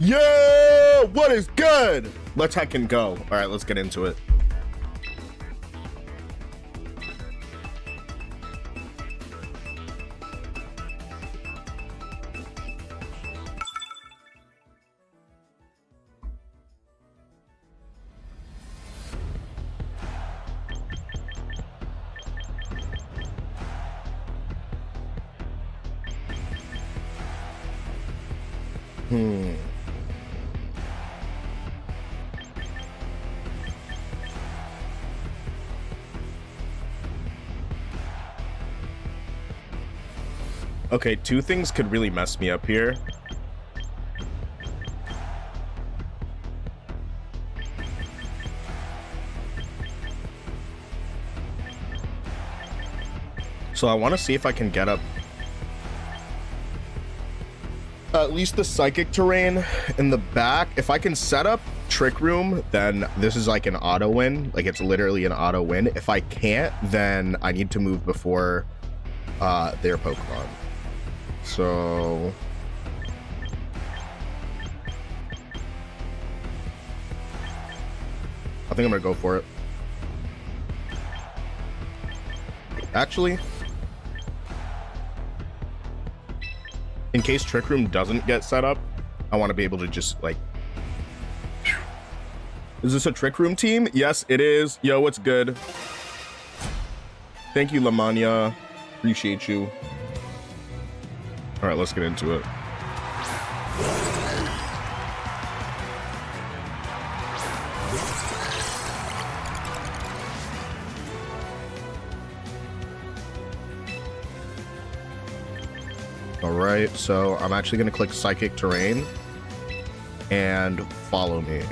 Yo, what is good? Let's heckin' go. All right, let's get into it. Okay, two things could really mess me up here. So I want to see if I can get up at least the psychic terrain in the back. If I can set up Trick Room, then this is like an auto win. Like, it's literally an auto win. If I can't, then I need to move before their Pokemon. So I think I'm gonna go for it. Actually, in case Trick Room doesn't get set up, I want to be able to just like... Is this a Trick Room team? Yes, it is. Yo, what's good? Thank you, Lamanya. Appreciate you. All right, let's get into it. All right, so I'm actually going to click Psychic Terrain and follow me.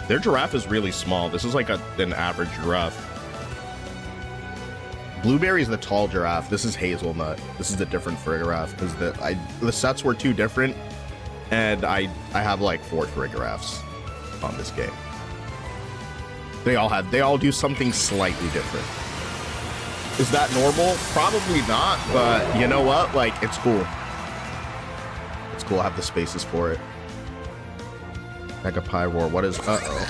Their giraffe is really small. This is like an average giraffe. Blueberry is the tall giraffe. This is hazelnut. This is the different giraffe because the sets were too different, and I have like 4 giraffes on this game. They all do something slightly different. Is that normal? Probably not, but you know what? Like, it's cool. It's cool. I have the spaces for it. Mega Pyroar, what is... Uh-oh.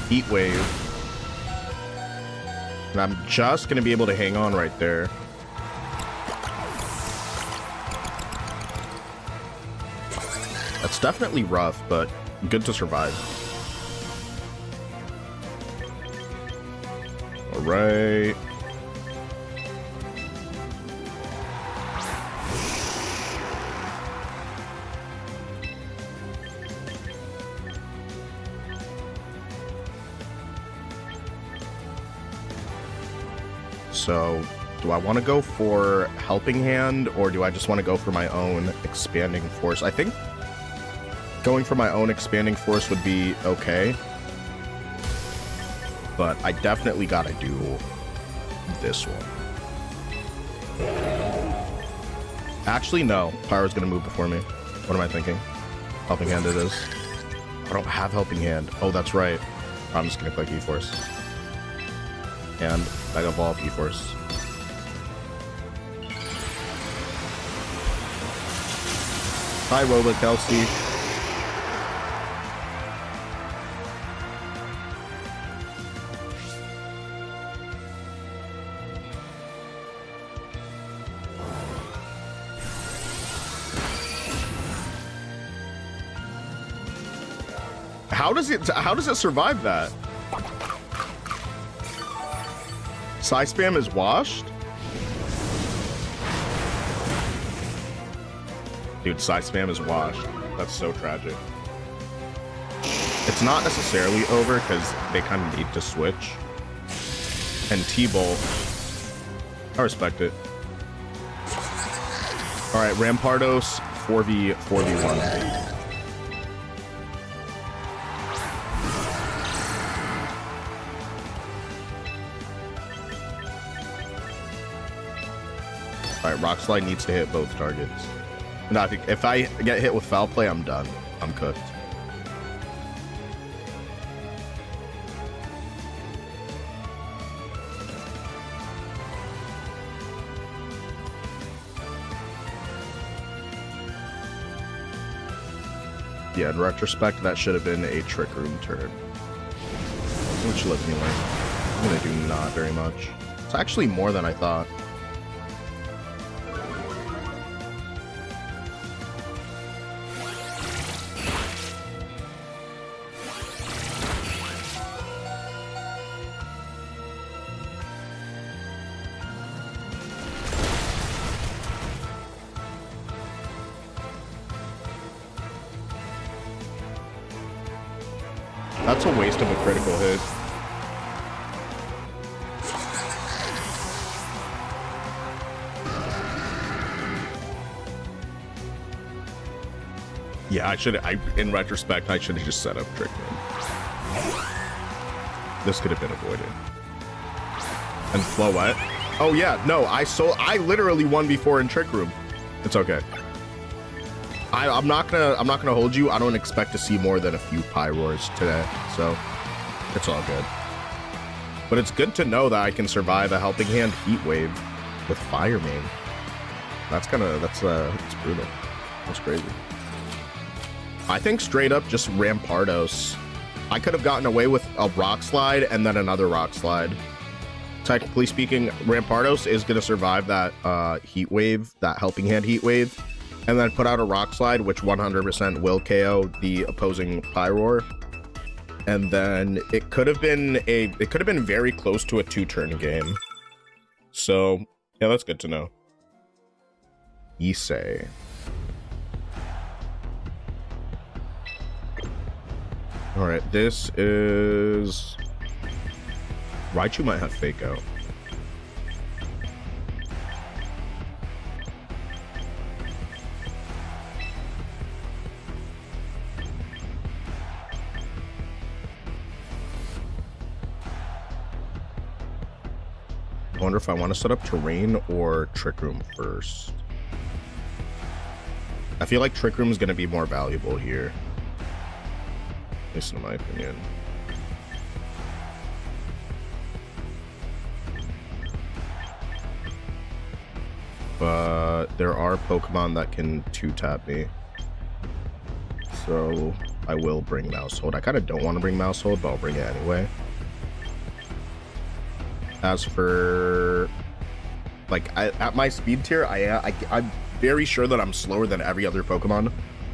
Heat Wave. And I'm just going to be able to hang on right there. That's definitely rough, but good to survive. Right. So, do I want to go for Helping Hand, or do I just want to go for my own Expanding Force? I think going for my own Expanding Force would be okay. But I definitely gotta do this one. Actually, no. Pyro's gonna move before me. What am I thinking? Helping Hand it is. I don't have Helping Hand. Oh, that's right. I'm just gonna click E-Force. And Mega Evolve E-Force. Hi, Robo Kelsey. How does it survive that? Psyspam is washed? Dude, Psyspam is washed. That's so tragic. It's not necessarily over because they kind of need to switch. And T-Bolt, I respect it. All right, Rampardos 4v1. All right, Rock Slide needs to hit both targets. No, I think if I get hit with foul play, I'm done. I'm cooked. Yeah, in retrospect, that should have been a Trick Room turn. Which left me like, I'm gonna do not very much. It's actually more than I thought. That's a waste of a critical hit. Yeah, in retrospect, I should have just set up Trick Room. This could have been avoided. And Flowette. Oh yeah, no, I literally won before in Trick Room. It's okay. I'm not gonna hold you. I don't expect to see more than a few Pyroars today, so it's all good. But it's good to know that I can survive a Helping Hand Heat Wave with Fire Main. That's brutal. That's crazy. I think straight up just Rampardos. I could have gotten away with a Rock Slide and then another Rock Slide. Technically speaking, Rampardos is gonna survive that Heat Wave, that Helping Hand Heat Wave, and then put out a Rock Slide, which 100% will KO the opposing Pyroar. And then it could have been very close to a 2-turn game. So yeah, that's good to know. Issei. All right, this is Raichu might have Fake Out. I wonder if I want to set up Terrain or Trick Room first. I feel like Trick Room is going to be more valuable here. At least in my opinion. But there are Pokemon that can 2-tap me. So I will bring Mousehold. I kind of don't want to bring Mousehold, but I'll bring it anyway. As for, like, at my speed tier, I'm very sure that I'm slower than every other Pokemon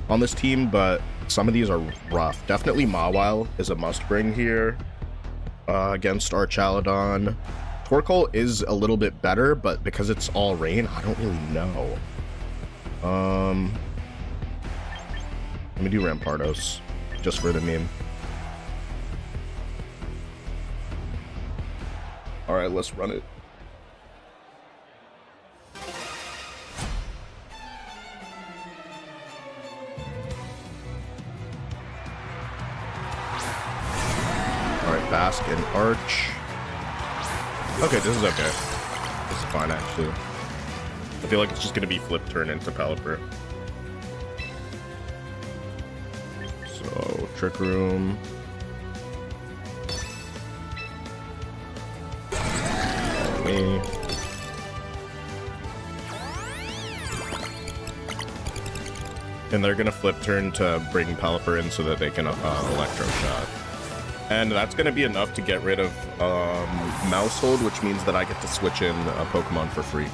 on this team, but some of these are rough. Definitely Mawile is a must-bring here against Archaludon. Torkoal is a little bit better, but because it's all rain, I don't really know. Let me do Rampardos, just for the meme. All right, let's run it. All right, Basque and Arch. Okay, this is okay. This is fine, actually. I feel like it's just gonna be flip turn into Pelipper. So, Trick Room. Me. And they're gonna flip turn to bring Pelipper in so that they can Electro Shot. And that's gonna be enough to get rid of Mousehold, which means that I get to switch in a Pokemon for free.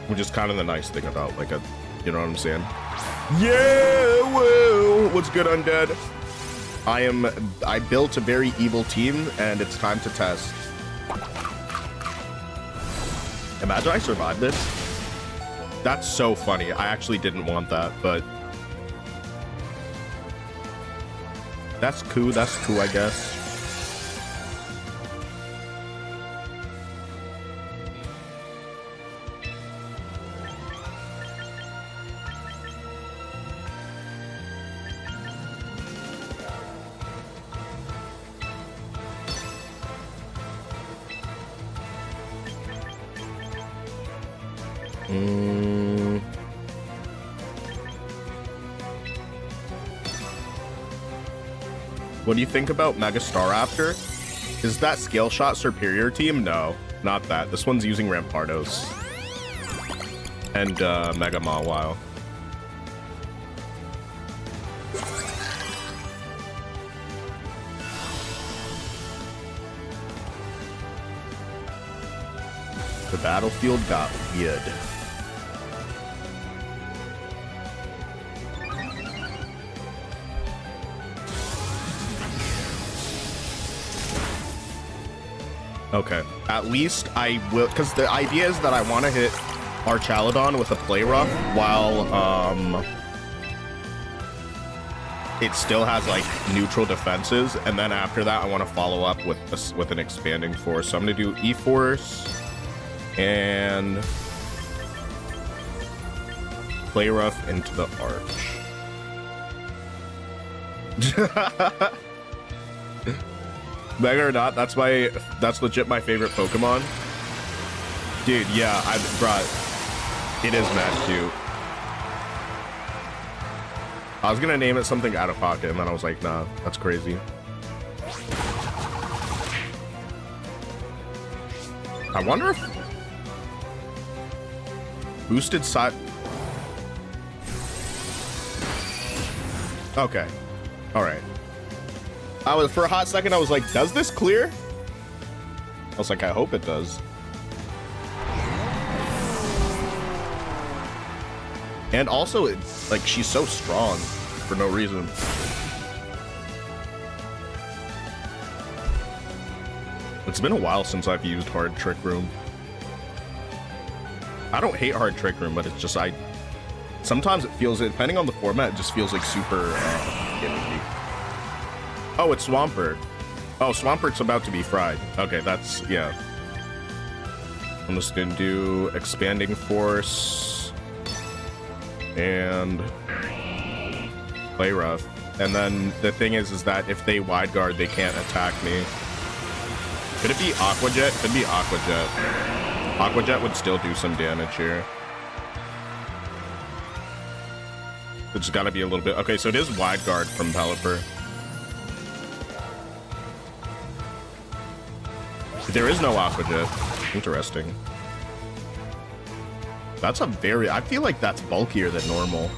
Which is kind of the nice thing about, like, you know what I'm saying? Yeah, whoa! What's good, Undead? I built a very evil team, and it's time to test. Imagine I survived this. That's so funny. I actually didn't want that, but that's cool. That's cool, I guess. What do you think about Mega Staraptor? Is that Scale Shot Superior Team? No, not that. This one's using Rampardos. And Mega Mawile. The battlefield got weird. Okay, at least I will, because the idea is that I want to hit Archaludon with a Play Rough while it still has like neutral defenses, and then after that I want to follow up with an Expanding Force. So I'm gonna do E-Force and Play Rough into the Arch. Mega or not, that's legit my favorite Pokemon. Dude, yeah, it is mad cute. I was gonna name it something out of pocket, and then I was like, nah, that's crazy. I wonder if boosted side. Okay, all right. For a hot second, I was like, does this clear? I was like, I hope it does. And also, it's like, she's so strong for no reason. It's been a while since I've used Hard Trick Room. I don't hate Hard Trick Room, but it's just, sometimes it feels, depending on the format, it just feels like super gimmicky. Oh, it's Swampert. Oh, Swampert's about to be fried. Okay, that's, yeah. I'm just gonna do Expanding Force and Play Rough. And then the thing is that if they Wide Guard, they can't attack me. Could it be Aqua Jet? Could be Aqua Jet. Aqua Jet would still do some damage here. It's gotta be a little bit. Okay, so it is Wide Guard from Pelipper. There is no Aqua Jet. Interesting. That's I feel like that's bulkier than normal.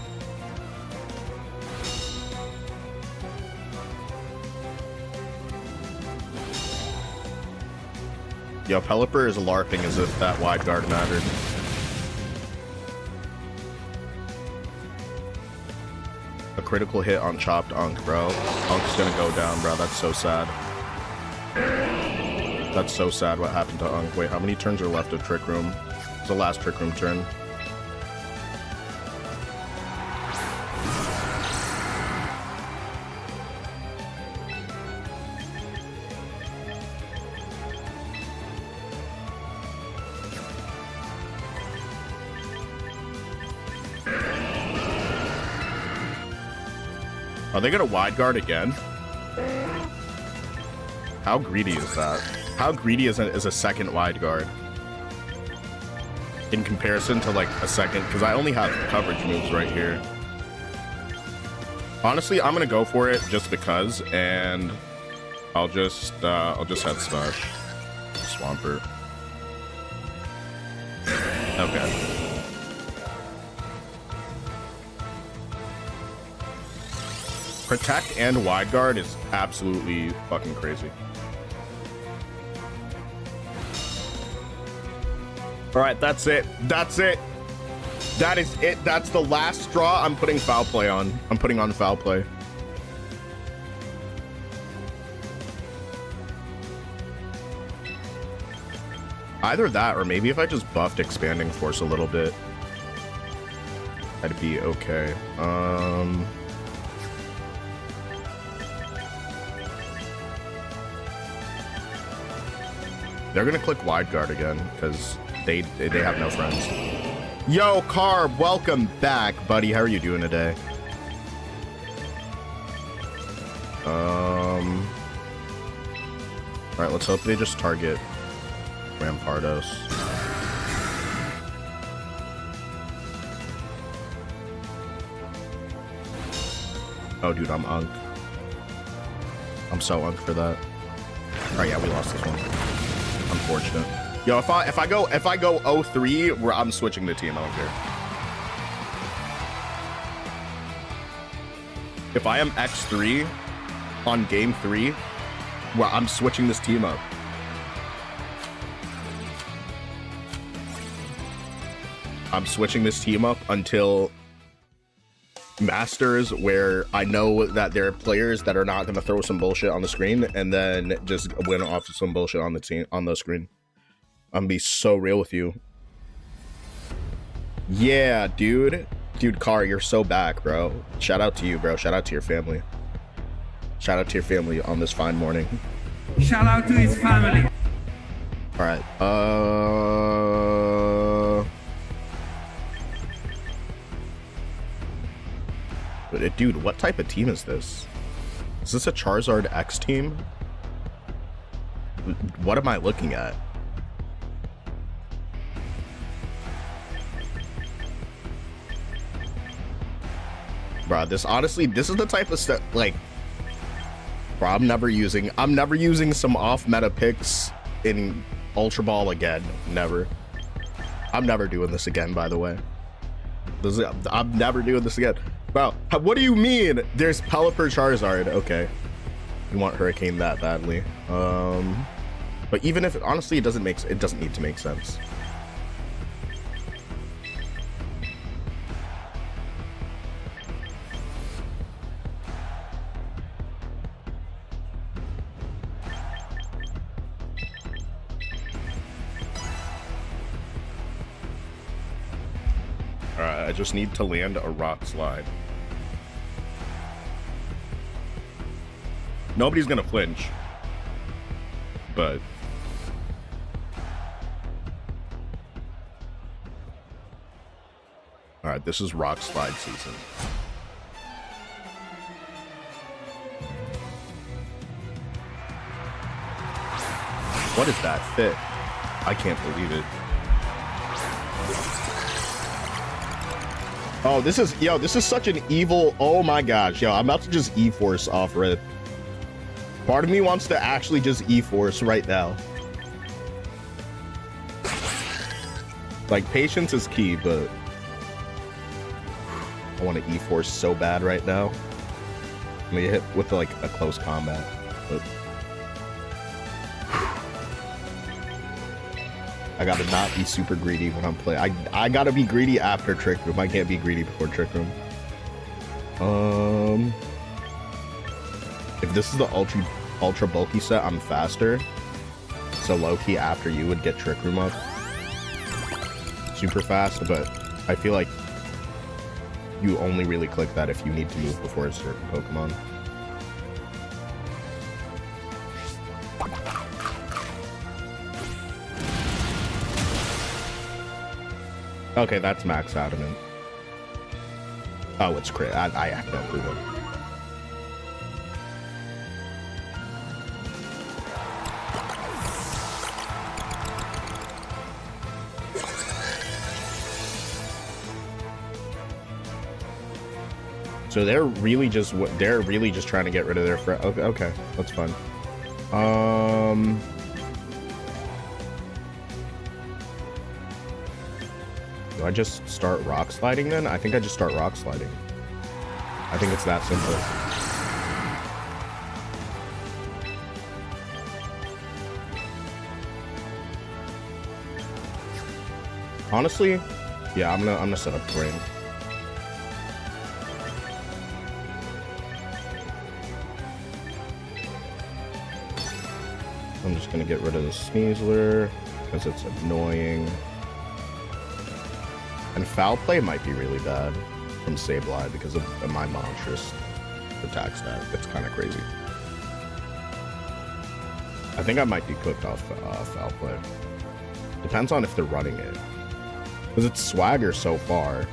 Yo, Pelipper is LARPing as if that Wide Guard mattered. A critical hit on Chopped Unk, bro. Unk's gonna go down, bro. That's so sad. That's so sad what happened to Unk. Wait, how many turns are left of Trick Room? It's the last Trick Room turn. Are they gonna Wide Guard again? How greedy is that? How greedy is a second Wide Guard? In comparison to like a second, because I only have coverage moves right here. Honestly, I'm gonna go for it just because, and I'll just head smash Swampert. Okay. Protect and Wide Guard is absolutely fucking crazy. All right, that's it. That's it. That is it. That's the last straw. I'm putting Foul Play on. I'm putting on Foul Play. Either that, or maybe if I just buffed Expanding Force a little bit, that'd be okay. They're gonna click Wide Guard again because they have no friends. Yo, Carb, welcome back, buddy. How are you doing today? All right, let's hope they just target Rampardos. Oh, dude, I'm unk. I'm so unk for that. Oh yeah, we lost this one. Unfortunate. Yo, if I go 0-3, I'm switching the team. I don't care. If I am X3 on game 3, well, I'm switching this team up. I'm switching this team up until Masters, where I know that there are players that are not going to throw some bullshit on the screen and then just win off some bullshit on the team on the screen. I'm gonna be so real with you. Yeah, dude. Dude, Car, you're so back, bro. Shout out to you, bro. Shout out to your family. Shout out to your family on this fine morning. Shout out to his family. All right. Dude, what type of team is this? Is this a Charizard X team? What am I looking at? Bro, this honestly, this is the type of stuff, like, bro, I'm never using some off-meta picks in Ultra Ball again. Never. I'm never doing this again, by the way. I'm never doing this again. Bro, what do you mean? There's Pelipper Charizard. Okay. You want Hurricane that badly. But even if, honestly, it doesn't need to make sense. I just need to land a Rock Slide. Nobody's gonna flinch, but all right, this is Rock Slide season. What is that fit? I can't believe it. Oh, this is such an evil, oh my gosh, yo, I'm about to just E-Force off Red. Part of me wants to actually just E-Force right now. Like, patience is key, but I want to E-Force so bad right now. I'm gonna hit with like a close combat, but I gotta not be super greedy when I'm playing. I gotta be greedy after Trick Room. I can't be greedy before Trick Room. If this is the ultra bulky set, I'm faster. So low-key after you would get Trick Room up. Super fast, but I feel like you only really click that if you need to move before a certain Pokemon. Okay, that's max adamant. Oh, it's crit. I don't believe it. So they're really just trying to get rid of their friend. Okay, okay, that's fun. Do I just start Rock Sliding then? I think I just start Rock Sliding. I think it's that simple. Honestly, yeah, I'm gonna set up Brain. I'm just gonna get rid of the Sneasler because it's annoying. And Foul Play might be really bad from Sableye because of my monstrous attack stat. It's kind of crazy. I think I might be cooked off Foul Play. Depends on if they're running it. Because it's Swagger so far.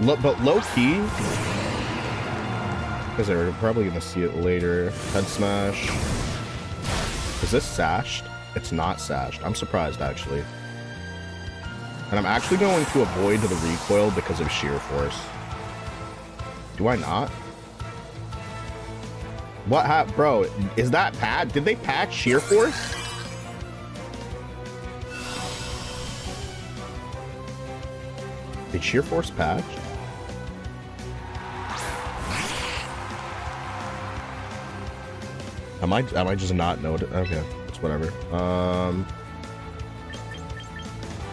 But low-key, because they're probably going to see it later. Head Smash. Is this sashed? It's not sashed. I'm surprised, actually. And I'm actually going to avoid the recoil because of Sheer Force. Do I not? What bro, is that patch? Did they patch Sheer Force? Did Sheer Force patch? Am I just not know it? Okay, it's whatever.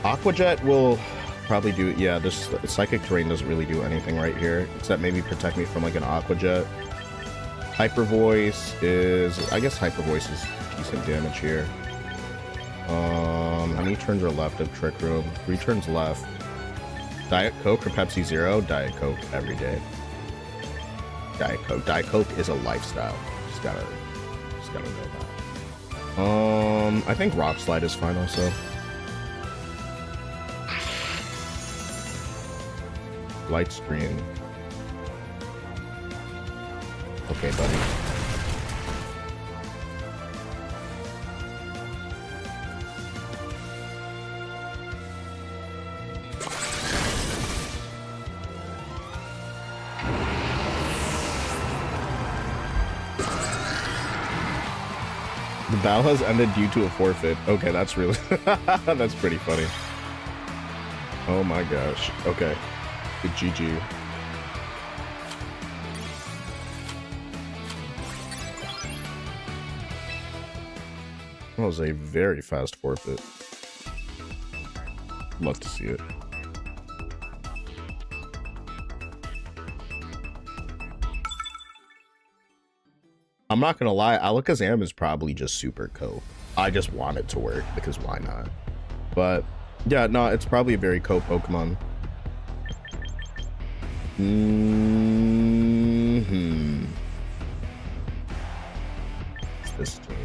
Aqua Jet will probably do, yeah, this Psychic Terrain doesn't really do anything right here, except maybe protect me from like an Aqua Jet. Hyper Voice is, I guess Hyper Voice is decent damage here. How many turns are left of Trick Room? 3 turns left. Diet Coke or Pepsi Zero? Diet Coke every day. Diet Coke. Diet Coke is a lifestyle. Just gotta know that. I think Rock Slide is fine also. Light Screen. Okay, buddy. The battle has ended due to a forfeit. Okay, that's really that's pretty funny. Oh my gosh. Okay. Good GG. That was a very fast forfeit. Love to see it. I'm not gonna lie, Alakazam is probably just super cope. I just want it to work because why not? But yeah, no, it's probably a very cope Pokemon. What's this team?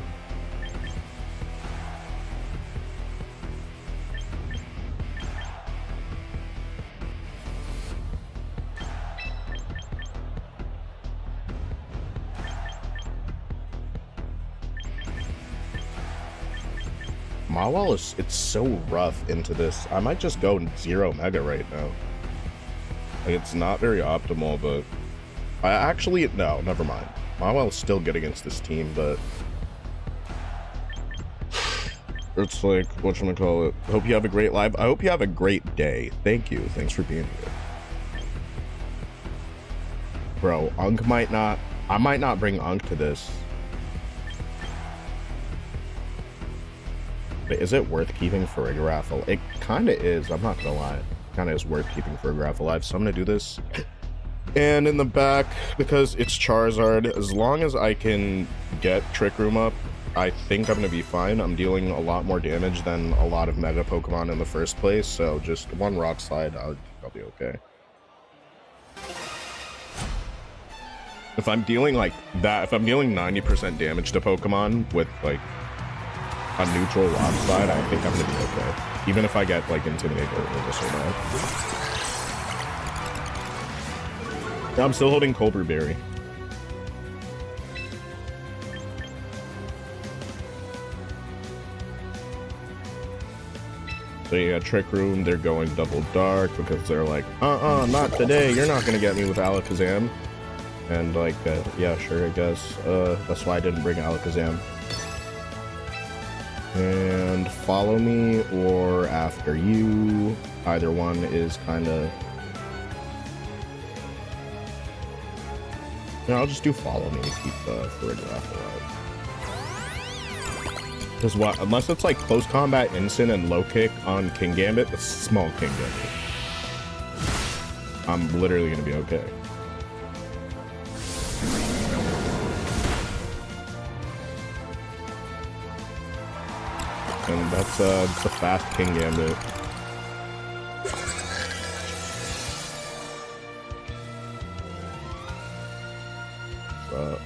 Mawile is, it's so rough into this. I might just go 0 Mega right now. Like, it's not very optimal, but I actually, no, never mind. Mawile is still good against this team, but it's like, whatchamacallit. Hope you have a great live. I hope you have a great day. Thank you. Thanks for being here. Bro, Unk might not, I might not bring Unk to this. But is it worth keeping Farigiraf alive? It kind of is, I'm not gonna lie. Kind of is worth keeping Farigiraf alive, so I'm gonna do this. And in the back, because it's Charizard, as long as I can get Trick Room up, I think I'm gonna be fine. I'm dealing a lot more damage than a lot of Mega Pokemon in the first place, so just one Rock Slide, I'll be okay. If I'm dealing like that, if I'm dealing 90% damage to Pokemon with like a neutral Rock Slide, I think I'm gonna be okay. Even if I get like Intimidate or this or that. I'm still holding Colbur Berry. So you got Trick Room, they're going double dark because they're like, not today, you're not gonna get me with Alakazam. And like, yeah, sure, I guess. That's why I didn't bring Alakazam. And Follow Me or After You. Either one is kind of... No, I'll just do Follow Me to keep Farigiraf alive. Because what? Unless it's like close combat, instant, and low kick on King Gambit, it's small King Gambit. I'm literally gonna be okay. And that's a fast King Gambit.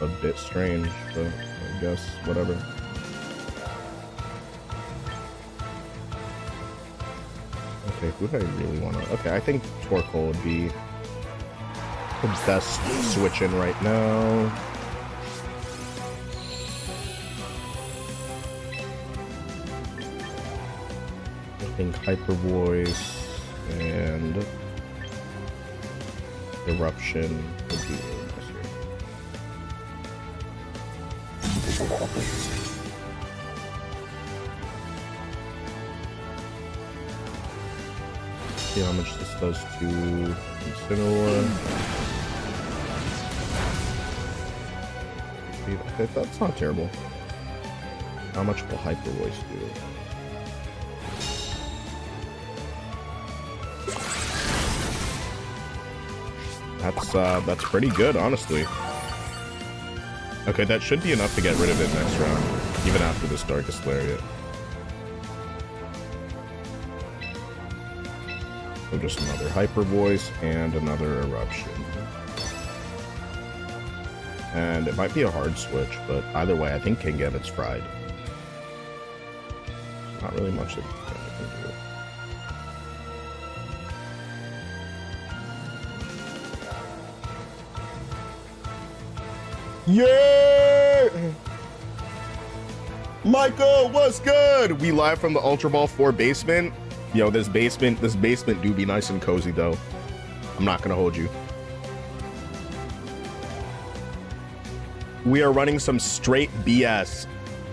A bit strange, but I guess whatever. Okay, who do I really want to? Okay, I think Torkoal would be the best switch in right now. I think Hyper Voice and Eruption would be really nice here. See how much this does to Incineroar. Okay, that's not terrible. How much will Hyper Voice do? That's pretty good, honestly. Okay, that should be enough to get rid of it next round, even after this Darkest Lariat. So just another Hyper Voice and another Eruption. And it might be a hard switch, but either way, I think King Gambit's fried. Not really much that I can do. Yeah! Michael, what's good? We live from the Ultra Ball 4 basement. Yo, this basement do be nice and cozy though. I'm not gonna hold you. We are running some straight BS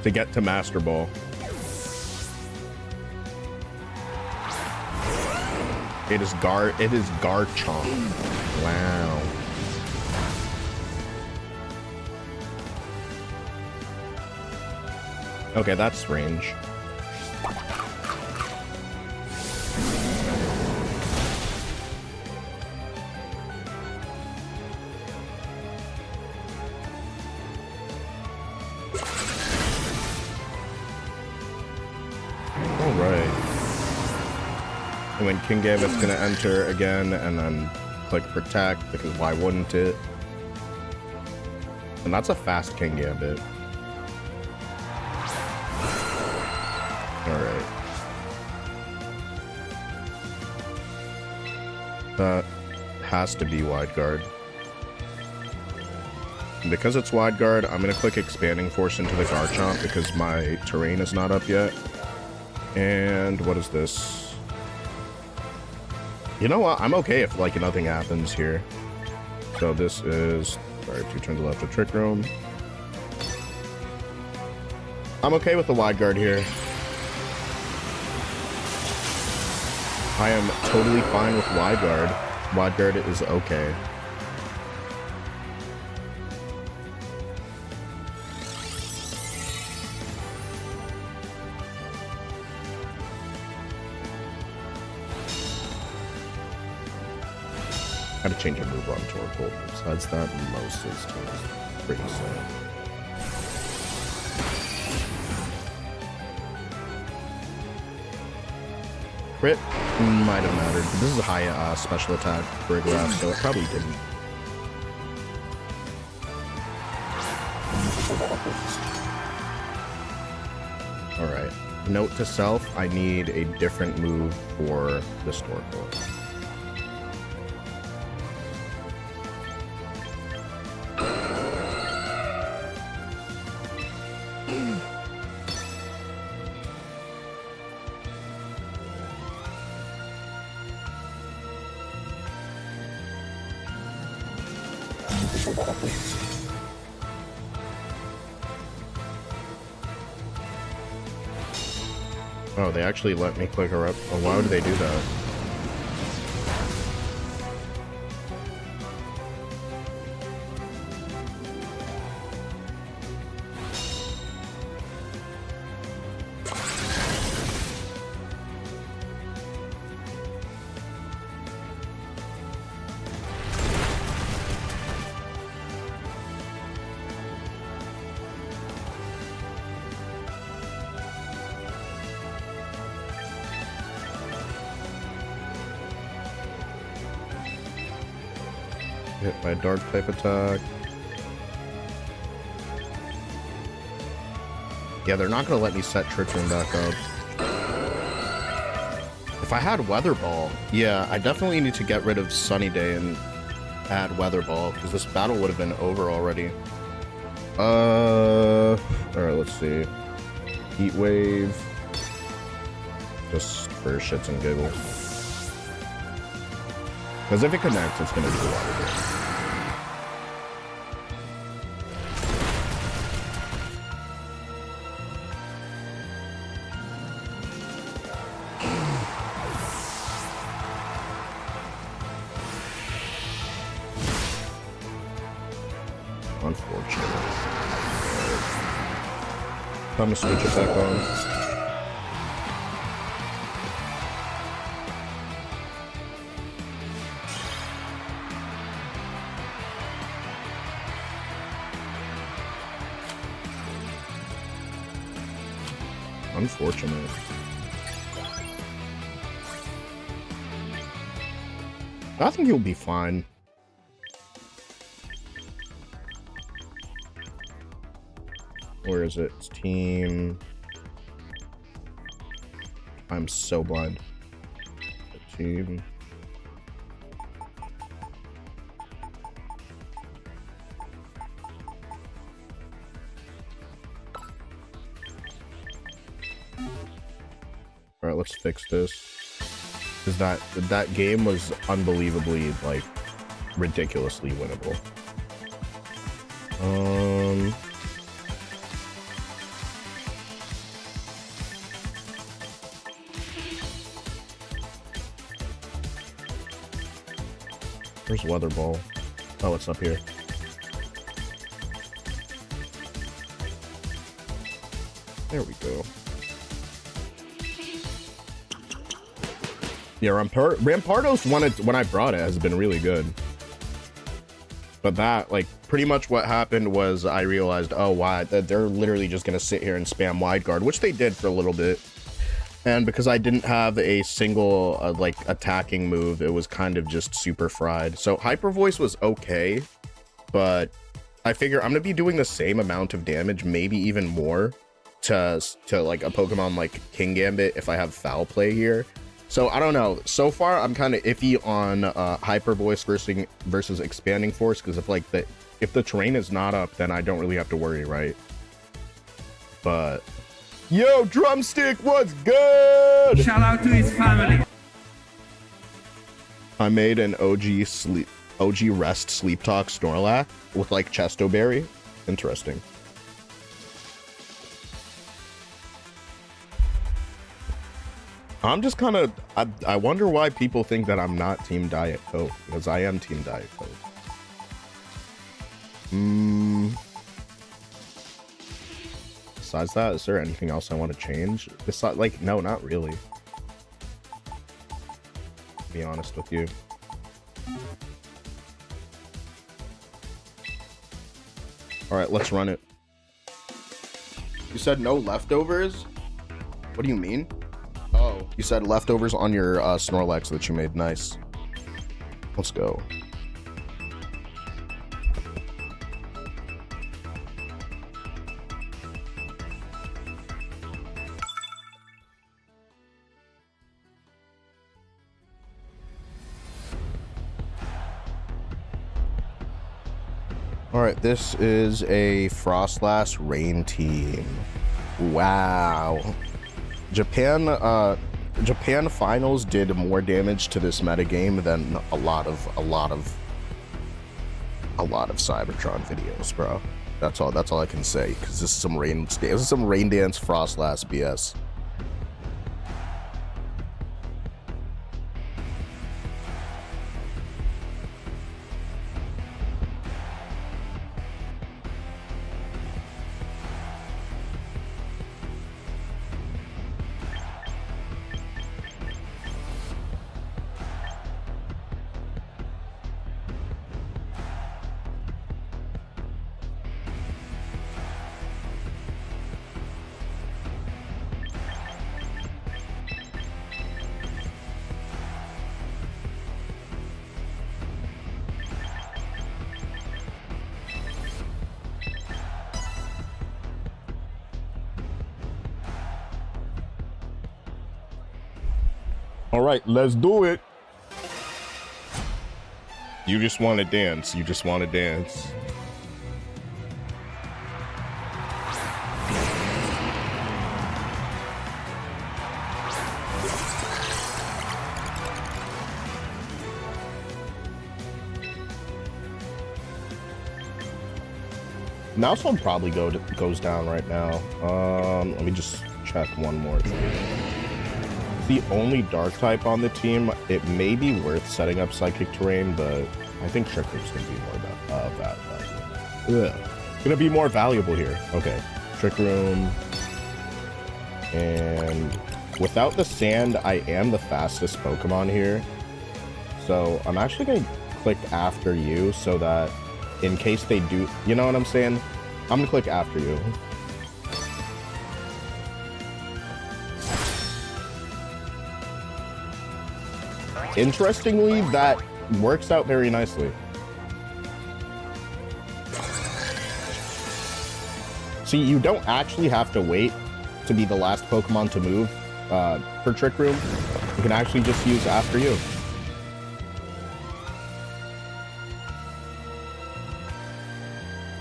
to get to Master Ball. It is Garchomp. Wow. Okay, that's range. And when King Gambit's gonna enter again and then click Protect, because why wouldn't it? And that's a fast King Gambit. Alright. That has to be Wide Guard. And because it's Wide Guard, I'm gonna click Expanding Force into the Garchomp because my terrain is not up yet. And what is this? You know what? I'm okay if like nothing happens here. So this is, sorry, 2 turns left to Trick Room. I'm okay with the Wide Guard here. I am totally fine with Wide Guard. Wide Guard is okay. Gotta change a move on Torkoal. Besides that, most of this team is pretty slow. Crit might have mattered, but this is a high special attack for Graph, so it probably didn't. Alright. Note to self, I need a different move for this Torkoal. Oh, they actually let me click her up. Oh, why would they do that? Hit by a dark type attack. Yeah, they're not gonna let me set Trick Room back up. If I had Weather Ball, yeah, I definitely need to get rid of Sunny Day and add Weather Ball, because this battle would have been over already. Alright, let's see. Heat Wave. Just for shits and giggles. Because if it connects, it's gonna do a lot of damage. Unfortunate. Time to switch it back on. Unfortunate. I think he'll be fine. Where is it? It's team. I'm so blind. Team. All right, let's fix this. Because that game was unbelievably, like, ridiculously winnable. Where's Weather Ball? Oh, it's up here. There we go. Yeah, Rampardos when I brought it has been really good. But that, like, pretty much what happened was I realized, oh, wow, that they're literally just going to sit here and spam wide guard, which they did for a little bit. And because I didn't have a single, like, attacking move, it was kind of just super fried. So Hyper Voice was okay, but I figure I'm going to be doing the same amount of damage, maybe even more, to like, a Pokemon like King Gambit if I have Foul Play here. So I don't know. So far, I'm kind of iffy on Hyper Voice versus Expanding Force, because if the terrain is not up, then I don't really have to worry, right? But yo, Drumstick, what's good? Shout out to his family. I made an OG Rest Sleep Talk Snorlax with like Chesto Berry. Interesting. I'm just kind of, I wonder why people think that I'm not Team Diet Coke, because I am Team Diet Coke. Besides that, is there anything else I want to change? Besides, like, no, not really. To be honest with you. All right, let's run it. You said no leftovers? What do you mean? Oh, you said leftovers on your Snorlax that you made. Nice. Let's go. All right, this is a Frostlass Rain team. Wow. Japan finals did more damage to this metagame than a lot of Cybertron videos, bro. That's all I can say, because this is some Rain Dance Frostlass BS. All right, let's do it. You just want to dance. You just want to dance. Mouse one probably goes down right now. Let me just check one more thing. The only dark type on the team, it may be worth setting up psychic terrain, but I think trick room's gonna be more valuable. Gonna be more valuable here. Okay, trick room. And without the sand, I am the fastest Pokemon here. So I'm actually gonna click after you so that in case they do, you know what I'm saying? I'm gonna click after you. Interestingly, that works out very nicely. See, you don't actually have to wait to be the last Pokemon to move for Trick Room. You can actually just use after you.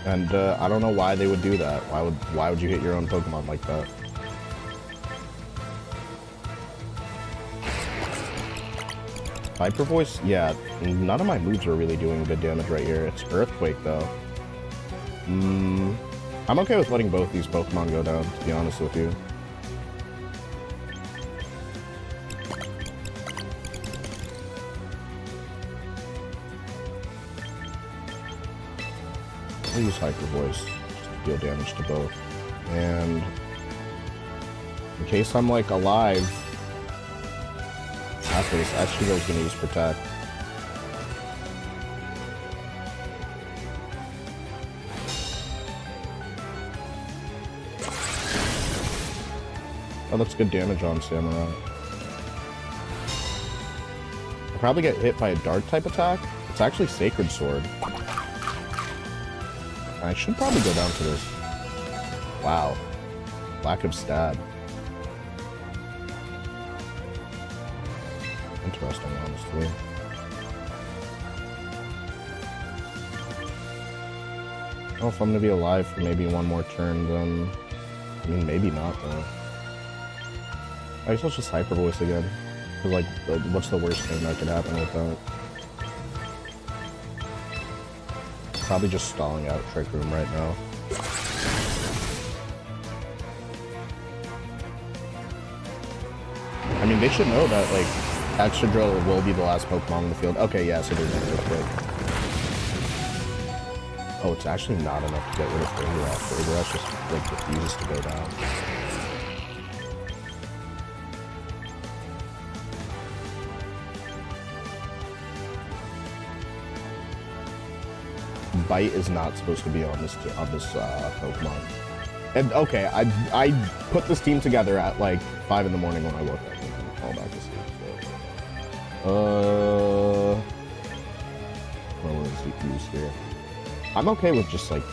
And I don't know why they would do that. Why would you hit your own Pokemon like that? Hyper Voice? Yeah, none of my moves are really doing good damage right here. It's Earthquake, though. I'm okay with letting both these Pokemon go down, to be honest with you. I'll use Hyper Voice just to deal damage to both. And in case I'm, like, alive, after this, Estrogel's gonna use Protect. Oh, that's good damage on Samurai. I'll probably get hit by a Dark type attack. It's actually Sacred Sword. I should probably go down to this. Wow. Lack of stab. Interesting, honestly. Oh, if I'm gonna be alive for maybe one more turn, then... I mean, maybe not, though. I guess I'll just Hyper Voice again. Because, like, what's the worst thing that could happen with that? Probably just stalling out Trick Room right now. I mean, they should know that, like, Excadrill will be the last Pokemon in the field. Okay, yeah, so they're gonna go quick. Oh, it's actually not enough to get rid of Vigoroth. Vigoroth just, like, refuses to go down. Bite is not supposed to be on this Pokemon. And okay, I put this team together at like 5 in the morning when I woke up and fall back to sleep. So, what was we use here? I'm okay with just like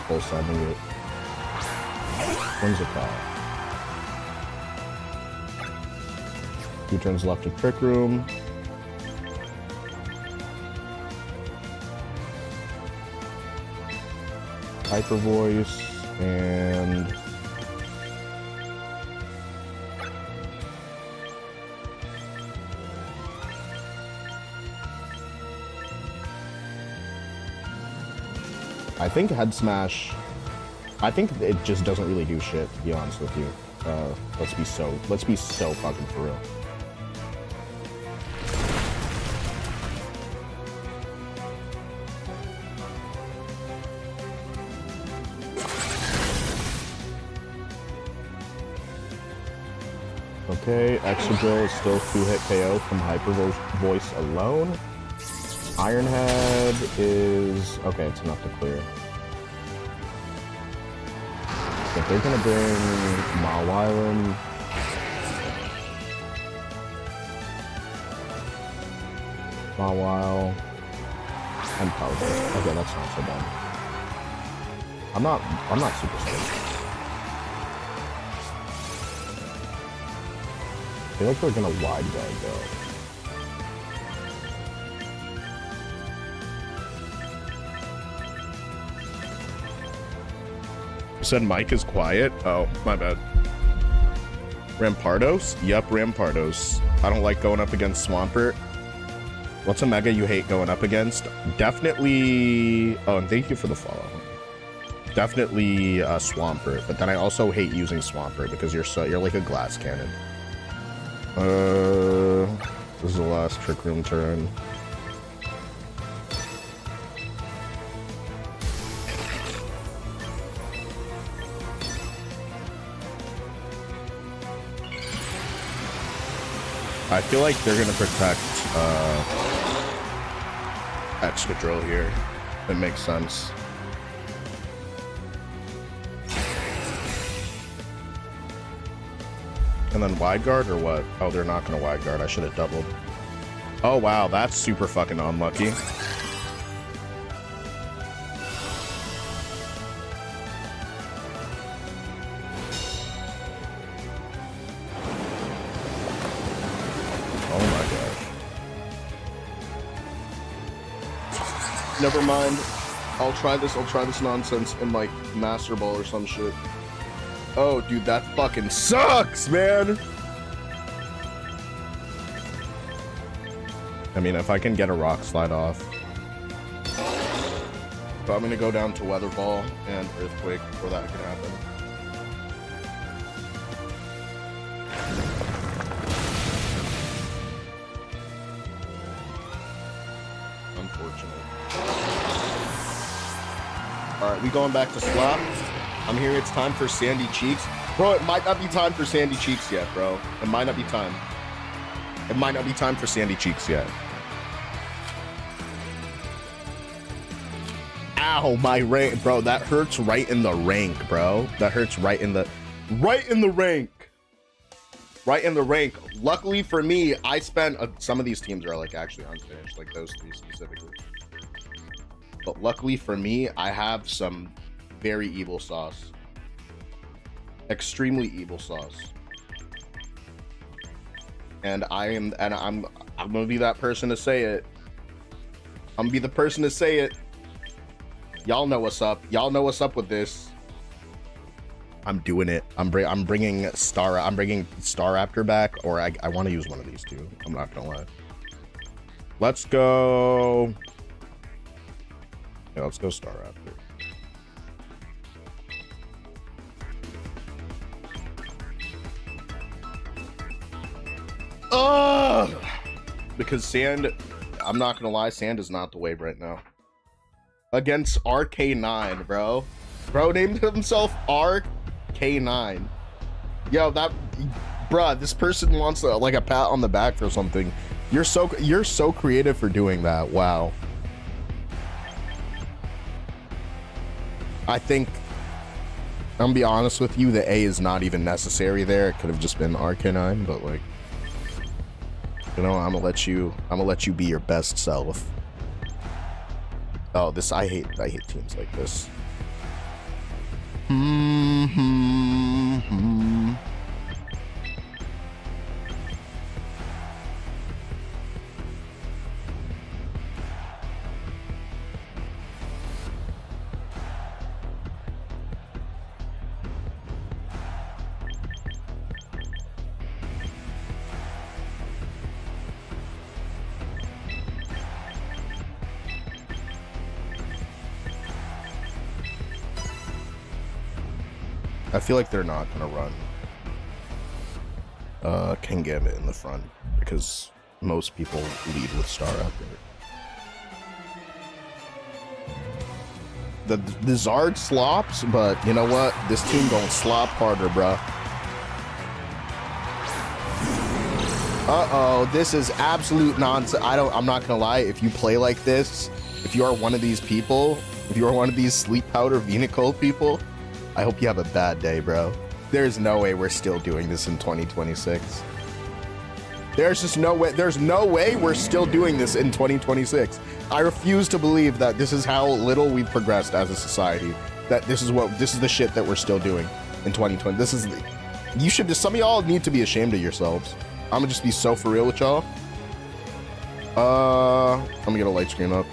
full sending it. Whimsicott. 2 turns left of Trick Room. Hyper Voice, and I think Head Smash, I think it just doesn't really do shit, to be honest with you. Let's be so fucking for real. Okay, Excadrill is still 2-hit KO from Hyper Voice alone. Iron Head is... okay, it's enough to clear. But they're gonna bring Mawile. Mawile. And Palpate. Okay, that's not so bad. I'm not super scared. I feel like we're gonna wide guard though. You said Mike is quiet? Oh, my bad. Rampardos? Yep, Rampardos. I don't like going up against Swampert. What's a mega you hate going up against? Definitely. Oh, and thank you for the follow. Definitely Swampert, but then I also hate using Swampert because you're like a glass cannon. This is the last Trick Room turn. I feel like they're gonna protect Excadrill here. It makes sense. And then wide guard or what? Oh, they're not gonna wide guard. I should have doubled. Oh wow, that's super fucking unlucky. Never mind. I'll try this nonsense in like Master Ball or some shit. Oh, dude, that fucking sucks, man. I mean, if I can get a Rock Slide off. But I'm gonna go down to Weather Ball and Earthquake before that can happen. Alright, we going back to Slap. I'm here, it's time for Sandy Cheeks. Bro, it might not be time for Sandy Cheeks yet, bro. It might not be time. It might not be time for Sandy Cheeks yet. Ow, my rank. Bro, that hurts right in the rank, bro. That hurts right in the rank. Right in the rank. Luckily for me, I spent... some of these teams are like actually unfinished, like those three specifically. But luckily for me, I have some very evil sauce. Extremely evil sauce. And I'm gonna be that person to say it. I'm gonna be the person to say it. Y'all know what's up. Y'all know what's up with this. I'm doing it. I'm bringing Staraptor back, or I want to use one of these two. I'm not gonna lie. Let's go. Yeah, let's go Staraptor. Ugh! Because Sand, I'm not gonna lie, Sand is not the wave right now. Against RK9, bro. Bro named himself RK9. Yo, that, bruh, this person wants like a pat on the back or something. You're so creative for doing that. Wow. I think, I'm gonna be honest with you, the A is not even necessary there. It could have just been RK9, but like, you know, I'm gonna let you be your best self. Oh, this, I hate teams like this. I feel like they're not gonna run King Gambit in the front because most people lead with Staraptor. The Zard slops, but you know what? This team don't slop harder, bruh. Uh-oh, this is absolute nonsense. I'm not gonna lie, if you play like this, if you are one of these people, if you are one of these Sleep Powder Venicold people, I hope you have a bad day, bro. There's no way we're still doing this in 2026. There's just no way. There's no way we're still doing this in 2026. I refuse to believe that this is how little we've progressed as a society. That this is the shit that we're still doing in 2020. This is, you should just, some of y'all need to be ashamed of yourselves. I'm gonna just be so for real with y'all. I'm gonna get a light screen up.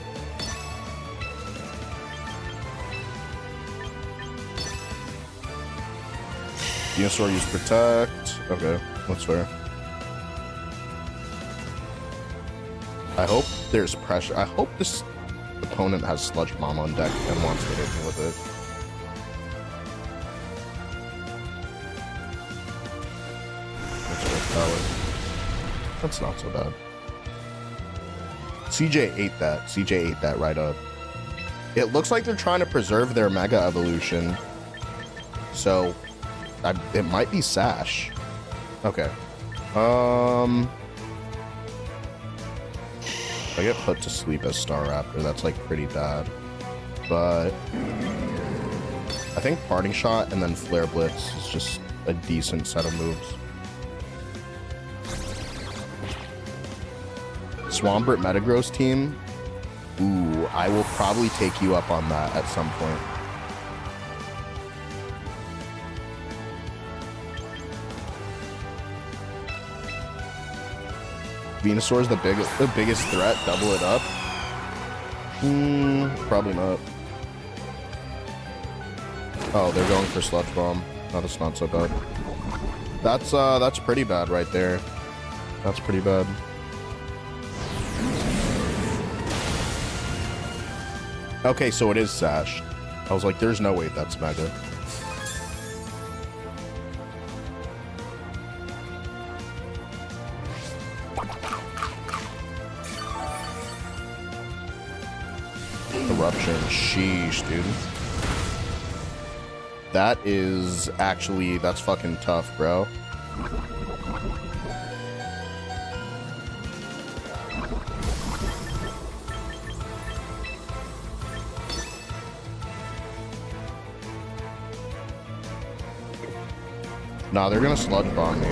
Venusaur use Protect. Okay, that's fair. I hope there's pressure. I hope this opponent has Sludge Bomb on deck and wants to hit me with it. That's not so bad. CJ ate that. CJ ate that right up. It looks like they're trying to preserve their Mega Evolution. So, it might be Sash. Okay. If I get put to sleep as Star Raptor, that's like pretty bad. But I think Parting Shot and then Flare Blitz is just a decent set of moves. Swampert Metagross team. Ooh, I will probably take you up on that at some point. Venusaur is the biggest threat. Double it up. Probably not. Oh, they're going for Sludge Bomb. Oh, that's not so bad. That's pretty bad right there. That's pretty bad. Okay, so it is Sash. I was like, there's no way that's Mega. Eruption. Sheesh, dude. That is actually, that's fucking tough, bro. Nah, they're gonna Sludge Bomb me.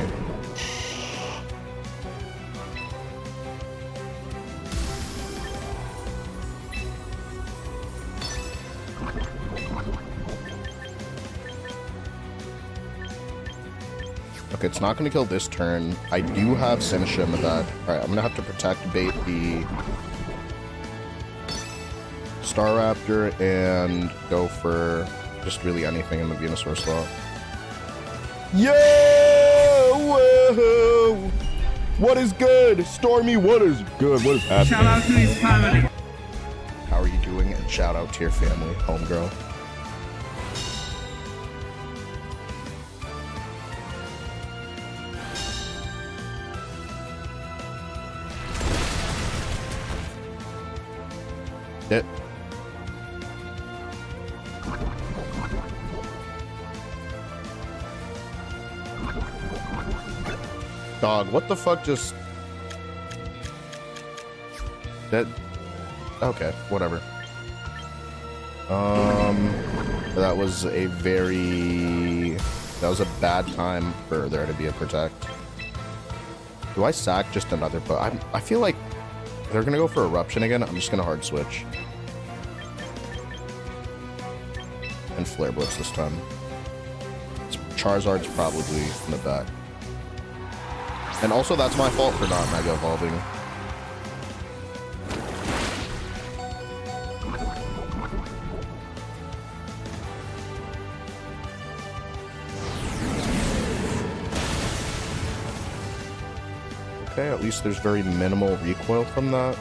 Okay, it's not gonna kill this turn. I do have Sinishim with that. Alright, I'm gonna have to protect bait the Star Raptor and go for just really anything in the Venusaur slot. Yo! Whoa! What is good? Stormy, what is good? What is happening? Shout out to his family. How are you doing? And shout out to your family, homegirl. It. Dog, what the fuck just... That... Okay, whatever. That was a very... That was a bad time for there to be a Protect. Do I sack just another put? I feel like they're gonna go for Eruption again. I'm just gonna hard switch. And Flare Blitz this time. Charizard's probably in the back. And also, that's my fault for not Mega Evolving. Okay, at least there's very minimal recoil from that.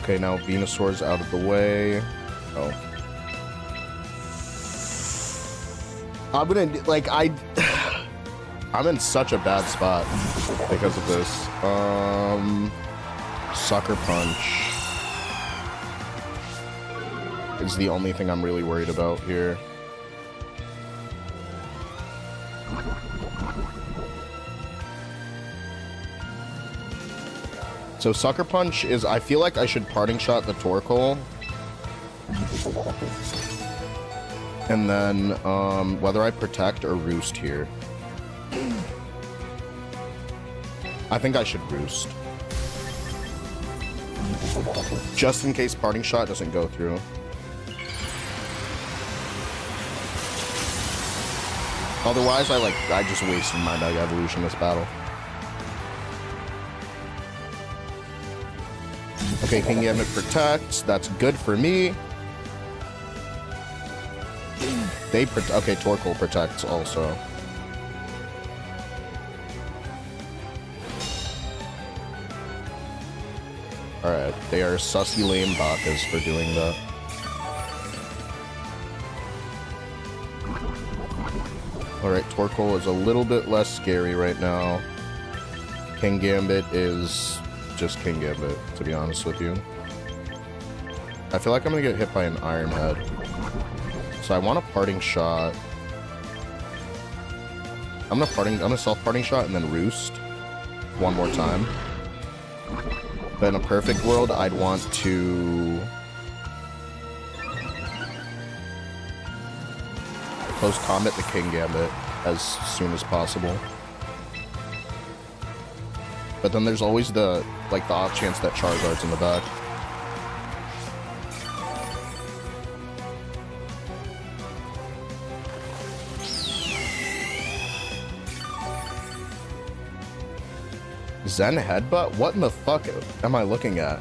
Okay, now Venusaur's out of the way. Oh. I'm gonna, like, I'm in such a bad spot because of this. Sucker Punch is the only thing I'm really worried about here. So Sucker Punch is, I feel like I should Parting Shot the Torkoal. And then, whether I Protect or Roost here. I think I should Roost. Just in case Parting Shot doesn't go through. Otherwise, I just wasted my Mega Evolution this battle. Okay, King Gambit protects. That's good for me. Okay, Torkoal protects also. Alright, they are sussy lame bakas for doing that. Alright, Torkoal is a little bit less scary right now. King Gambit is just King Gambit, to be honest with you. I feel like I'm gonna get hit by an Iron Head. So I want a Parting Shot. I'm gonna self Parting Shot and then Roost one more time. But in a perfect world, I'd want to close combat the King Gambit as soon as possible. But then there's always the off chance that Charizard's in the back. Zen Headbutt? What in the fuck am I looking at?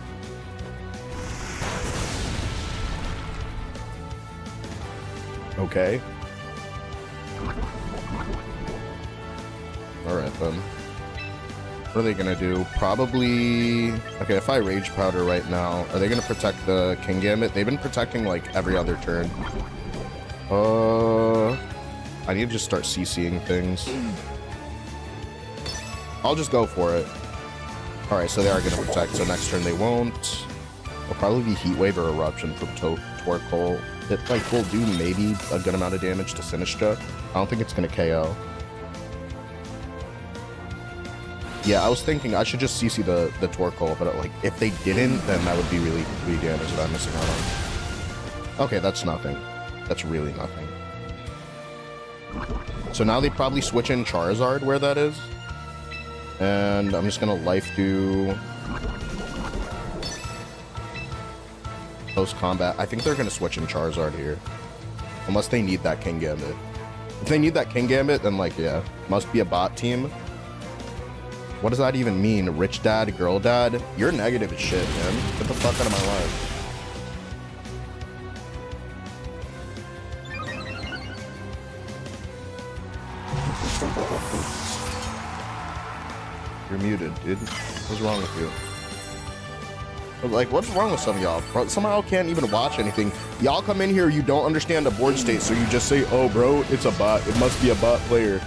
Okay. Alright then. What are they gonna do? Probably... Okay, if I Rage Powder right now, are they gonna protect the King Gambit? They've been protecting like every other turn. I need to just start CCing things. I'll just go for it. Alright, so they are gonna protect, so next turn they won't. It'll probably be Heat Wave or Eruption from Torkoal. It will do maybe a good amount of damage to Sinistcha. I don't think it's gonna KO. Yeah, I was thinking I should just CC the Torkoal, but if they didn't, then that would be really damage that I'm missing out on. Okay, that's nothing. That's really nothing. So now they probably switch in Charizard where that is. And I'm just gonna Life do post combat. I think they're gonna switch in Charizard here. Unless they need that King Gambit. If they need that King Gambit, then yeah. Must be a bot team. What does that even mean? Rich dad, girl dad? You're negative as shit, man. Get the fuck out of my life. You're muted, dude. What's wrong with you? What's wrong with some of y'all? Some of y'all can't even watch anything. Y'all come in here, you don't understand the board state, so you just say, oh, bro, it's a bot. It must be a bot player.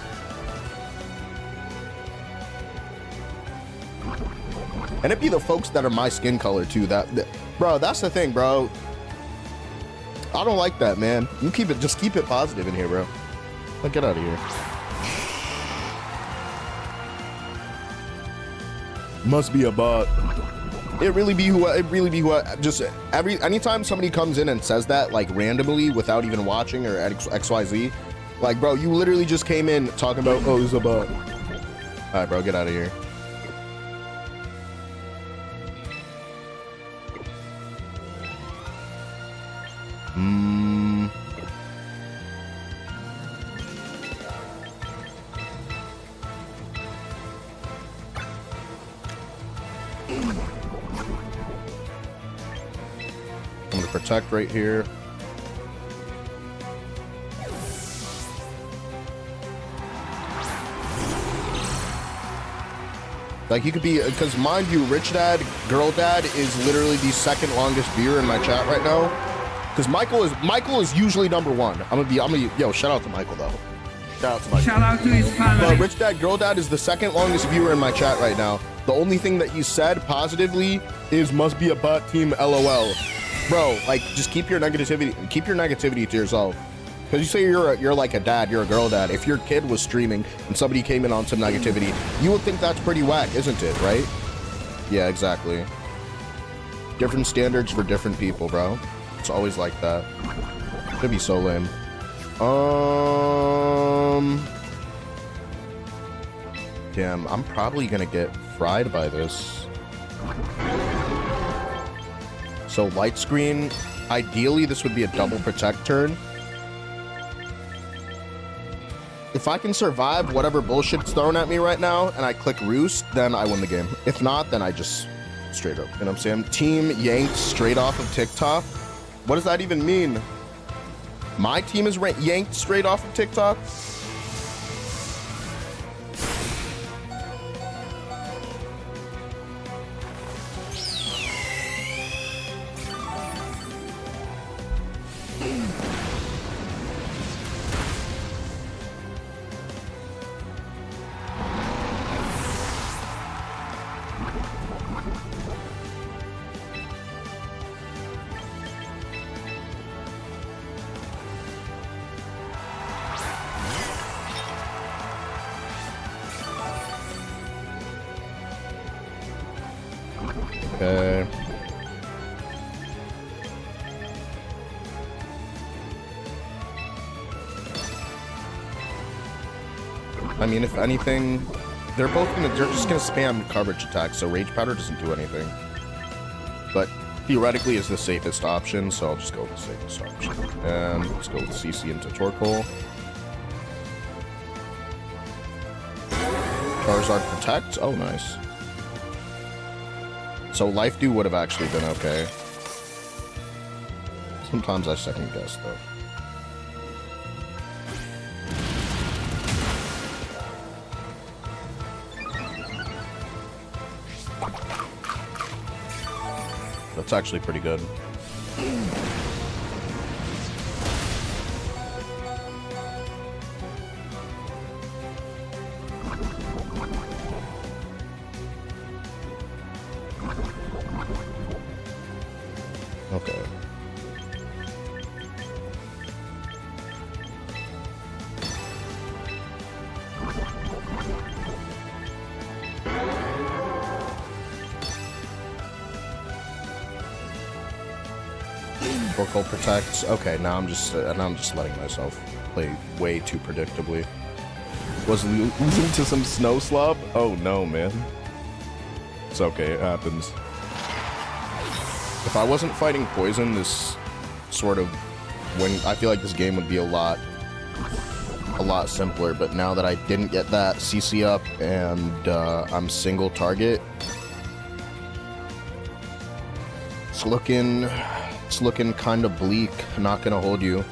And it be the folks that are my skin color, too. Bro, that's the thing, bro. I don't like that, man. You just keep it positive in here, bro. Get out of here. Must be a bot. It really be who just anytime somebody comes in and says that randomly without even watching or XYZ, bro, you literally just came in talking about, oh, this is a bot. All right, bro, get out of here. I'm gonna protect right here. You could be, because mind you, Rich Dad, Girl Dad is literally the second longest viewer in my chat right now. Because Michael is usually number one. Yo, shout out to Michael though. Shout out to Michael. Shout out to his family. But Rich Dad, Girl Dad is the second longest viewer in my chat right now. The only thing that he said positively is must be a bot team, LOL. Bro, just keep your negativity to yourself. Because you say you're like a dad, you're a girl dad. If your kid was streaming and somebody came in on some negativity, you would think that's pretty whack, isn't it, right? Yeah, exactly. Different standards for different people, bro. It's always like that. Could be so lame. Damn, I'm probably gonna get fried by this. So light screen, ideally this would be a double protect turn. If I can survive whatever bullshit's thrown at me right now and I click Roost, then I win the game. If not, then I just straight up. You know what I'm saying? Team yanked straight off of TikTok. What does that even mean? My team is yanked straight off of TikTok? Okay. I mean, if anything, they're just gonna spam coverage attacks, so Rage Powder doesn't do anything. But theoretically is the safest option, so I'll just go with the safest option. And let's go with CC into Torkoal. Charizard Protect. Oh, nice. So Life Dew would have actually been okay. Sometimes I second guess though. That's actually pretty good. Okay. Torkoal protects. Okay, now I'm just letting myself play way too predictably. Was losing to some snow slob? Oh no, man. It's okay, it happens. If I wasn't fighting poison, this sort of I feel like this game would be a lot simpler, but now that I didn't get that CC up and I'm single target, it's looking kind of bleak, not gonna hold you.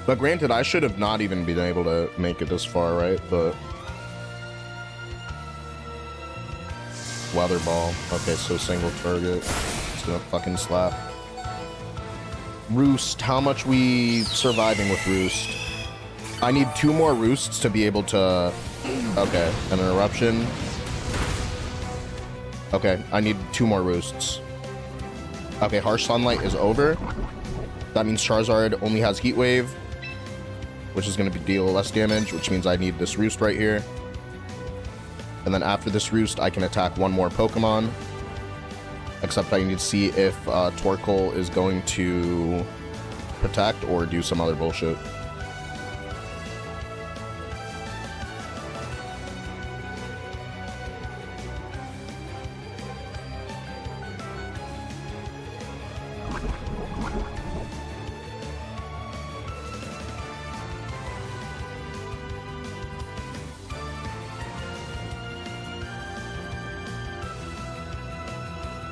But granted, I should have not even been able to make it this far, right? But Weather Ball. Okay, so single target. It's gonna fucking slap. Roost. How much we surviving with Roost? I need 2 more Roosts to be able to... Okay, an Eruption. Okay, I need 2 more Roosts. Okay, Harsh Sunlight is over. That means Charizard only has Heat Wave, which is going to deal less damage, which means I need this Roost right here. And then after this Roost, I can attack 1 more Pokemon. Except I need to see if Torkoal is going to protect or do some other bullshit.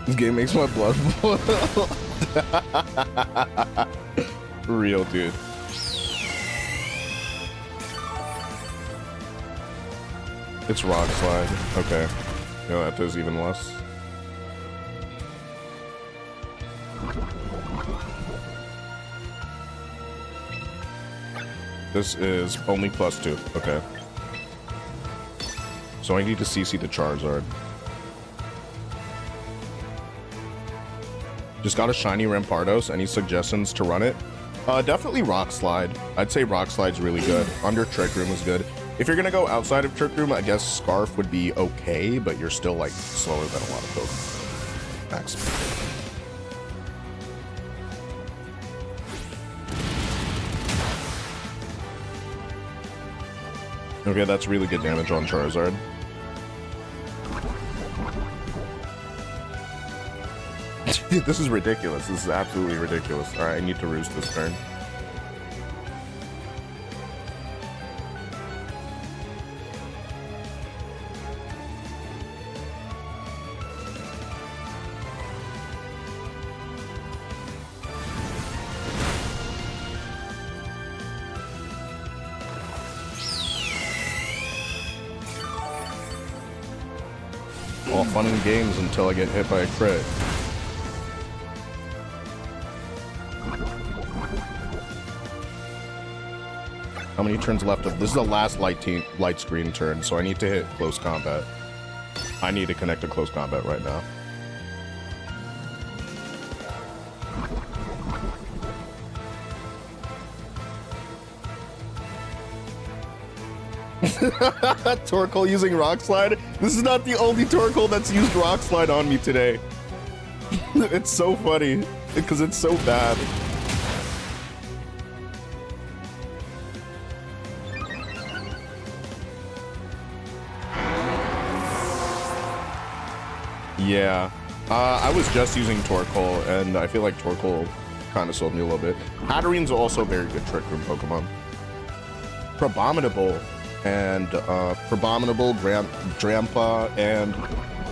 This game makes my blood boil. Real, dude. It's Rock Slide. Okay. No, that does even less. This is only +2. Okay. So I need to CC the Charizard. Just got a shiny Rampardos. Any suggestions to run it? Definitely Rock Slide. I'd say Rock Slide's really good. Under Trick Room is good. If you're gonna go outside of Trick Room, I guess Scarf would be okay, but you're still like slower than a lot of Pokemon. Max. Okay, that's really good damage on Charizard. This is ridiculous. This is absolutely ridiculous. Alright, I need to Roost this turn. all fun and games until I get hit by a crit. How many turns left of this is the last light screen turn, so I need to hit close combat. I need to connect to close combat right now. Torkoal using Rock Slide? This is not the only Torkoal that's used Rock Slide on me today. It's so funny, because it's so bad. Yeah, I was just using Torkoal, and I feel like Torkoal kind of sold me a little bit. Hatterene's also a very good Trick Room Pokemon. Probominable and Drampa, and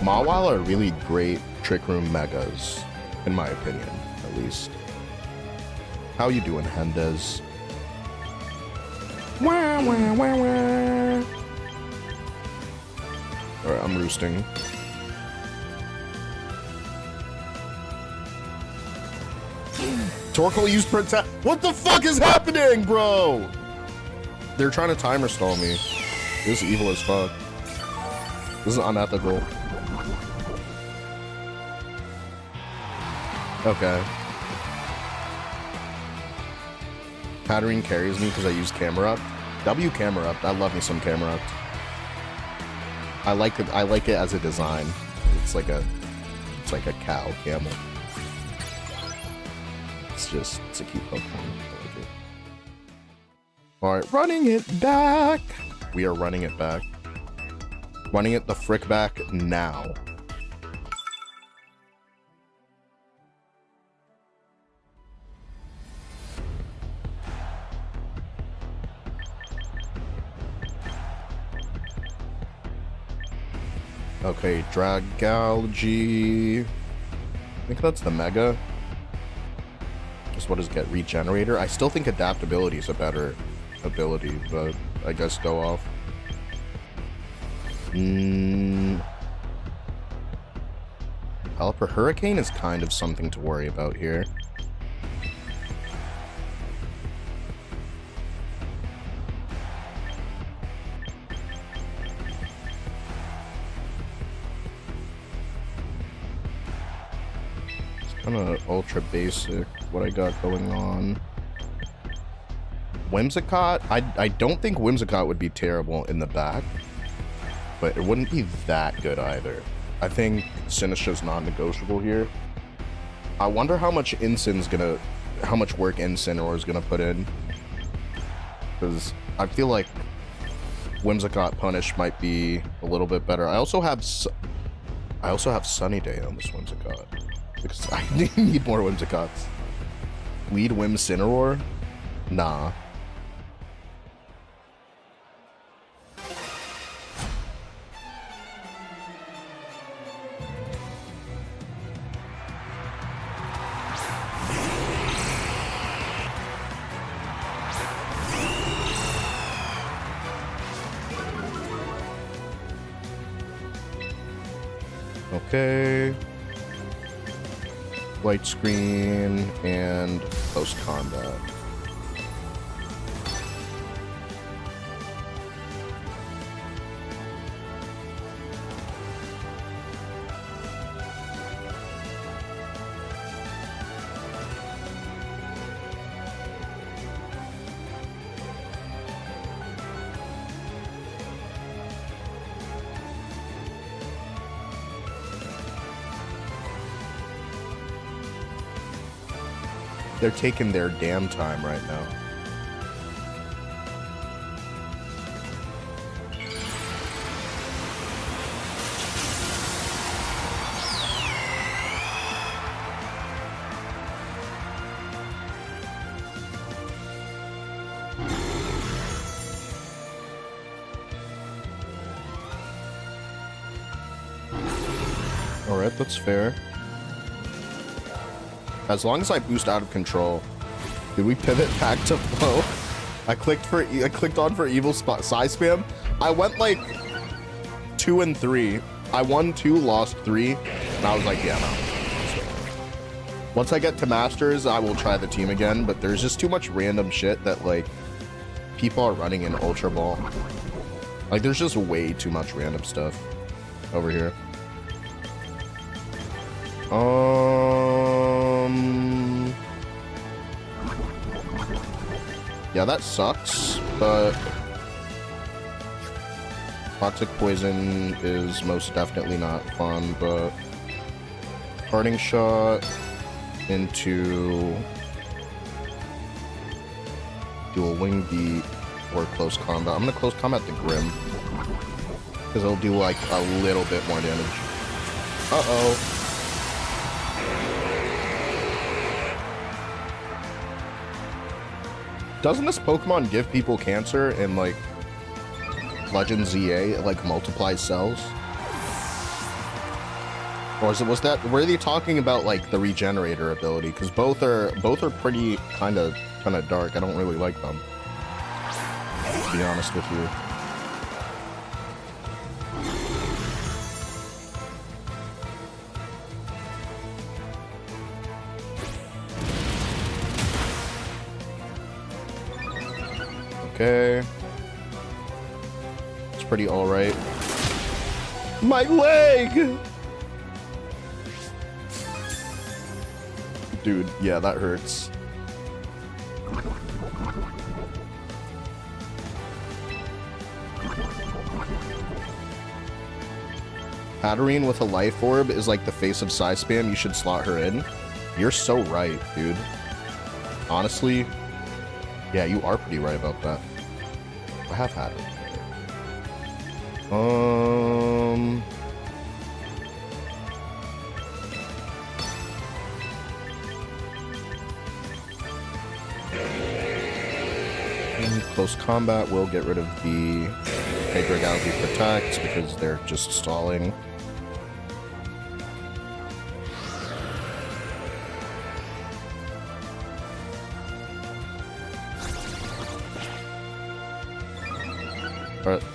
Mawile are really great Trick Room Megas, in my opinion, at least. How you doing, Hendes? Wah, wah, wah, wah. Alright, I'm roosting. Torkoal used protect. What the fuck is happening, bro? They're trying to timer stall me. This is evil as fuck. This is unethical. Okay. Hatterene carries me because I use Camera Up. W Camera Up. I love me some Camera Up. I like it. I like it as a design. It's like a cow camel. It's a cute Pokemon. I like it. Alright, running it back. We are running it back. Running it the frick back now. Okay, Dragalge. I think that's the Mega. What does get Regenerator? I still think Adaptability is a better ability, but I guess go off. Pelipper Hurricane is kind of something to worry about here. Kind of ultra basic what I got going on. Whimsicott, I don't think Whimsicott would be terrible in the back, but it wouldn't be that good either. I think Sinistra's non-negotiable here. I wonder how much work Incineroar is gonna put in, because I feel like Whimsicott Punish might be a little bit better. I also have Sunny Day on this Whimsicott. Because I need more Whimsicotts. Lead Whimsicott? Nah. Okay. Light screen and post combat. They're taking their damn time right now. All right, that's fair. As long as I boost out of control. Did we pivot back to flow? I clicked on for evil spot Psyspam. I went like 2 and 3 I won 2, lost 3, and I was like, yeah, no. Once I get to Masters, I will try the team again, but there's just too much random shit that, like, people are running in Ultra Ball. Like, there's just way too much random stuff over here. Yeah, that sucks, but Toxic Poison is most definitely not fun, but Parting Shot into Dual Wing Beat or Close Combat. I'm gonna Close Combat the Grim because it'll do like a little bit more damage. Uh-oh. Doesn't this Pokemon give people cancer in like Legend ZA? It like multiplies cells? Or was that, were they talking about like the Regenerator ability? Because both are pretty kind of dark. I don't really like them, to be honest with you. Okay. It's pretty alright. My leg! Dude, yeah, that hurts. Hatterene with a Life Orb is like the face of Psyspam. You should slot her in. You're so right, dude. Honestly, yeah, you are pretty right about that. I have Hatterene. Close Combat will get rid of the Pedro Galaxy Protect because they're just stalling.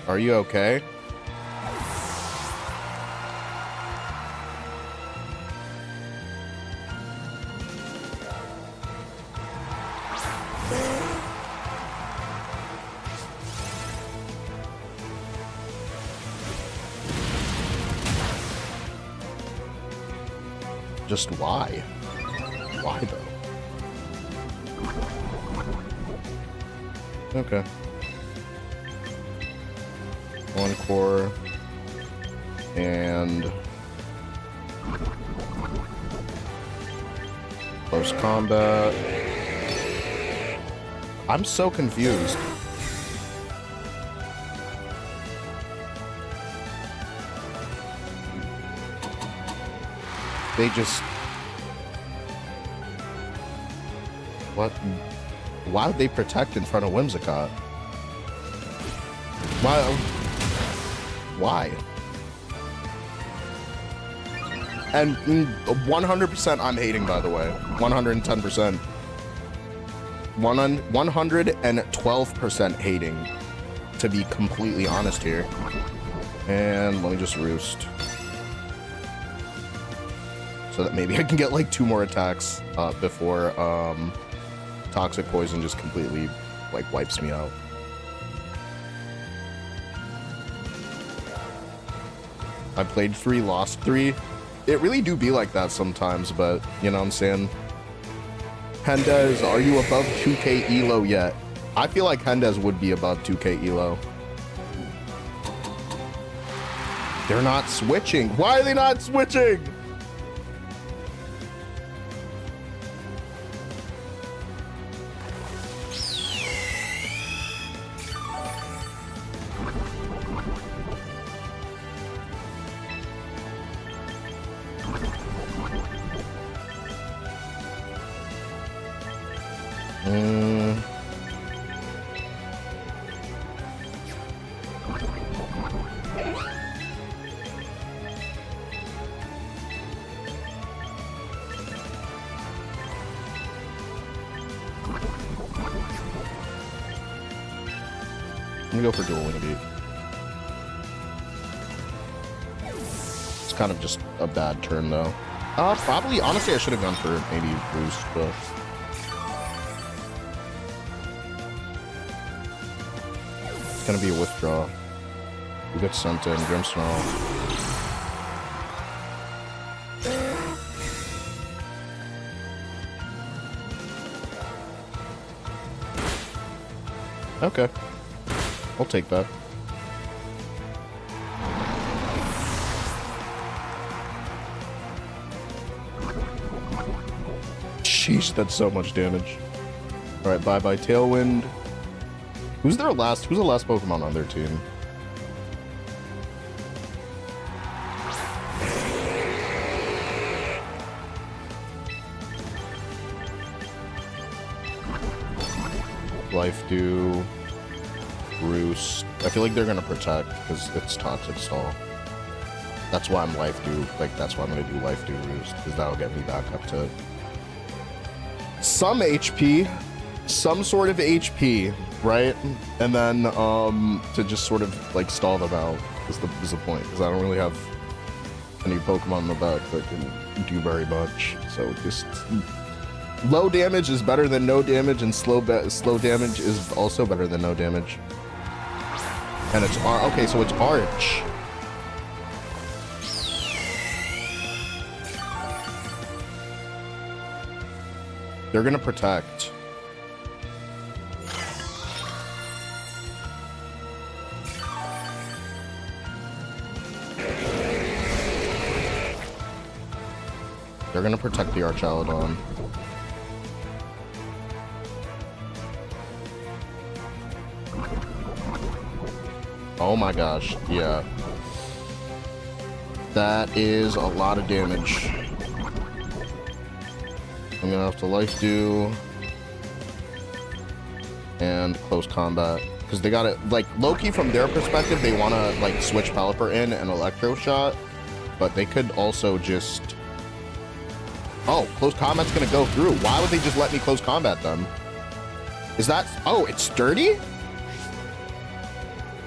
Are you okay? Just why? Why though? Okay. One core and Close Combat. I'm so confused. They just... What? Why would they protect in front of Whimsicott? Why? And 100% I'm hating, by the way. 110%. 112% hating, to be completely honest here. And let me just roost. So that maybe I can get like 2 more attacks before Toxic Poison just completely like wipes me out. I played 3, lost 3. It really do be like that sometimes, but you know what I'm saying? Pendas, are you above 2k elo yet? I feel like Pendas would be above 2k elo. They're not switching. Why are they not switching? I'm gonna go for Dual Wing Beat. kind of just a bad turn, though. Probably, honestly, I should have gone for maybe Roost, but... It's gonna be a withdraw. We get sent in, Grimmsnarl. Okay. I'll take that. Sheesh, that's so much damage. Alright, bye-bye Tailwind. Who's the last Pokemon on their team? Life Dew, Roost. I feel like they're gonna protect because it's Toxic Stall. That's why I'm Life Dew. Like, that's why I'm gonna do Life Dew Roost, because that'll get me back up to some HP, some sort of HP, right? And then to just sort of like stall them out is the point, because I don't really have any Pokemon in the back that can do very much. So just low damage is better than no damage, and slow damage is also better than no damage. And it's okay, so it's Arch. They're gonna protect. They're gonna protect the Archaludon. Oh my gosh, yeah. That is a lot of damage. I'm gonna have to Life Dew and close combat, because they got it like Loki. From their perspective, they want to like switch Pelipper in and Electro Shot, but they could also just close combat's gonna go through. Why would they just let me close combat them? Is that it's sturdy?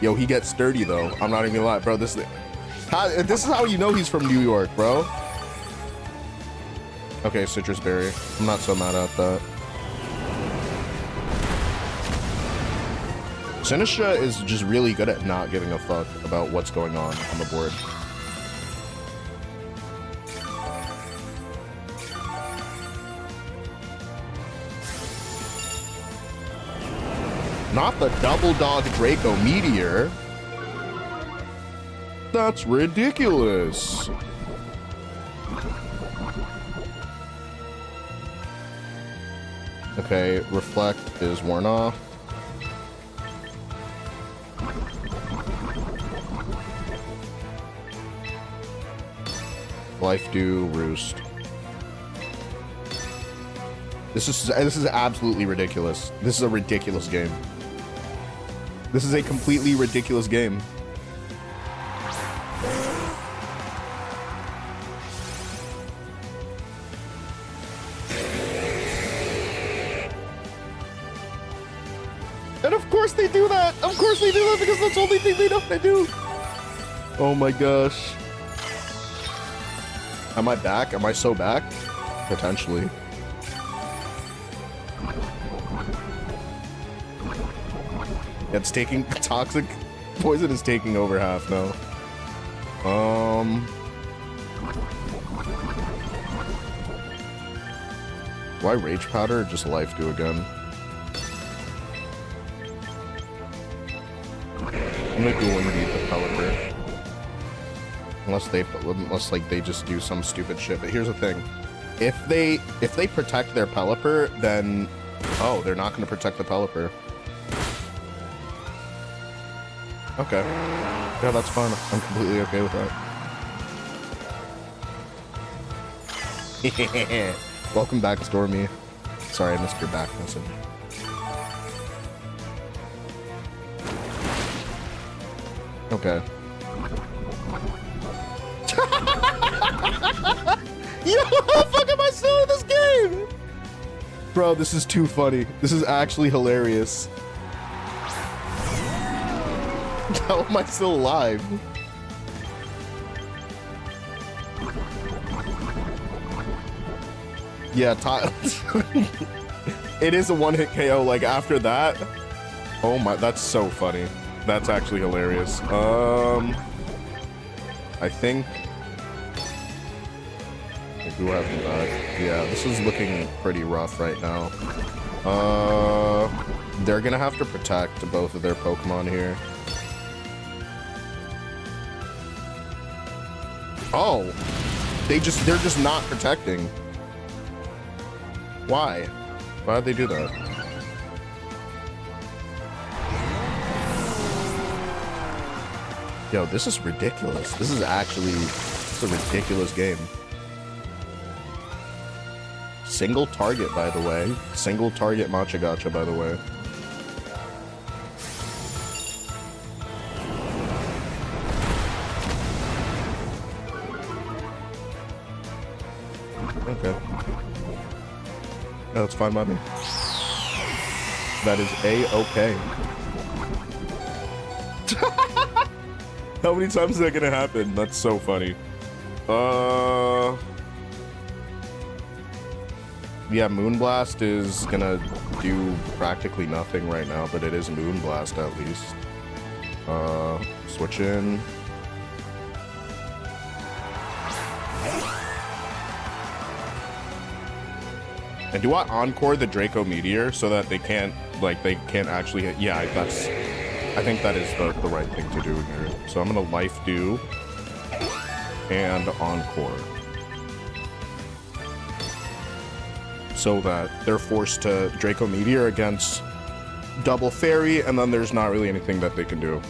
Yo, he gets sturdy though. I'm not even gonna lie, bro. This is how you know he's from New York, bro. Okay, Citrus Berry. I'm not so mad at that. Sinistra is just really good at not giving a fuck about what's going on the board. Not the Double Dog Draco Meteor. That's ridiculous. Okay, Reflect is worn off. Life Dew, Roost. This is absolutely ridiculous. This is a ridiculous game. This is a completely ridiculous game. And of course they do that! Of course they do that, because that's the only thing they know how to do! Oh my gosh. Am I back? Am I so back? Potentially. It's taking... Toxic Poison is taking over half now. Why Rage Powder or just Life Dew again? I'm gonna go underneath the Pelipper. Unless like they just do some stupid shit. But here's the thing. If they protect their Pelipper, then they're not gonna protect the Pelipper. Okay. Yeah, that's fine. I'm completely okay with that. Welcome back, Stormy. Sorry, I missed your back message. Okay. Yo, how the fuck am I still in this game? Bro, this is too funny. This is actually hilarious. How am I still alive? Yeah, it is a one-hit KO. Like after that, oh my, that's so funny. That's actually hilarious. I think I do have him back. Yeah, this is looking pretty rough right now. They're gonna have to protect both of their Pokemon here. Oh, they're just not protecting. Why? Why'd they do that? Yo, this is ridiculous. This is actually, it's a ridiculous game. Single target, by the way. Single target Machagacha, by the way. Okay. That's fine by me. That is A-okay. How many times is that gonna happen? That's so funny. Yeah, Moonblast is gonna do practically nothing right now, but it is Moonblast at least. Switch in. And do I encore the Draco Meteor so that they can't actually hit? Yeah, I think that is the right thing to do here. So I'm gonna Life Dew and encore, so that they're forced to Draco Meteor against Double Fairy, and then there's not really anything that they can do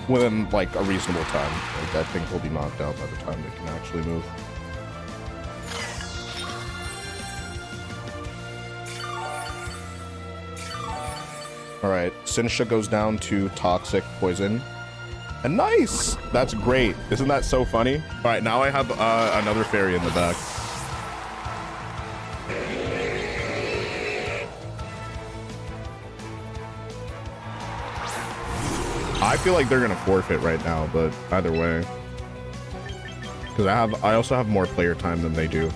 within like a reasonable time. Like I think they'll be knocked out by the time they can actually move. All right, Sinisha goes down to Toxic Poison. And nice! That's great. Isn't that so funny? All right, now I have another fairy in the back. I feel like they're gonna forfeit right now, but either way. Because I also have more player time than they do.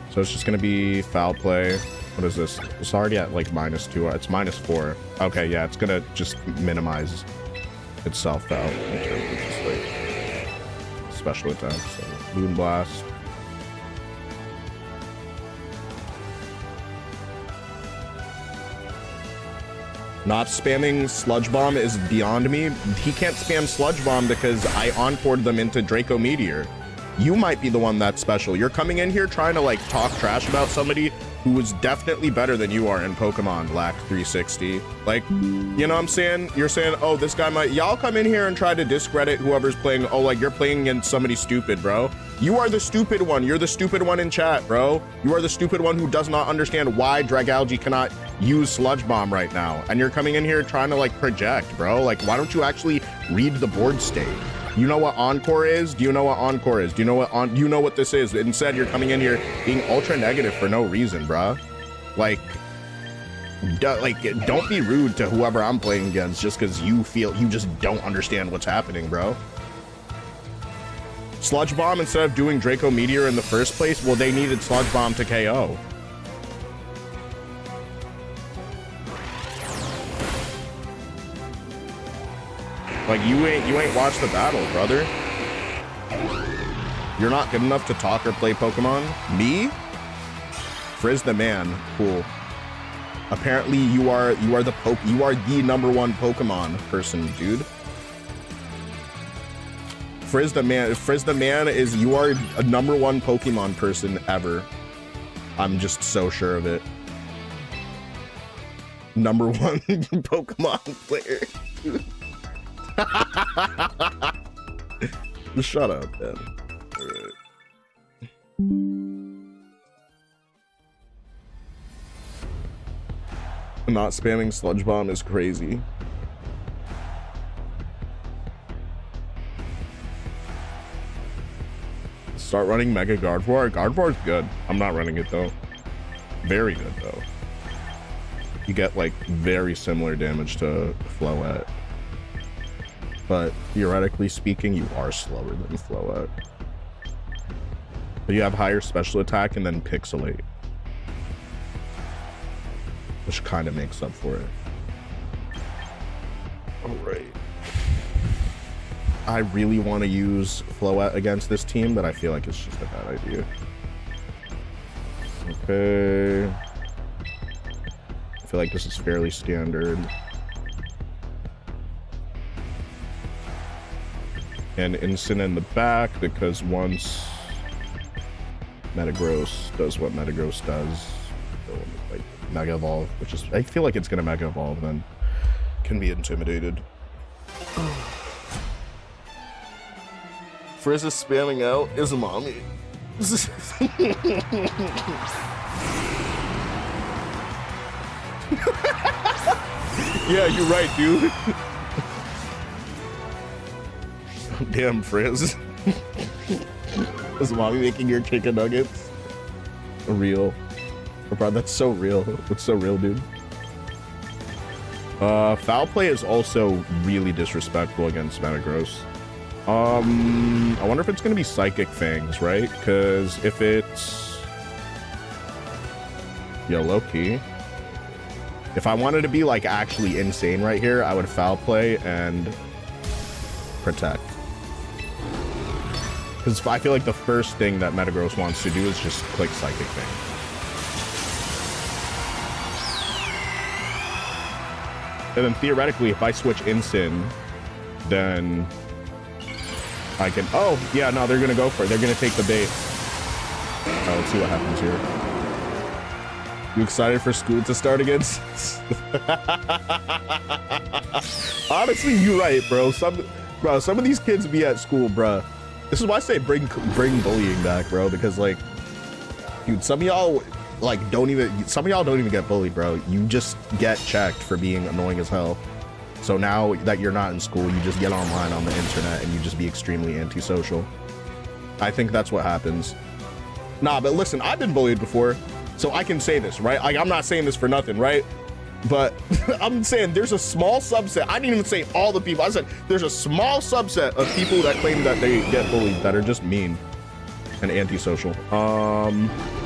So it's just gonna be foul play. What is this? It's already at like -2. It's -4. Okay, yeah, it's gonna just minimize itself out in terms of just like special attacks. So Moonblast. Not spamming Sludge Bomb is beyond me. He can't spam Sludge Bomb because I encored them into Draco Meteor. You might be the one that's special. You're coming in here trying to like talk trash about somebody who is definitely better than you are in Pokemon Black 360. Like, you know what I'm saying? You're saying, oh, this guy might... Y'all come in here and try to discredit whoever's playing. Oh, like, you're playing against somebody stupid, bro. You are the stupid one. You're the stupid one in chat, bro. You are the stupid one who does not understand why Dragalge cannot use Sludge Bomb right now. And you're coming in here trying to, like, project, bro. Like, why don't you actually read the board state? You know what Encore is? Do you know what Encore is? Do you know what this is? Instead, you're coming in here being ultra negative for no reason, bruh. Like, don't be rude to whoever I'm playing against just because you feel you just don't understand what's happening, bro. Sludge Bomb instead of doing Draco Meteor in the first place, well, they needed Sludge Bomb to KO. Like, you ain't watched the battle, brother. You're not good enough to talk or play Pokemon? Me? Frizz the man. Cool. Apparently you are the #1 Pokemon person, dude. Frizz the man is you are a #1 Pokemon person ever. I'm just so sure of it. #1 Pokemon player. Shut up, man. All right. Not spamming Sludge Bomb is crazy. Start running Mega Gardevoir. Gardevoir's good. I'm not running it though. Very good though. You get like very similar damage to Floette. But theoretically speaking, you are slower than Floette. But you have higher special attack and then pixelate, which kind of makes up for it. All right. I really want to use Floette against this team, but I feel like it's just a bad idea. Okay. I feel like this is fairly standard. And instant in the back, because once Metagross does what Metagross does, it'll, like Mega Evolve, which is, I feel like it's gonna Mega Evolve, then can be intimidated. Frizz is spamming out is mommy. Yeah, you're right, dude. Damn, Frizz. Is mommy making your chicken nuggets? Real. Bro, that's so real. That's so real, dude. Foul play is also really disrespectful against Metagross. I wonder if it's gonna be Psychic Fangs, right? Because if it's... Yo, low-key. If I wanted to be, like, actually insane right here, I would Foul Play and Protect. Because I feel like the first thing that Metagross wants to do is just click Psychic Fang. And then theoretically, if I switch Instant, then I can... Oh, yeah, no, they're going to go for it. They're going to take the bait. Oh, let's see what happens here. You excited for school to start again? Honestly, you're right, bro. Some of these kids be at school, bro. This is why I say bring bullying back, bro. Because, like, dude, some of y'all, like, don't even get bullied, bro. You just get checked for being annoying as hell. So now that you're not in school, you just get online on the internet and you just be extremely antisocial. I think that's what happens. Nah, but listen, I've been bullied before, so I can say this, right? Like, I'm not saying this for nothing, right? But I'm saying there's a small subset. I didn't even say all the people. I said there's a small subset of people that claim that they get bullied that are just mean and antisocial.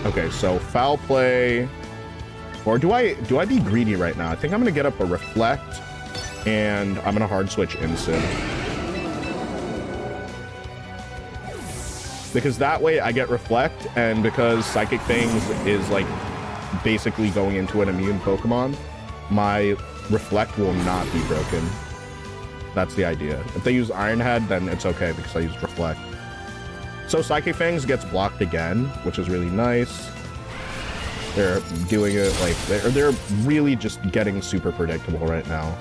Okay, so foul play. Or do I be greedy right now? I think I'm gonna get up a Reflect and I'm gonna hard switch Instant. Because that way I get Reflect, and because Psychic Fangs is like basically going into an immune Pokemon, my Reflect will not be broken. That's the idea. If they use Iron Head, then it's okay because I used Reflect. So Psychic Fangs gets blocked again, which is really nice. They're doing it like they're really just getting super predictable right now.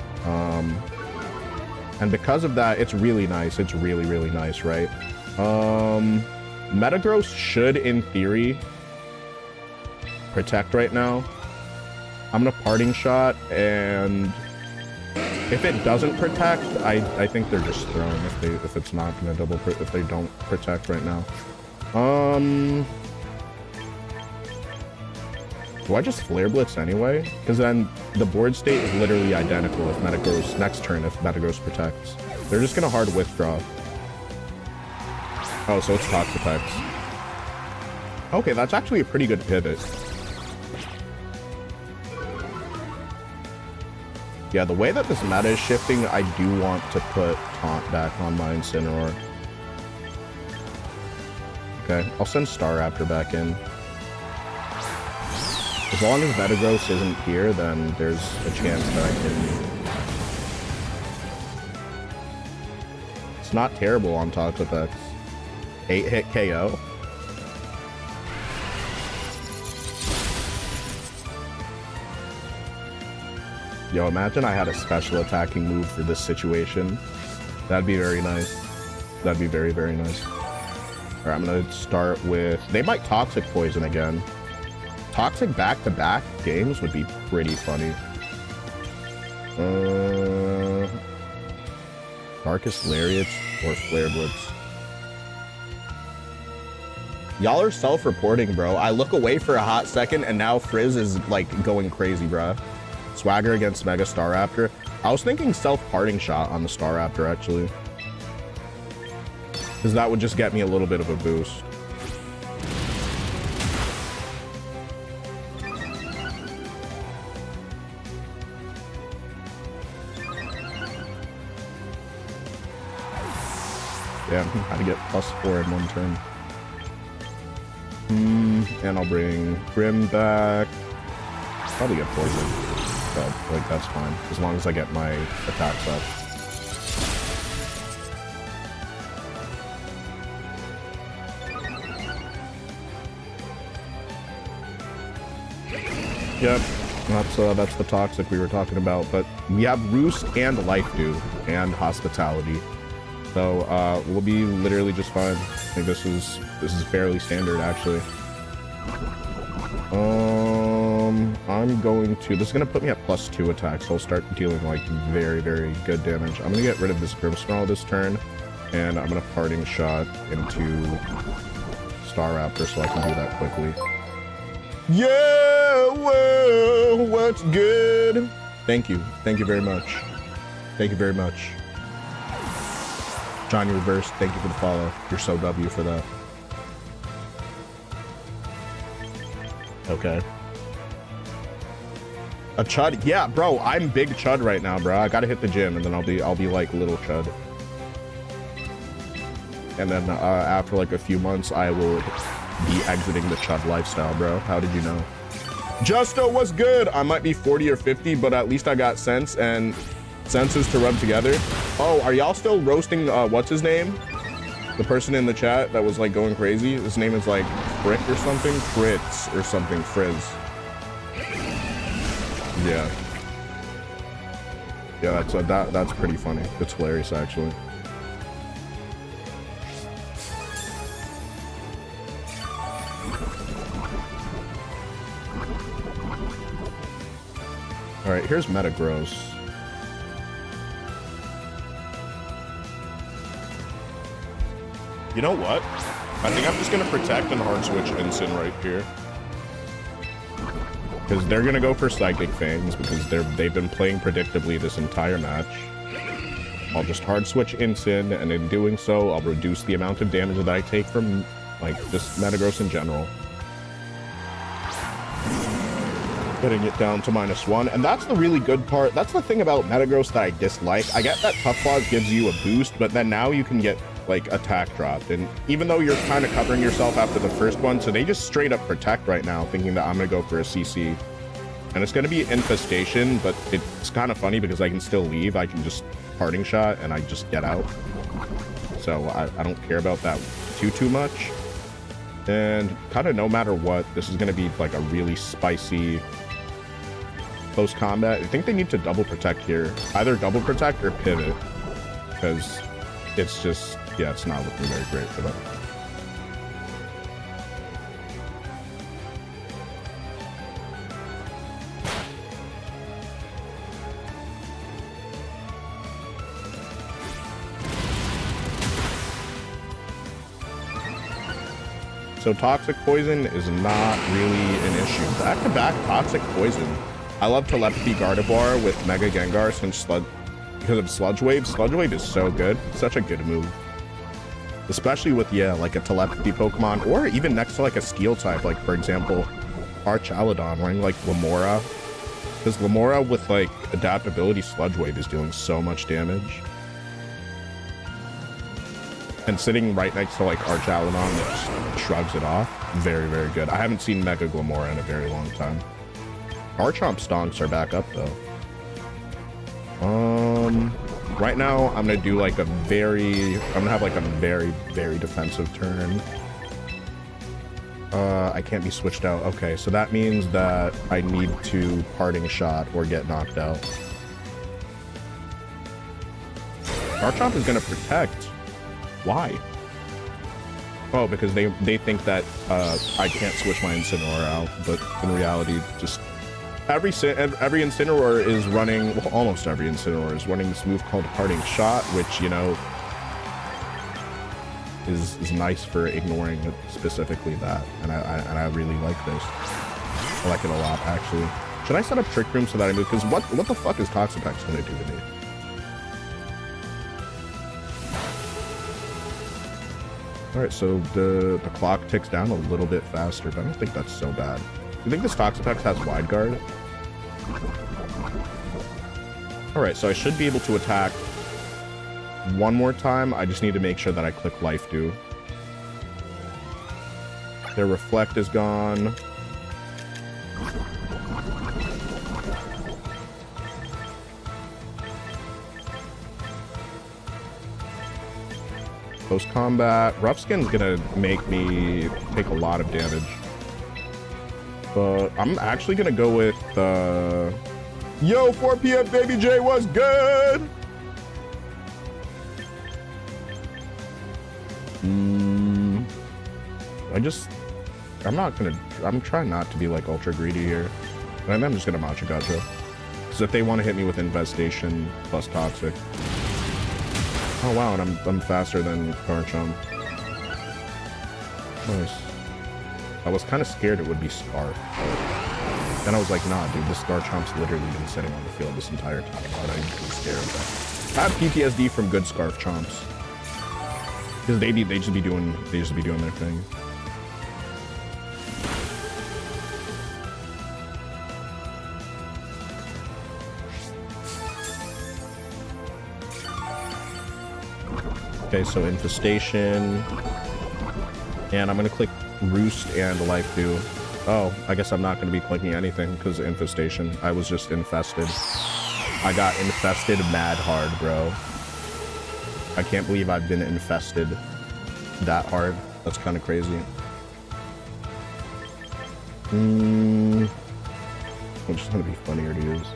And because of that, it's really nice. It's really, really nice, right? Metagross should, in theory, Protect right now. I'm gonna Parting Shot, and if it doesn't Protect, I think they're just thrown if it's not gonna if they don't Protect right now. Do I just Flare Blitz anyway? Because then the board state is literally identical if Metagross next turn if Metagross Protects. They're just gonna hard withdraw. Oh, so it's Toxapex. Okay, that's actually a pretty good pivot. Yeah, the way that this meta is shifting, I do want to put Taunt back on my Incineroar. Okay, I'll send Staraptor back in. As long as Metagross isn't here, then there's a chance that I can... It's not terrible on Toxapex. 8-hit KO. Yo, imagine I had a special attacking move for this situation. That'd be very nice. That'd be very, very nice. Alright, I'm gonna start with... They might Toxic Poison again. Toxic back-to-back games would be pretty funny. Darkest Lariat or Flare Blitz. Y'all are self-reporting, bro. I look away for a hot second and now Frizz is like going crazy, bruh. Swagger against Mega Staraptor. I was thinking self-Parting Shot on the Staraptor, actually. Because that would just get me a little bit of a boost. Damn, how to get +4 in one turn. And I'll bring Grim back. Probably get poison, but like that's fine as long as I get my attacks up. Yep, that's the toxic we were talking about. But we have Roost and Life Dew and Hospitality, so we'll be literally just fine. I think this is fairly standard actually. I'm going to. This is gonna put me at +2 attacks. So I'll start dealing like very good damage. I'm gonna get rid of this Grimmsnarl this turn, and I'm gonna Parting Shot into Star Raptor so I can do that quickly. Yeah, well, what's good? Thank you very much. Thank you very much. Johnny Reverse, thank you for the follow. You're so W for that. Okay. A Chud? Yeah, bro, I'm big Chud right now, bro. I gotta hit the gym and then I'll be like little Chud. And then after like a few months, I will be exiting the Chud lifestyle, bro. How did you know? Justo was good. I might be 40 or 50, but at least I got sense and senses to rub together. Oh, are y'all still roasting, what's his name? The person in the chat that was like going crazy. His name is like Frick or something? Fritz or something, Frizz. Yeah. Yeah, that's pretty funny. It's hilarious, actually. All right, here's Metagross. You know what? I think I'm just gonna protect and hard switch Ensign right here. Because they're gonna go for Psychic Fangs because they've been playing predictably this entire match. I'll just hard switch Ensign, and in doing so, I'll reduce the amount of damage that I take from like this Metagross in general. Getting it down to -1, and that's the really good part. That's the thing about Metagross that I dislike. I get that Tough Claws gives you a boost, but then now you can get like attack dropped, and even though you're kind of covering yourself after the first one, so they just straight up protect right now, thinking that I'm gonna go for a CC, and it's gonna be Infestation, but it's kind of funny because I can still leave. I can just Parting Shot and I just get out, so I don't care about that too much. And kind of no matter what, this is gonna be like a really spicy close combat. I think they need to double protect here, either double protect or pivot, because it's just, yeah, it's not looking very great for them. So Toxic Poison is not really an issue. Back-to-back Toxic Poison. I love Telepathy Gardevoir with Mega Gengar since because of Sludge Wave. Sludge Wave is so good. Such a good move. Especially with, yeah, like a Telepathy Pokemon, or even next to like a Steel type, like for example, Archaladon running like Lamora. Because Lamora with like Adaptability Sludge Wave is doing so much damage. And sitting right next to like Archaladon that just shrugs it off. Very good. I haven't seen Mega Lamora in a very long time. Garchomp Stonks are back up though. Right now I'm gonna do like I'm gonna have like a very defensive turn. I can't be switched out. Okay, so that means that I need to Parting Shot or get knocked out. Garchomp is gonna protect. Why? Oh, because they think that I can't switch my Incineroar out, but in reality, just every Incineroar is running, well, almost every Incineroar is running this move called Parting Shot, which, you know, is nice for ignoring specifically that, and I really like this. I like it a lot, actually. Should I set up Trick Room so that I move? Because what the fuck is Toxapex gonna do to me? Alright, so the clock ticks down a little bit faster, but I don't think that's so bad. You think this Toxapex has Wide Guard? Alright, so I should be able to attack one more time. I just need to make sure that I click life do. Their reflect is gone. Post combat. Rough skin's gonna make me take a lot of damage. But I'm actually gonna go with yo, 4 p.m. Baby J was good. I'm trying not to be like ultra greedy here. And I'm just gonna Macho Gacha. Because if they want to hit me with Infestation plus Toxic. Oh wow, and I'm faster than Garchomp. Nice. I was kind of scared it would be Scarf. Then I was like, nah, dude, this Garchomp's literally been sitting on the field this entire time. Why would I be scared of that? I have PTSD from good Scarf Chomps. Because they just be doing their thing. Okay, so Infestation. And I'm gonna click Roost and Life Dew. Oh, I guess I'm not gonna be clicking anything because of Infestation. I was just infested. I got infested mad hard, bro. I can't believe I've been infested that hard. That's kind of crazy. Which is gonna be funnier to use.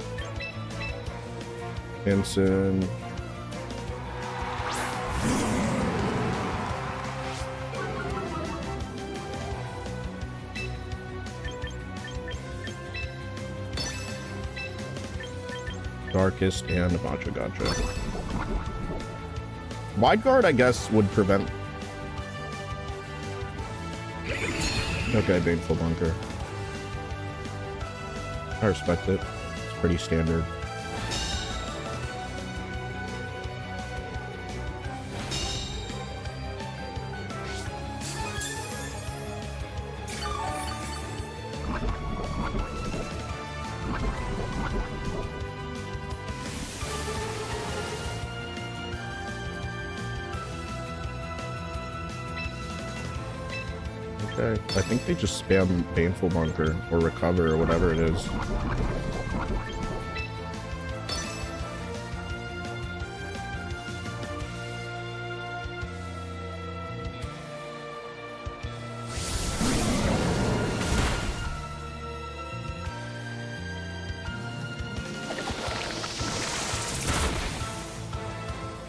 Hanson. Darkest and Macho Gacha. Wide guard, I guess, would prevent. Okay, Baneful Bunker. I respect it. It's pretty standard. Okay, I think they just spam Baneful Bunker or Recover or whatever it is.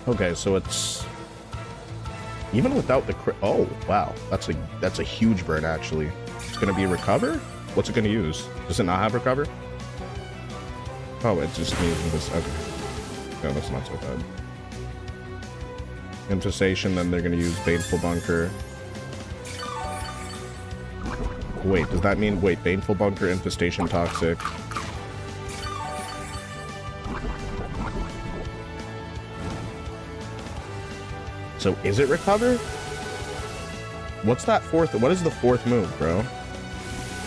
Okay, so it's even without the crit. Oh wow, that's a huge burn actually. It's gonna be Recover. What's it gonna use? Does it not have Recover? Oh, it just needs this. Okay. No, that's not so bad. Infestation. Then they're gonna use Baneful Bunker. Wait, does that mean Baneful Bunker, Infestation, Toxic? So is it Recover? What's that fourth? What is the fourth move, bro?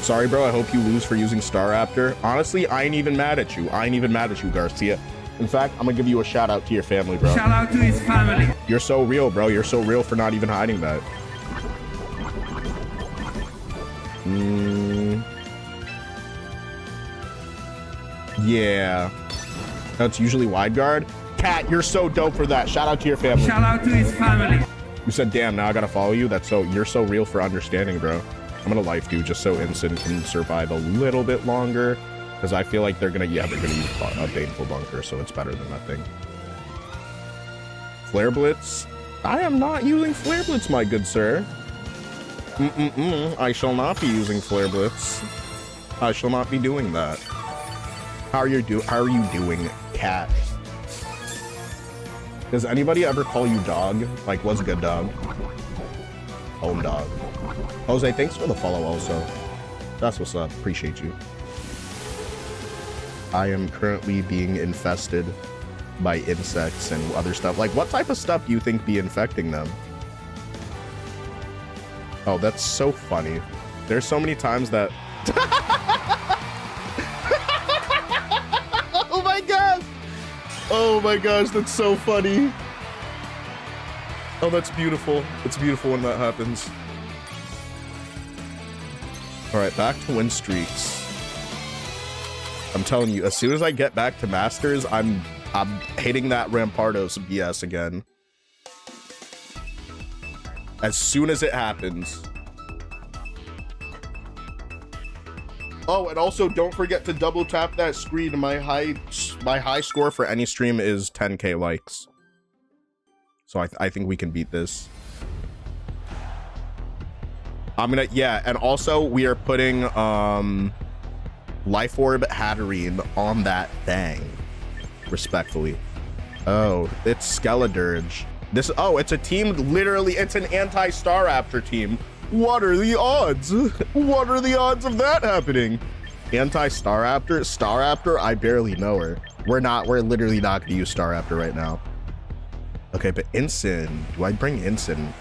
Sorry, bro. I hope you lose for using Staraptor. Honestly, I ain't even mad at you. I ain't even mad at you, Garcia. In fact, I'm gonna give you a shout out to your family, bro. Shout out to his family. You're so real, bro. You're so real for not even hiding that. Yeah. That's usually wide guard. Cat, you're so dope for that. Shout out to your family. Shout out to his family. You said, damn, now I gotta follow you? You're so real for understanding, bro. I'm gonna life do just so Instant can survive a little bit longer. Because I feel like they're gonna use a Baneful Bunker, so it's better than nothing. Flare Blitz? I am not using Flare Blitz, my good sir. I shall not be using Flare Blitz. I shall not be doing that. How are you doing, cat? Does anybody ever call you dog? Like, what's good, dog? Home dog. Jose, thanks for the follow also. That's what's up. Appreciate you. I am currently being infested by insects and other stuff. Like, what type of stuff do you think be infecting them? Oh, that's so funny. There's so many times that... Oh my gosh! Oh my gosh, that's so funny. Oh, that's beautiful. It's beautiful when that happens. All right, back to win streaks. I'm telling you, as soon as I get back to Masters, I'm hitting that Rampardos BS again. As soon as it happens. Oh, and also don't forget to double tap that screen. My high score for any stream is 10K likes. So I think we can beat this. I'm gonna, yeah, and also we are putting Life Orb Hatterene on that thing. Respectfully. Oh, it's Skeledirge. This, oh, it's a team, literally, it's an anti-Star Raptor team. What are the odds? What are the odds of that happening? Anti-Star Raptor? Star Raptor? I barely know her. We're literally not gonna use Star Raptor right now. Okay, but Ensign, do I bring Ensign?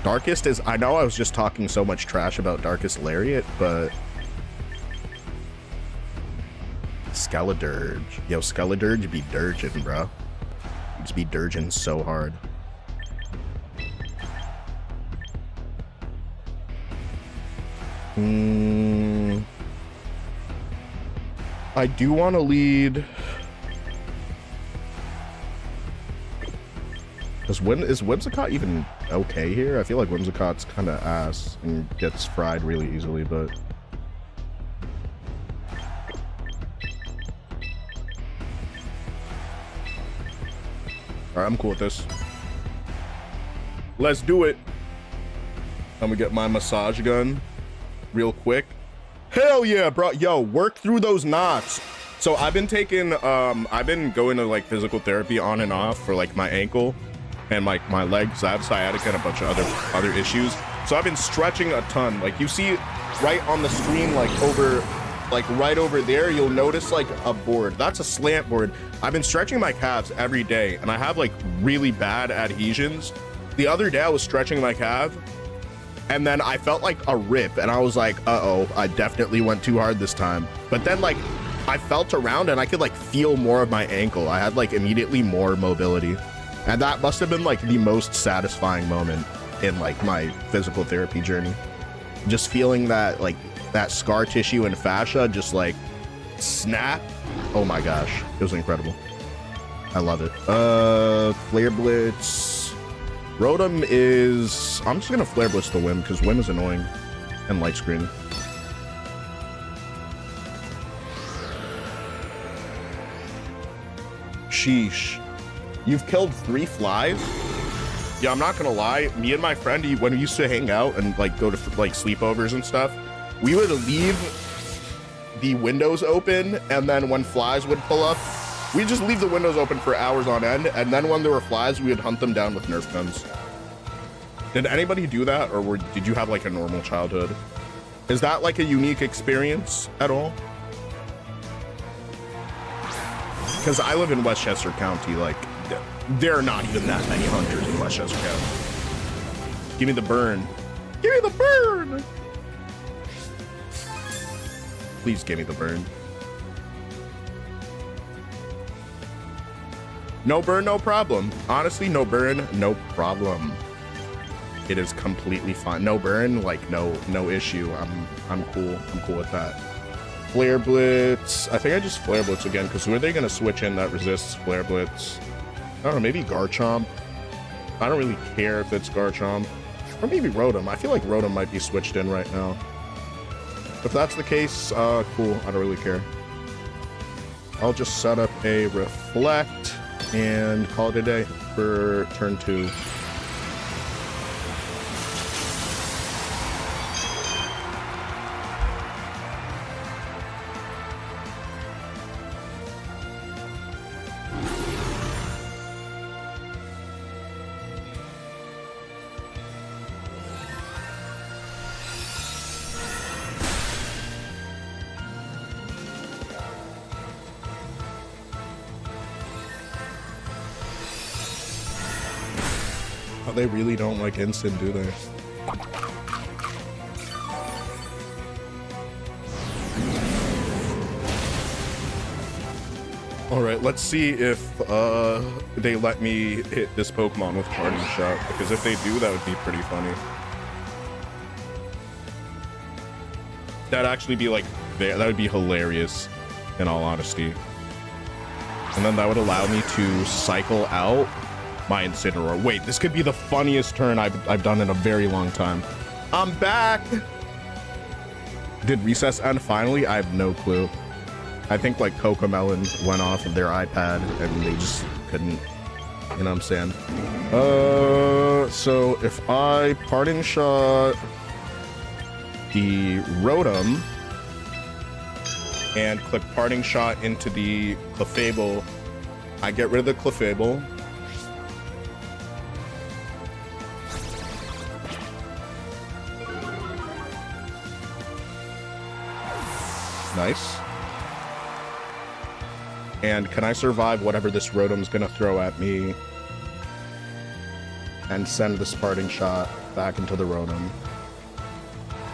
Darkest is, I know I was just talking so much trash about Darkest Lariat, but Skeledirge. Yo, Skeledirge be dirging, bro. Just be dirging so hard. I do want to lead. Is Whimsicott even okay here? I feel like Whimsicott's kind of ass and gets fried really easily, but alright, I'm cool with this. Let's do it. Let me get my massage gun real quick. Hell yeah, bro. Yo, work through those knots. So I've been taking, I've been going to like physical therapy on and off for like my ankle and like my legs. I have sciatica and a bunch of other issues. So I've been stretching a ton. Like you see right on the screen, like right over there, you'll notice like a board. That's a slant board. I've been stretching my calves every day and I have like really bad adhesions. The other day I was stretching my calf and then I felt like a rip and I was like, uh-oh, I definitely went too hard this time. But then like I felt around and I could like feel more of my ankle. I had like immediately more mobility. And that must have been like the most satisfying moment in like my physical therapy journey. Just feeling that like that scar tissue and fascia just like snap. Oh my gosh, it was incredible. I love it. Flare Blitz. Rotom is, I'm just gonna Flare Blitz the Whim because Whim is annoying and light screen. Sheesh. You've killed 3 flies? Yeah, I'm not gonna lie. Me and my friend, when we used to hang out and like go to like sleepovers and stuff, we would leave the windows open, and then when flies would pull up, we'd just leave the windows open for hours on end, and then when there were flies, we would hunt them down with Nerf guns. Did anybody do that, or did you have like a normal childhood? Is that like a unique experience at all? Because I live in Westchester County, like, there are not even that many hunters in Westchester County. Give me the burn. Give me the burn! Please give me the burn. No burn, no problem. Honestly, no burn, no problem. It is completely fine. No burn, like, no issue. I'm cool. I'm cool with that. Flare Blitz. I think I just Flare Blitz again, because who are they going to switch in that resists Flare Blitz? I don't know, maybe Garchomp. I don't really care if it's Garchomp. Or maybe Rotom. I feel like Rotom might be switched in right now. If that's the case, cool. I don't really care. I'll just set up a Reflect and call it a day for turn 2. They really don't like instant, do they? All right, let's see if they let me hit this Pokemon with Parting Shot, because if they do, that would be pretty funny. That'd actually be like, that would be hilarious, in all honesty. And then that would allow me to cycle out my Incineroar. Wait, this could be the funniest turn I've done in a very long time. I'm back! Did recess end finally? I have no clue. I think like Cocomelon went off of their iPad and they just couldn't, you know what I'm saying? So if I Parting Shot the Rotom and click Parting Shot into the Clefable, I get rid of the Clefable. Nice. And can I survive whatever this Rotom's gonna throw at me and send this Parting Shot back into the Rotom?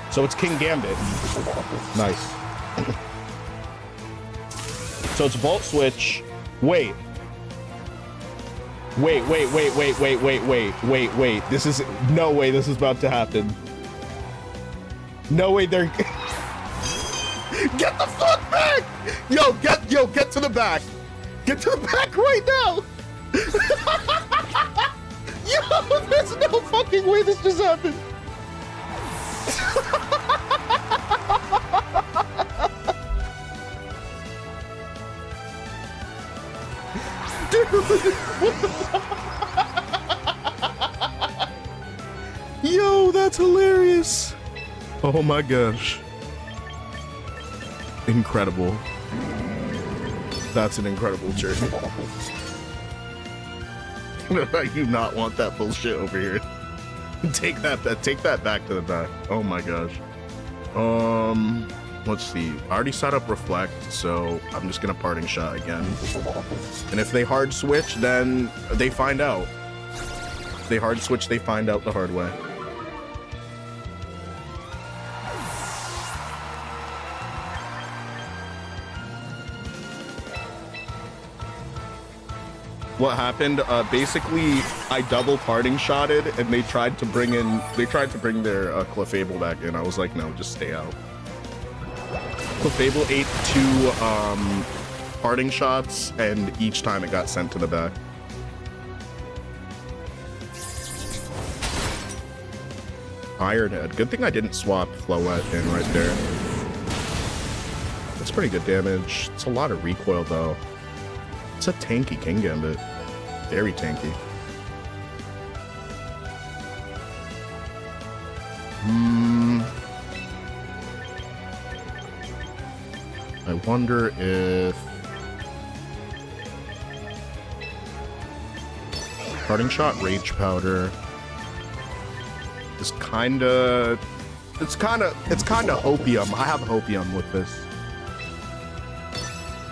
So it's King Gambit. Nice. So it's Volt Switch. Wait. Wait. This is, no way this is about to happen. No way they're... Get the fuck back! Yo, get to the back. Get to the back right now. Yo, there's no fucking way this just happened. Dude, yo, that's hilarious. Oh my gosh. Incredible. That's an incredible journey. I do not want that bullshit over here. Take that back to the back. Oh my gosh. Let's see. I already set up Reflect, so I'm just gonna Parting Shot again. And if they hard switch, then they find out. If they hard switch, they find out the hard way. What happened? Basically, I double Parting Shotted, and they tried to bring their Clefable back in. I was like, no, just stay out. Clefable ate 2 Parting Shots, and each time it got sent to the back. Ironhead. Good thing I didn't swap Floette in right there. That's pretty good damage. It's a lot of recoil, though. It's a tanky King Gambit. Very tanky. I wonder if... Parting Shot Rage Powder is kinda... It's kinda Hopium. I have Hopium with this.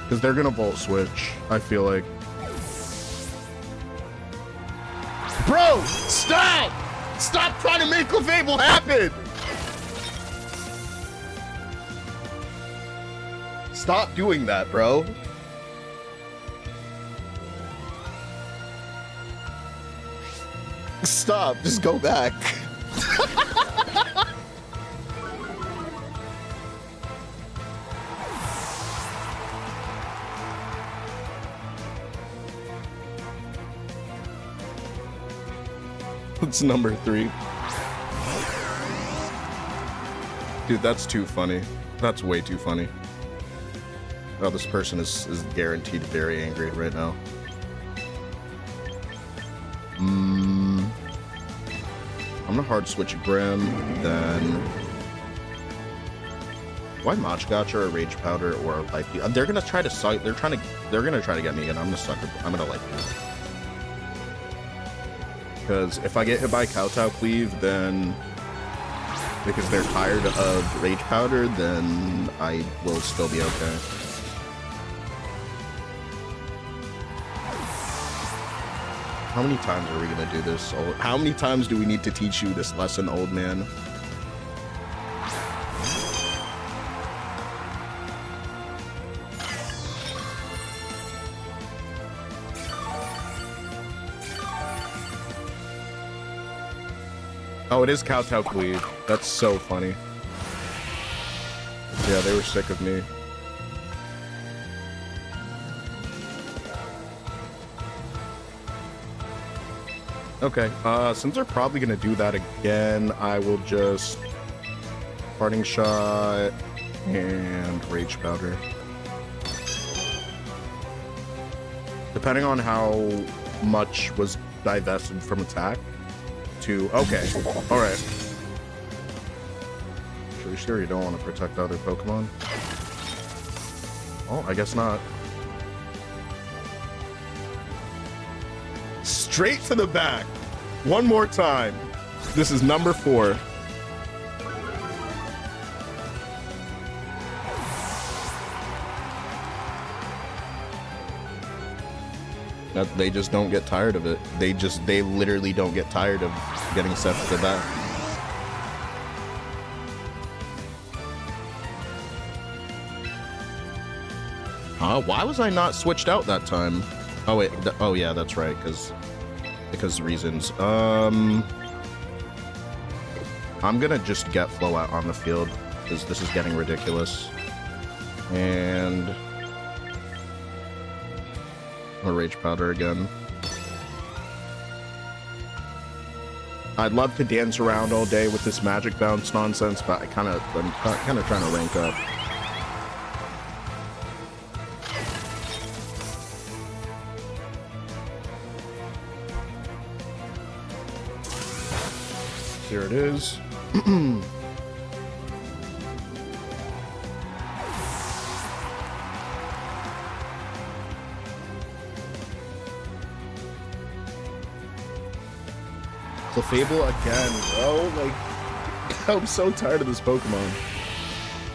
Because they're gonna Volt Switch, I feel like. Bro, stop! Stop trying to make Clefable happen! Stop doing that, bro. Stop, just go back. It's number 3. Dude, that's too funny. That's way too funny. Oh, this person is guaranteed very angry right now. I'm gonna hard switch Grim, then... Why Mach Gotcha or Rage Powder or Life Steal? They're gonna try to they're gonna try to get me again. I'm gonna sucker. I'm gonna Life Steal. Because if I get hit by Kowtow Cleave, then because they're tired of Rage Powder, then I will still be okay. How many times are we gonna do this? How many times do we need to teach you this lesson, old man? Oh, it is Kowtow Cleave. That's so funny. Yeah, they were sick of me. Okay, since they're probably gonna do that again, I will just Parting Shot and Rage Powder. Depending on how much was divested from attack to... Okay, alright. Sure you don't want to protect other Pokemon? Oh, I guess not. Straight to the back. One more time. This is number 4. They just don't get tired of it. They literally don't get tired of getting set to the back. Why was I not switched out that time? Oh wait, oh yeah, that's right, because reasons. I'm gonna just get Float on the field because this is getting ridiculous. And a Rage Powder again. I'd love to dance around all day with this Magic Bounce nonsense, but I'm kind of trying to rank up. Here it is. Clefable again, bro. Like, I'm so tired of this Pokemon.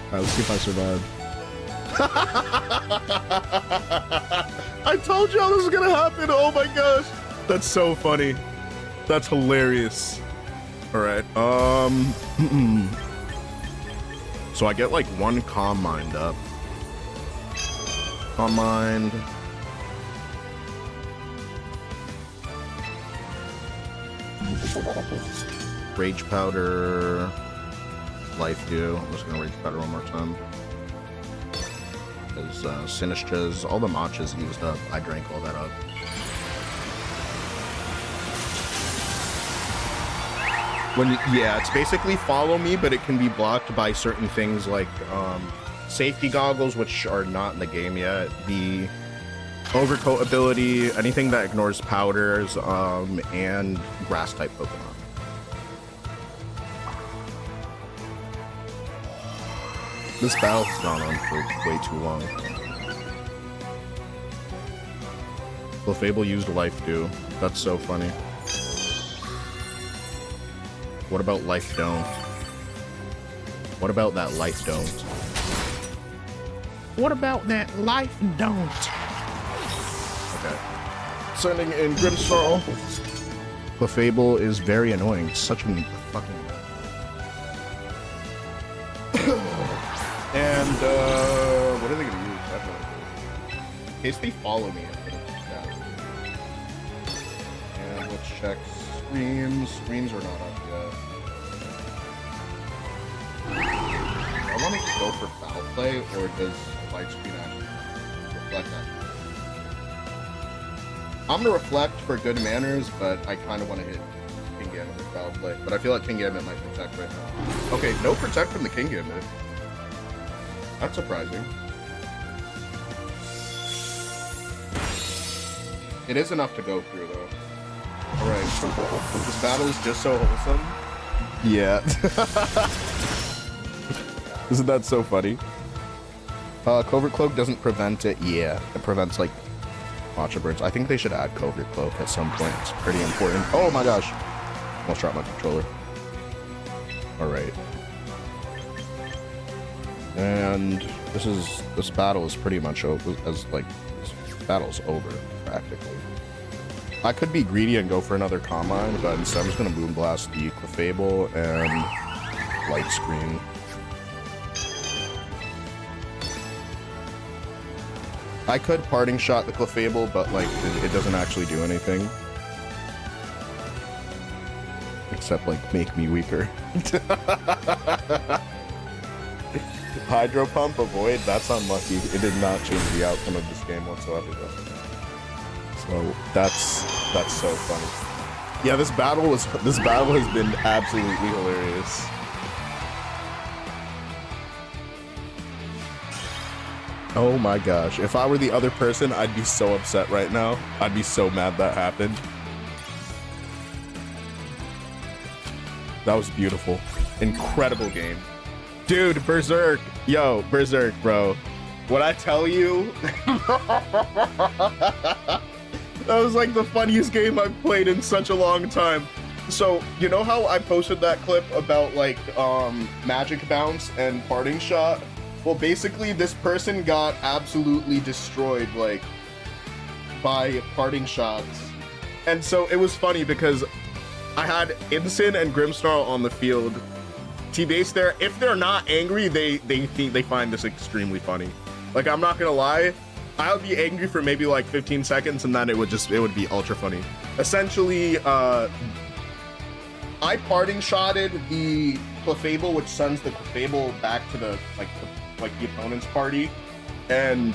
Alright, let's see if I survive. I told y'all this was gonna happen. Oh my gosh. That's so funny. That's hilarious. Alright, so I get like 1 Calm Mind up. Calm Mind. Rage Powder. Life Dew. I'm just gonna Rage Powder one more time. Because Sinistra's, all the matchas used up. I drank all that up. Yeah, it's basically Follow Me, but it can be blocked by certain things like safety goggles, which are not in the game yet. The Overcoat ability, anything that ignores powders, and grass type Pokemon. This battle's gone on for way too long. Clefable used Life Dew. That's so funny. What about Life Don't? What about that Life Don't? What about that Life Don't? Okay. Sending in Grimmsnarl. Clefable is very annoying. It's such a fucking... And, what are they gonna use? I have no idea. In case they follow me, I'm gonna push that. And let's check Screams. Screams are not up yet. I want to go for Foul Play, or does Light Screen actually reflect that? I'm gonna Reflect for good manners, but I kind of want to hit Kingambit with Foul Play. But I feel like Kingambit might protect right now. Okay, no protect from the Kingambit. That's surprising. It is enough to go through, though. Alright, this battle is just so wholesome. Yeah. Isn't that so funny? Covert Cloak doesn't prevent it. Yeah, it prevents, like, Watcha Birds. I think they should add Covert Cloak at some point. It's pretty important. Oh my gosh. Almost dropped my controller. Alright. And this battle is pretty much over, this battle's over, practically. I could be greedy and go for another Calm Mind, but instead I'm just gonna Moonblast the Clefable and Light Screen. I could Parting Shot the Clefable, but like it doesn't actually do anything. except like make me weaker. Hydro pump, avoid. That's unlucky. It did not change the outcome of this game whatsoever, though. So that's so funny. Yeah, this battle has been absolutely hilarious. Oh my gosh. If I were the other person, I'd be so upset right now. I'd be so mad that happened. That was beautiful. Incredible game. Dude, Berserk. Yo, Berserk, bro. What I tell you? That was like the funniest game I've played in such a long time. So, you know how I posted that clip about like Magic Bounce and Parting Shot? Well, basically this person got absolutely destroyed like by Parting Shots. And so it was funny because I had Ensign and Grimsnarl on the field. T-Base there, if they're not angry, they find this extremely funny. Like, I'm not gonna lie, I would be angry for maybe like 15 seconds and then it would be ultra funny. Essentially, I parting shotted the Clefable, which sends the Clefable back to the the opponent's party, and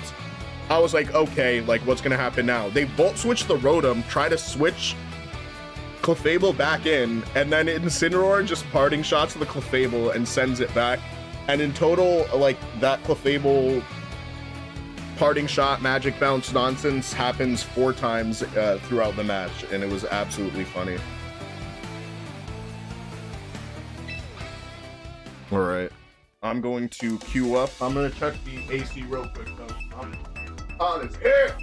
I was like, okay, like what's gonna happen now? They bolt switch the Rotom, try to switch Clefable back in, and then Incineroar just parting shots the Clefable and sends it back, and in total, like, that Clefable parting shot magic bounce nonsense happens 4 times throughout the match, and it was absolutely funny. All right, I'm going to queue up. I'm gonna check the AC real quick though. On is here.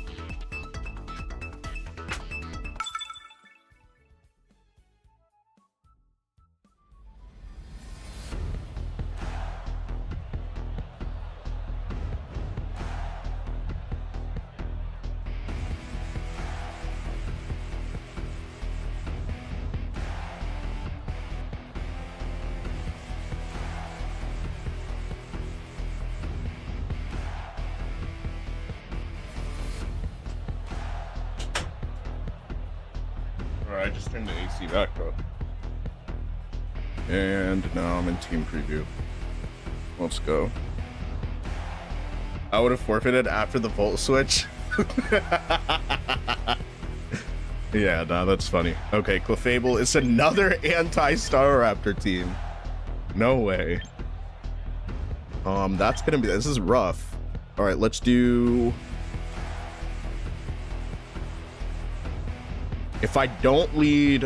I just turned the AC back up. And now I'm in team preview. Let's go. I would have forfeited after the volt switch. Yeah, no, that's funny. Okay, Clefable is another anti-Staraptor team. No way. That's gonna be, this is rough. All right, let's do... If I don't lead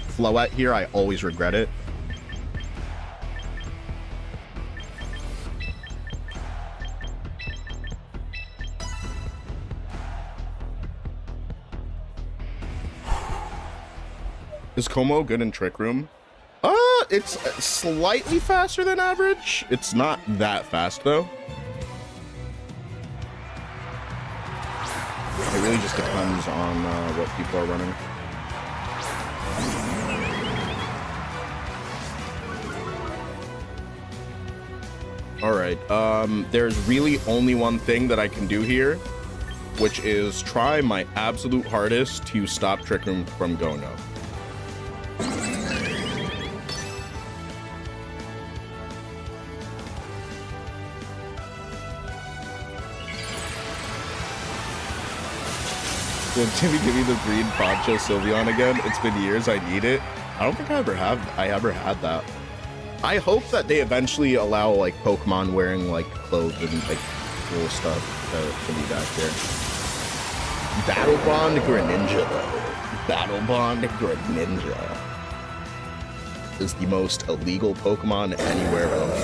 Floette here, I always regret it. Is Como good in Trick Room? It's slightly faster than average. It's not that fast though. It really just depends on what people are running. All right, there's really only one thing that I can do here, which is try my absolute hardest to stop Trick Room from going up. Will Timmy give me the green poncho Sylveon again? It's been years, I need it. I don't think I ever had that. I hope that they eventually allow like Pokemon wearing like clothes and like cool stuff to be back there. Battle Bond Greninja though. Battle Bond Greninja is the most illegal Pokemon anywhere else.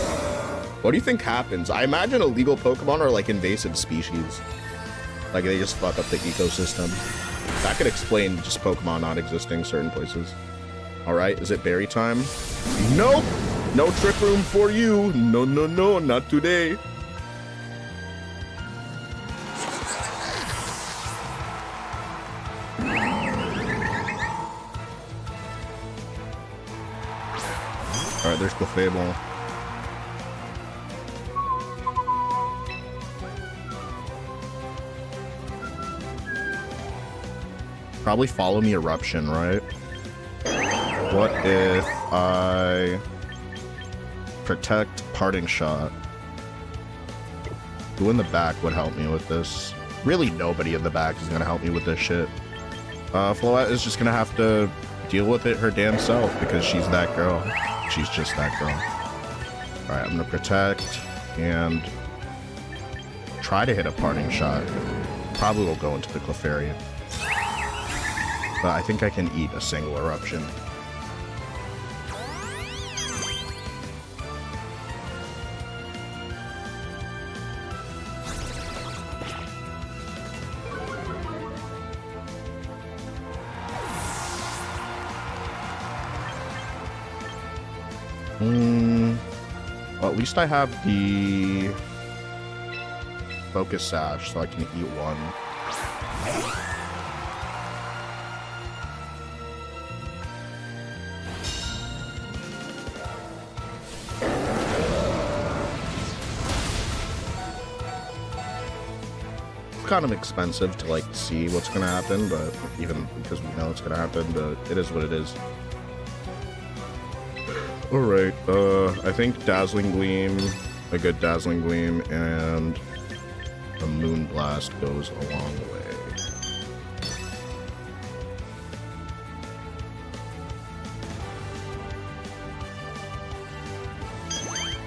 What do you think happens? I imagine illegal Pokemon are like invasive species. Like they just fuck up the ecosystem. That could explain just Pokemon not existing certain places. All right, is it berry time? Nope, no Trick Room for you. No, no, no, not today. All right, there's Clefable. Probably follow me eruption, right? What if I protect parting shot? Who in the back would help me with this? Really nobody in the back is gonna help me with this shit. Floette is just gonna have to deal with it her damn self because she's that girl. She's just that girl. Alright, I'm gonna protect and try to hit a parting shot. Probably will go into the Clefairy. But I think I can eat a single eruption. Well, at least I have the Focus Sash, so I can eat one. It's kind of expensive to, like, see what's gonna happen, but even because we know it's gonna happen, but it is what it is. Alright, I think Dazzling Gleam, a good Dazzling Gleam, and a Moon Blast goes a long way.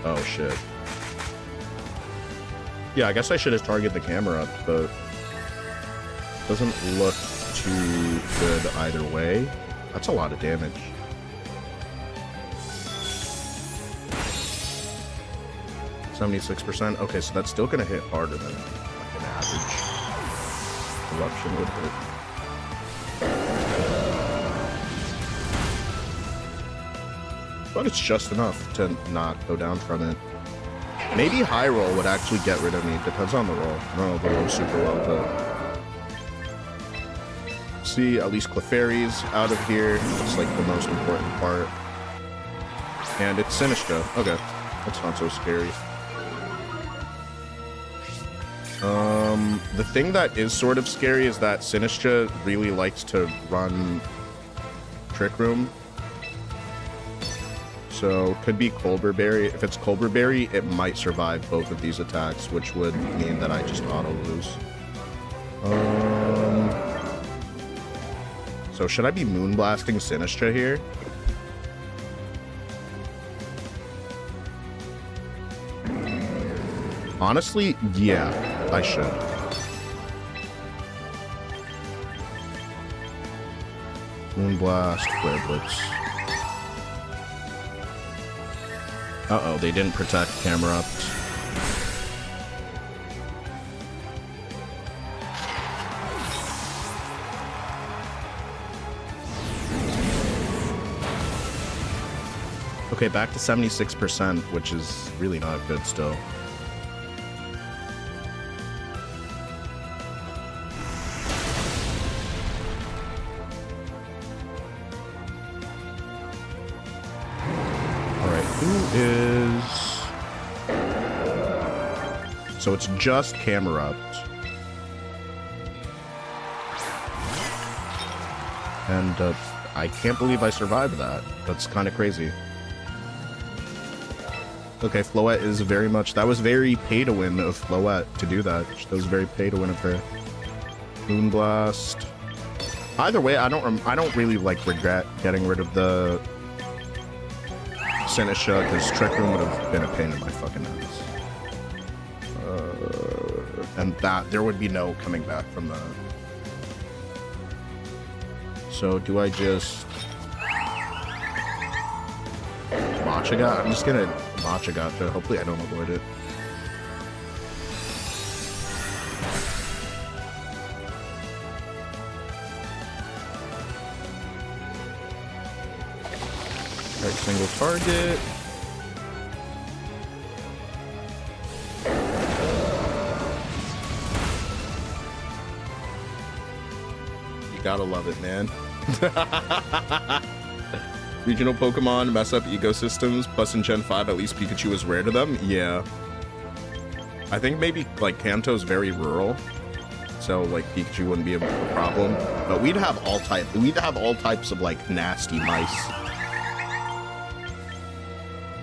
Oh shit. Yeah, I guess I should have targeted the camera up, but doesn't look too good either way. That's a lot of damage. %. Okay, so that's still gonna hit harder than an average eruption would hit. But it's just enough to not go down from it. Maybe high roll would actually get rid of me. Depends on the roll. I don't know if the roll super well, but see, at least Clefairy's out of here. It's like the most important part. And it's Sinistra. Okay, that's not so scary. The thing that is sort of scary is that Sinistra really likes to run Trick Room. So, could be Colbur Berry. If it's Colbur Berry, it might survive both of these attacks, which would mean that I just auto-lose. So, should I be Moonblasting Sinistra here? Honestly, yeah, I should. Moonblast, Flare Blitz. Uh-oh, they didn't protect camera up. Okay, back to 76%, which is really not good still. So it's just Camerupt. And I can't believe I survived that. That's kind of crazy. Okay, Floette is very much... That was very pay-to-win of Floette to do that. That was very pay-to-win of her. Moonblast. Either way, I don't really, like, regret getting rid of the Sinistra, because Trick Room would have been a pain in my fucking ass. And that, there would be no coming back from that. So, do I just... Machigat? I'm just gonna Machigat to, hopefully I don't avoid it. Alright, single target. You gotta love it, man. Regional Pokemon mess up ecosystems, plus in Gen 5 at least Pikachu is rare to them? Yeah. I think maybe, like, Kanto's very rural. so like Pikachu wouldn't be a problem. But we'd have all types of like nasty mice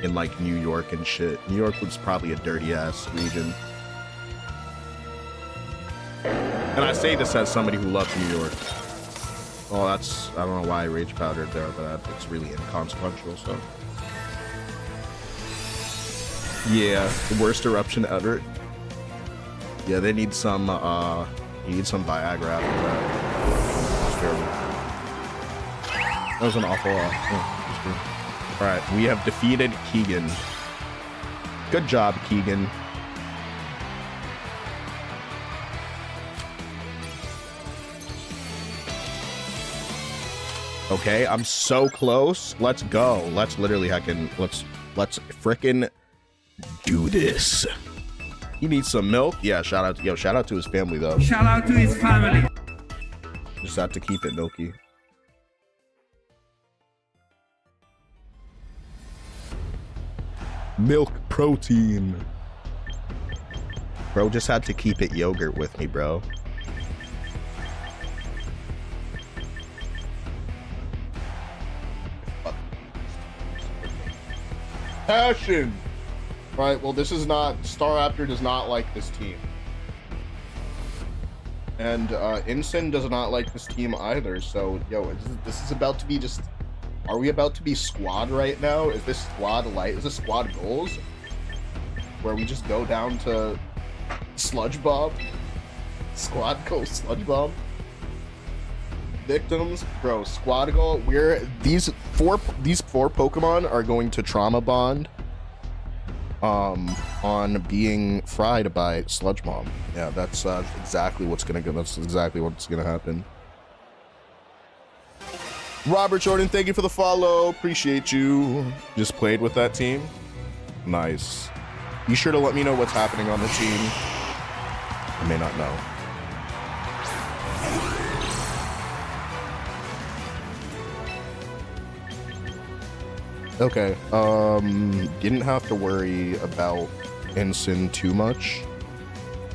in like New York and shit. New York was probably a dirty ass region. And I say this as somebody who loves New York. Oh, that's, I don't know why I rage powdered there, but it's really inconsequential, so. Yeah, the worst eruption ever. Yeah, they need some, you need some Viagra after that. It's terrible. That was an awful, Alright, we have defeated Keegan. Good job, Keegan. Okay, I'm so close. Let's go. Let's literally let's frickin' do this. He needs some milk. Yeah, shout out to his family though. Shout out to his family. Just have to keep it milky. Milk protein. Bro just had to keep it yogurt with me, bro. Passion. Right, well, this is not, Staraptor does not like this team. And Ensign does not like this team either, so, yo, this is about to be just, are we about to be squad right now? Is this squad light? Is this squad goals? Where we just go down to Sludge Bomb? Squad goal Sludge Bomb? Victims, bro, squad goal. These four Pokemon are going to trauma bond on being fried by Sludge Bomb. Yeah, that's exactly what's gonna happen. Robert Jordan, thank you for the follow. Appreciate you. Just played with that team. Nice. Be sure to let me know what's happening on the team. I may not know. Okay, didn't have to worry about Ensign too much.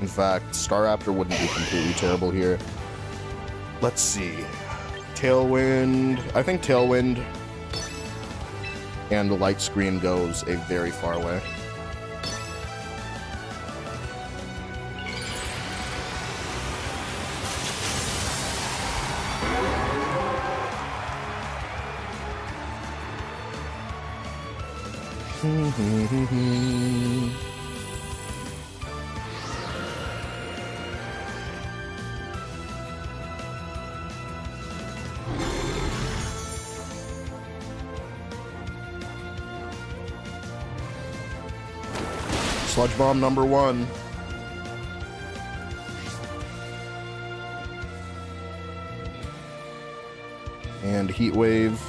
In fact, Staraptor wouldn't be completely terrible here. Let's see. Tailwind. I think Tailwind and the Light Screen goes a very far way. Sludge Bomb number 1. And Heat Wave.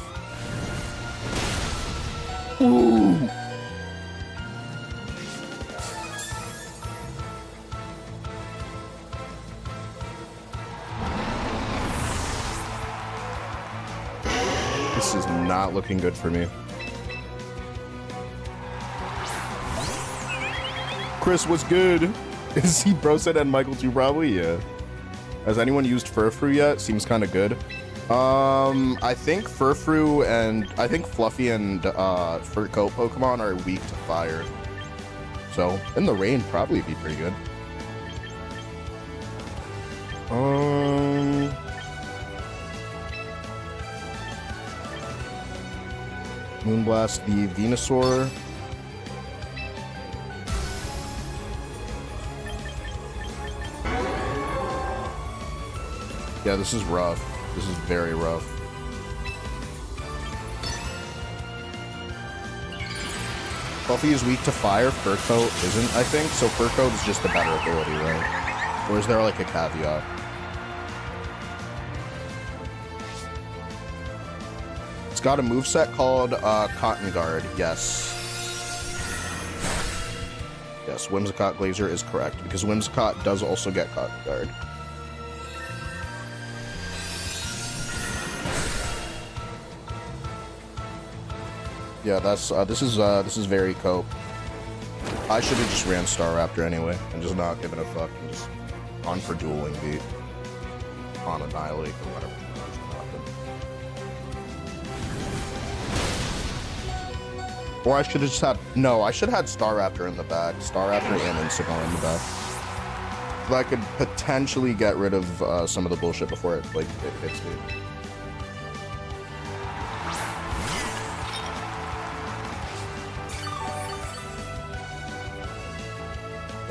Ooh! This is not looking good for me. Chris, what's good? Is he Broset and Michael too? Probably, yeah. Has anyone used Furfrou yet? Seems kind of good. I think Furfrou and I think Fluffy and Fur Coat Pokemon are weak to fire. So in the rain, probably be pretty good. Moonblast the Venusaur. Yeah, this is rough. This is very rough. Fluffy is weak to fire, Fur Coat isn't, I think. So Fur Coat is just a better ability, right? Or is there like a caveat? It's got a moveset called Cotton Guard, yes. Yes, Whimsicott Glazer is correct, because Whimsicott does also get Cotton Guard. Yeah, that's this is very cope. I should have just ran Staraptor anyway and just not given a fuck and just On for dueling beat. On annihilate or whatever. Or I should have just had, no, I should have had Star Raptor in the back. Star Raptor and Instagon in the back. That could potentially get rid of some of the bullshit before it hits me.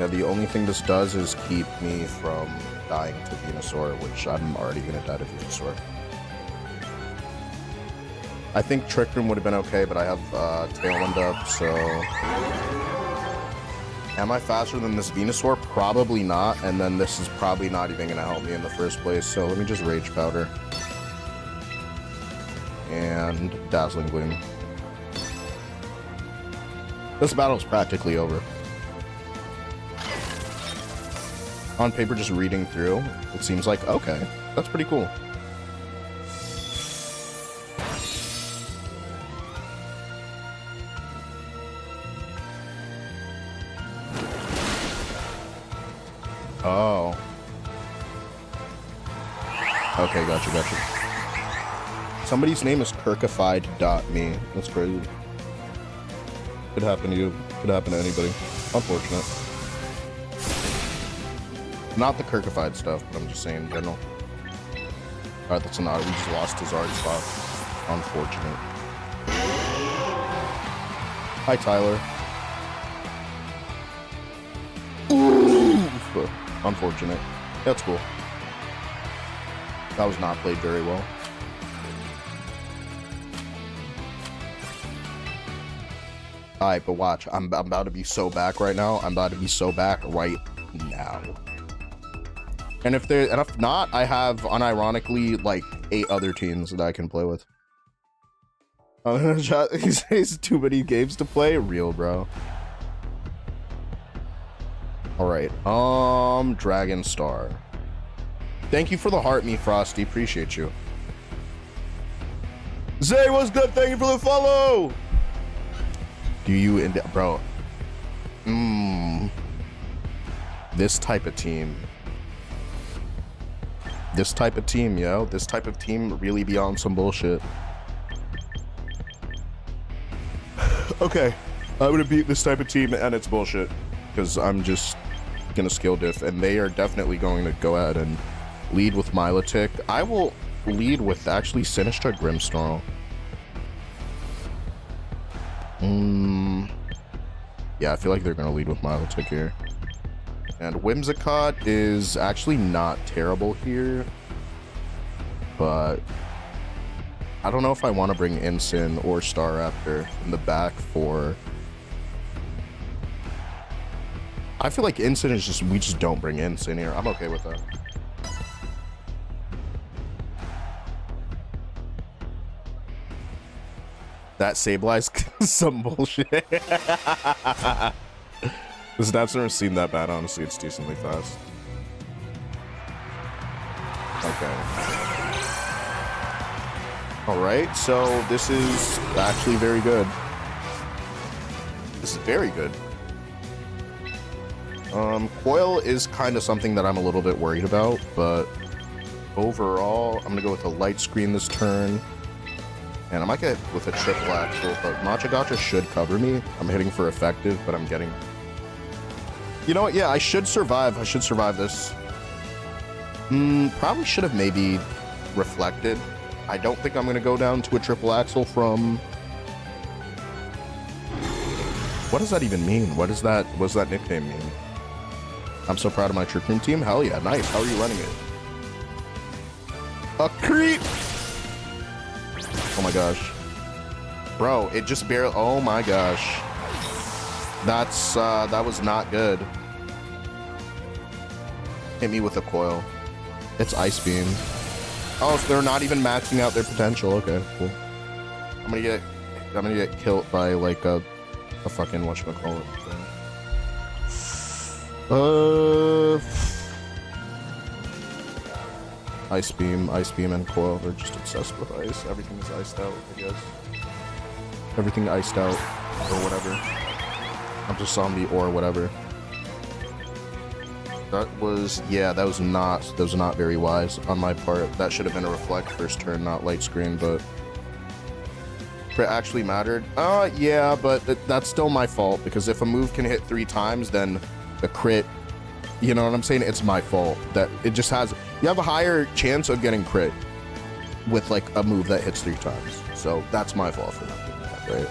Yeah, the only thing this does is keep me from dying to Venusaur, which I'm already gonna die to Venusaur. I think Trick Room would have been okay, but I have Tailwind up, so... Am I faster than this Venusaur? Probably not, and then this is probably not even gonna help me in the first place, so let me just Rage Powder. And Dazzling Gleam. This battle is practically over. On paper, just reading through, it seems like, okay, that's pretty cool. Oh. Okay, gotcha. Somebody's name is Kirkified.me. That's crazy. Could happen to you. Could happen to anybody. Unfortunate. Not the Kirkified stuff, but I'm just saying in general. Alright, that's an odd. We just lost his art spot. Unfortunate. Hi, Tyler. Ooh! Unfortunate. That's cool. That was not played very well. Alright, but watch. I'm about to be so back right now. I'm about to be so back right now. And if not, I have unironically like 8 other teams that I can play with. He says too many games to play. Real, bro. All right. Dragon Star. Thank you for the heart, me Frosty. Appreciate you. Zay, what's good? Thank you for the follow. Do you bro? This type of team. This type of team, yo. This type of team really be on some bullshit. Okay, I'm gonna beat this type of team and it's bullshit. Because I'm just gonna skill diff, and they are definitely going to go ahead and lead with Milotic. I will lead with actually Sinistra Grimmsnarl. Yeah, I feel like they're gonna lead with Milotic here. And Whimsicott is actually not terrible here, but I don't know if I want to bring Incin or Staraptor in the back for... I feel like Incin is just, we just don't bring Incin here. I'm okay with that. That Sableye is some bullshit. The snap's never seemed that bad, honestly. It's decently fast. Okay. Alright, so this is actually very good. This is very good. Coil is kind of something that I'm a little bit worried about, but overall, I'm gonna go with a light screen this turn. And I might get with a triple axle, but Machagacha should cover me. I'm hitting for effective, but I'm getting... You know what? Yeah, I should survive. I should survive this. Probably should have maybe reflected. I don't think I'm going to go down to a triple axle from... What does that even mean? What does that nickname mean? I'm so proud of my Trick Room team. Hell yeah, nice. How are you running it? A creep! Oh my gosh. Bro, it just barely... Oh my gosh. That's, that was not good. Hit me with a coil. It's Ice Beam. Oh, so they're not even maxing out their potential. Okay, cool. I'm gonna get killed by like a fucking whatchamacallit thing. Ice Beam and coil. They're just obsessed with ice. Everything is iced out, I guess. Everything iced out or whatever. I'm just zombie or whatever. That was, yeah, that was not very wise on my part. That should have been a reflect first turn, not light screen, but crit actually mattered. Yeah, but that's still my fault, because if a move can hit 3 times, then the crit, you know what I'm saying? It's my fault that it just has, you have a higher chance of getting crit with like a move that hits 3 times. So that's my fault for not doing that, right?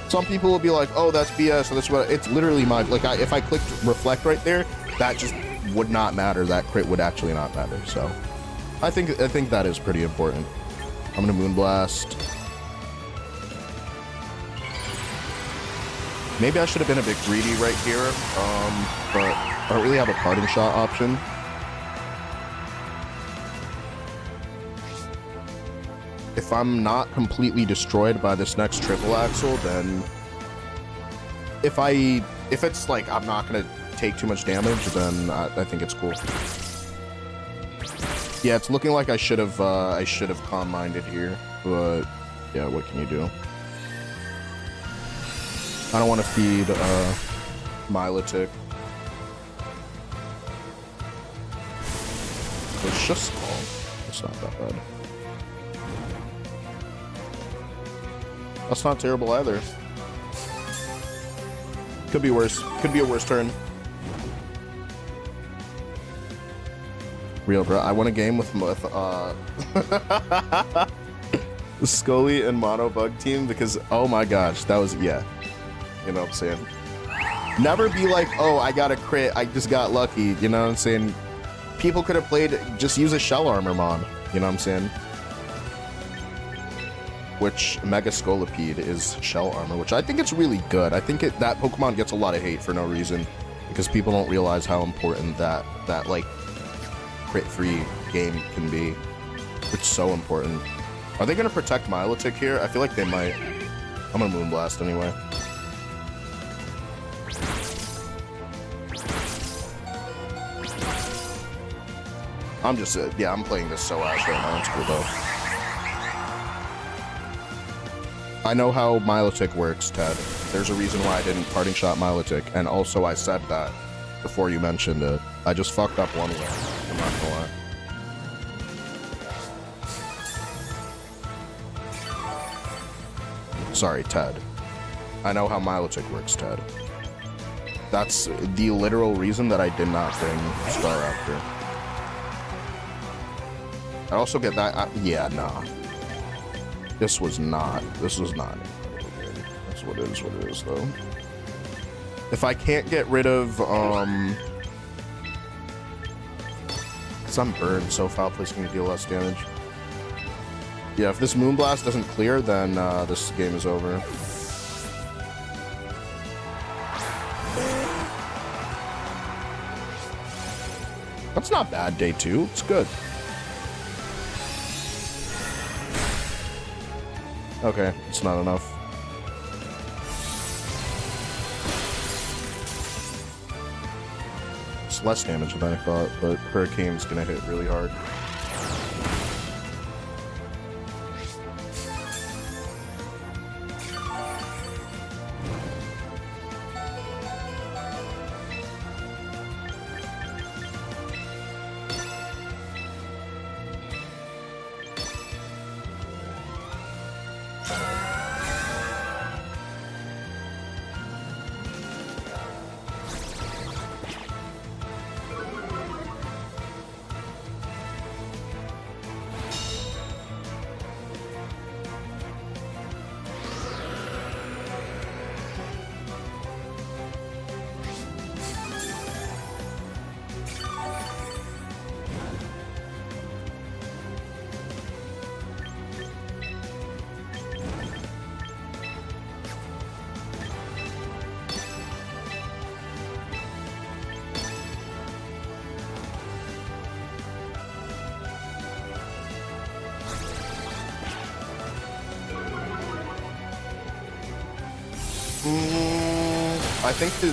Some people will be like, oh, that's BS, and that's what, it's literally my, like, if I clicked reflect right there, that just would not matter. That crit would actually not matter. So I think that is pretty important. I'm gonna Moonblast. Maybe I should have been a bit greedy right here, but I don't really have a parting shot option. If I'm not completely destroyed by this next triple axle, then if it's like I'm not gonna take too much damage, then I think it's cool. Yeah, it's looking like I should have calm minded here, but yeah, what can you do? I don't want to feed Milotic. It's just small. It's not that bad. That's not terrible either. Could be worse. Could be a worse turn. Real, bro. I won a game with Scully and Mono Bug team because, oh my gosh, that was, yeah. You know what I'm saying? Never be like, oh, I got a crit, I just got lucky. You know what I'm saying? People could have played, just use a Shell Armor Mon. You know what I'm saying? Which Mega Scolipede is Shell Armor, which I think it's really good. I think that Pokemon gets a lot of hate for no reason because people don't realize how important that like crit-free game can be. It's so important. Are they gonna protect Milotic here? I feel like they might. I'm gonna Moonblast anyway. I'm just, yeah, I'm playing this so ass right now. It's cool though. I know how Milotic works, Ted. There's a reason why I didn't parting shot Milotic, and also I said that before you mentioned it. I just fucked up one way. I'm not gonna lie. Sorry, Ted. I know how Milotic works, Ted. That's the literal reason that I did not bring Star Raptor. I also get that. Yeah, nah. This was not incredible good. That's what it is, though. If I can't get rid of, because I'm burned, so Foul Play is going to deal less damage. Yeah, if this Moonblast doesn't clear, then this game is over. That's not bad, day 2. It's good. Okay, it's not enough. It's less damage than I thought, but Hurricane's gonna hit really hard.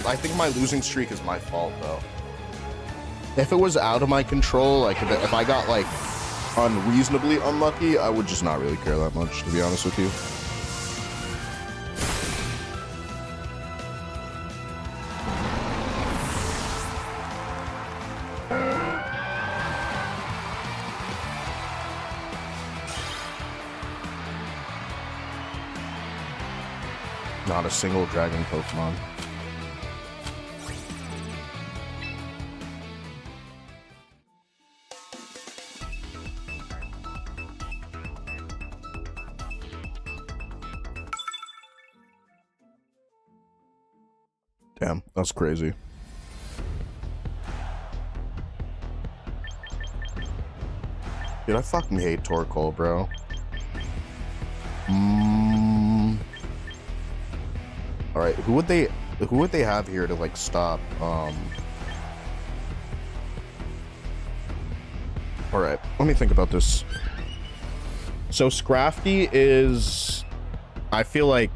I think my losing streak is my fault though. If it was out of my control, like if I got like unreasonably unlucky, I would just not really care that much, to be honest with you. Not a single dragon Pokemon. Damn, that's crazy. Dude, I fucking hate Torkoal, bro. Alright, who would they have here to like stop? Alright, let me think about this. So Scrafty is, I feel like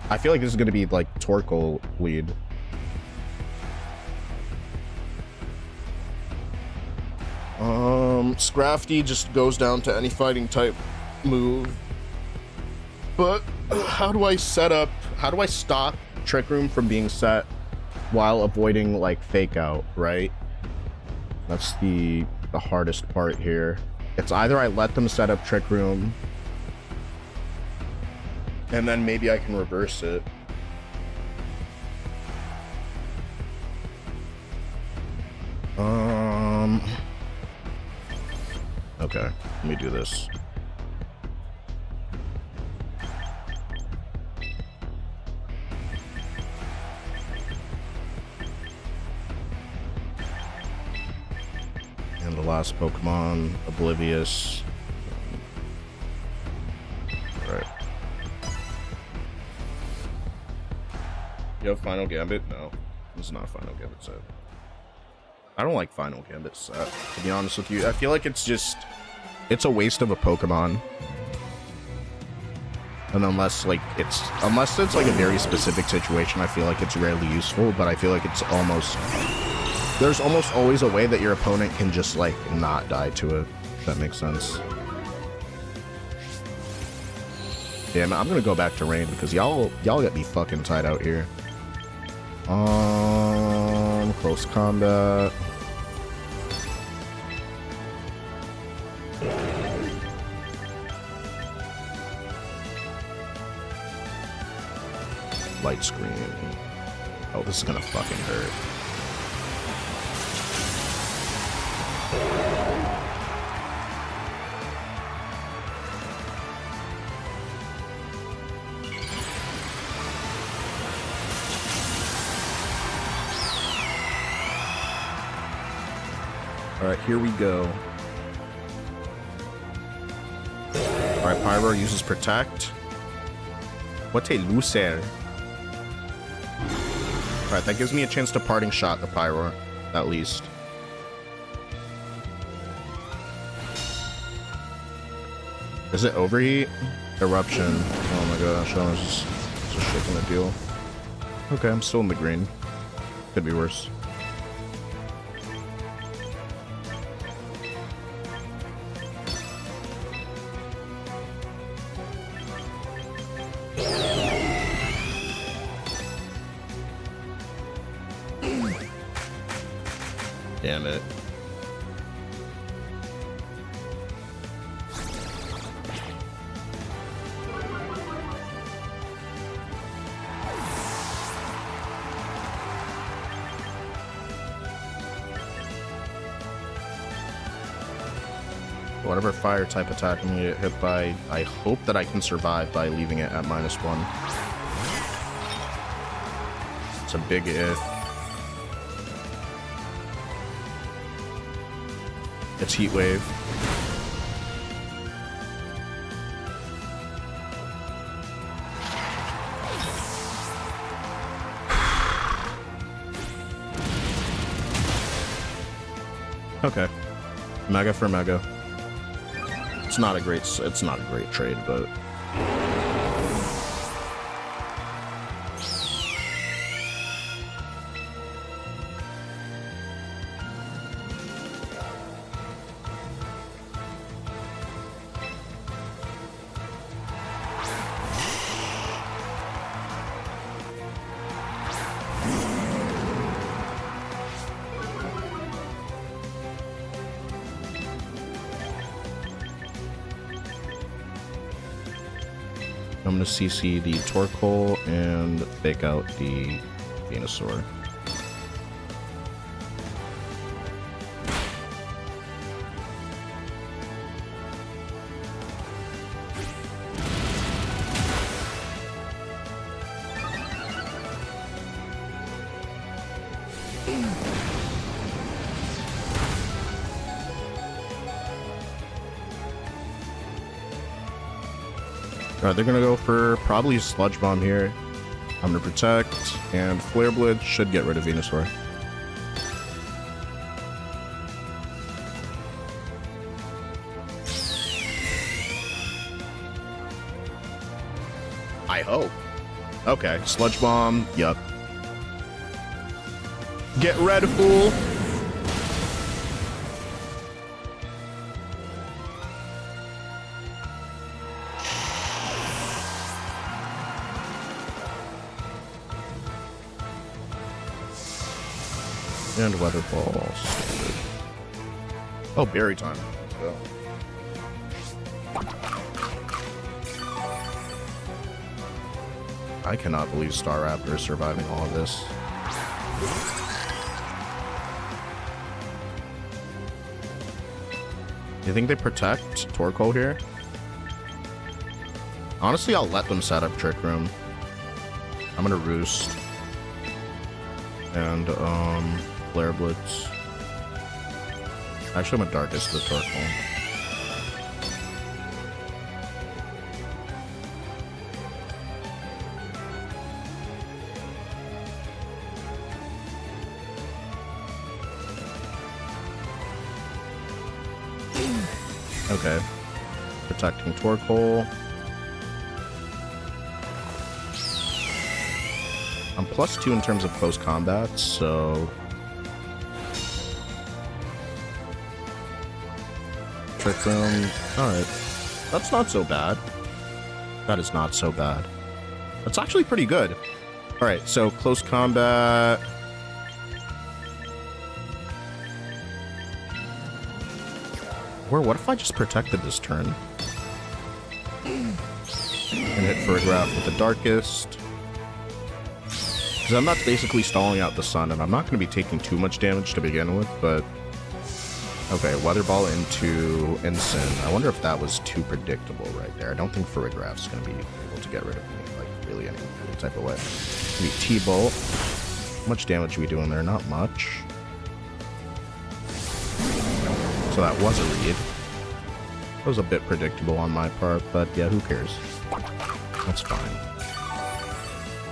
this is gonna be like Torkoal lead. Scrafty just goes down to any fighting type move. But how do I stop Trick Room from being set while avoiding like Fake Out, right? That's the hardest part here. It's either I let them set up Trick Room and then maybe I can reverse it. Okay, let me do this. And the last Pokemon, Oblivious. Alright. You have Final Gambit? No, this is not a Final Gambit set. I don't like Final Gambit set, to be honest with you. I feel like it's a waste of a Pokemon. And unless it's like a very specific situation, I feel like it's rarely useful, but I feel like there's almost always a way that your opponent can just like not die to it, if that makes sense. Yeah, I'm gonna go back to rain because y'all get me fucking tied out here. Close combat. Light screen. Oh, this is gonna fucking hurt. Alright, here we go. Alright, Pyro uses Protect. What a loser. Alright, that gives me a chance to Parting Shot the Pyro, at least. Is it Overheat? Eruption. Oh my gosh, I was just shaking the deal. Okay, I'm still in the green. Could be worse. Damn it. Whatever fire type attack I'm gonna get hit by, I hope that I can survive by leaving it at -1. It's a big if. It's Heat Wave. Okay. Mega for Mega. It's not a great trade, but I'm gonna CC the Torkoal and fake out the Venusaur. Alright, they're gonna go for probably Sludge Bomb here. I'm gonna protect, and Flare Blitz should get rid of Venusaur. I hope. Okay, Sludge Bomb, yup. Get red, fool! And Weather Ball. Standard. Oh, berry time. Let's go. I cannot believe Staraptor is surviving all of this. You think they protect Torkoal here? Honestly, I'll let them set up Trick Room. I'm gonna Roost. And, Flare Blitz. Actually, I'm a Darkest to the Torkoal. Okay. Protecting Torkoal. I'm +2 in terms of close combat, so... Trick Room. Alright. That's not so bad. That is not so bad. That's actually pretty good. Alright, so close combat... Or what if I just protected this turn? And hit Farigiraf with the Darkest. Because then that's basically stalling out the sun, and I'm not going to be taking too much damage to begin with, but... Okay, Weather Ball into Ensign. I wonder if that was too predictable right there. I don't think Farigiraf's going to be able to get rid of me, like, really any type of way. Maybe T-Bolt. How much damage are we doing there? Not much. So that was a read. That was a bit predictable on my part, but yeah, who cares? That's fine.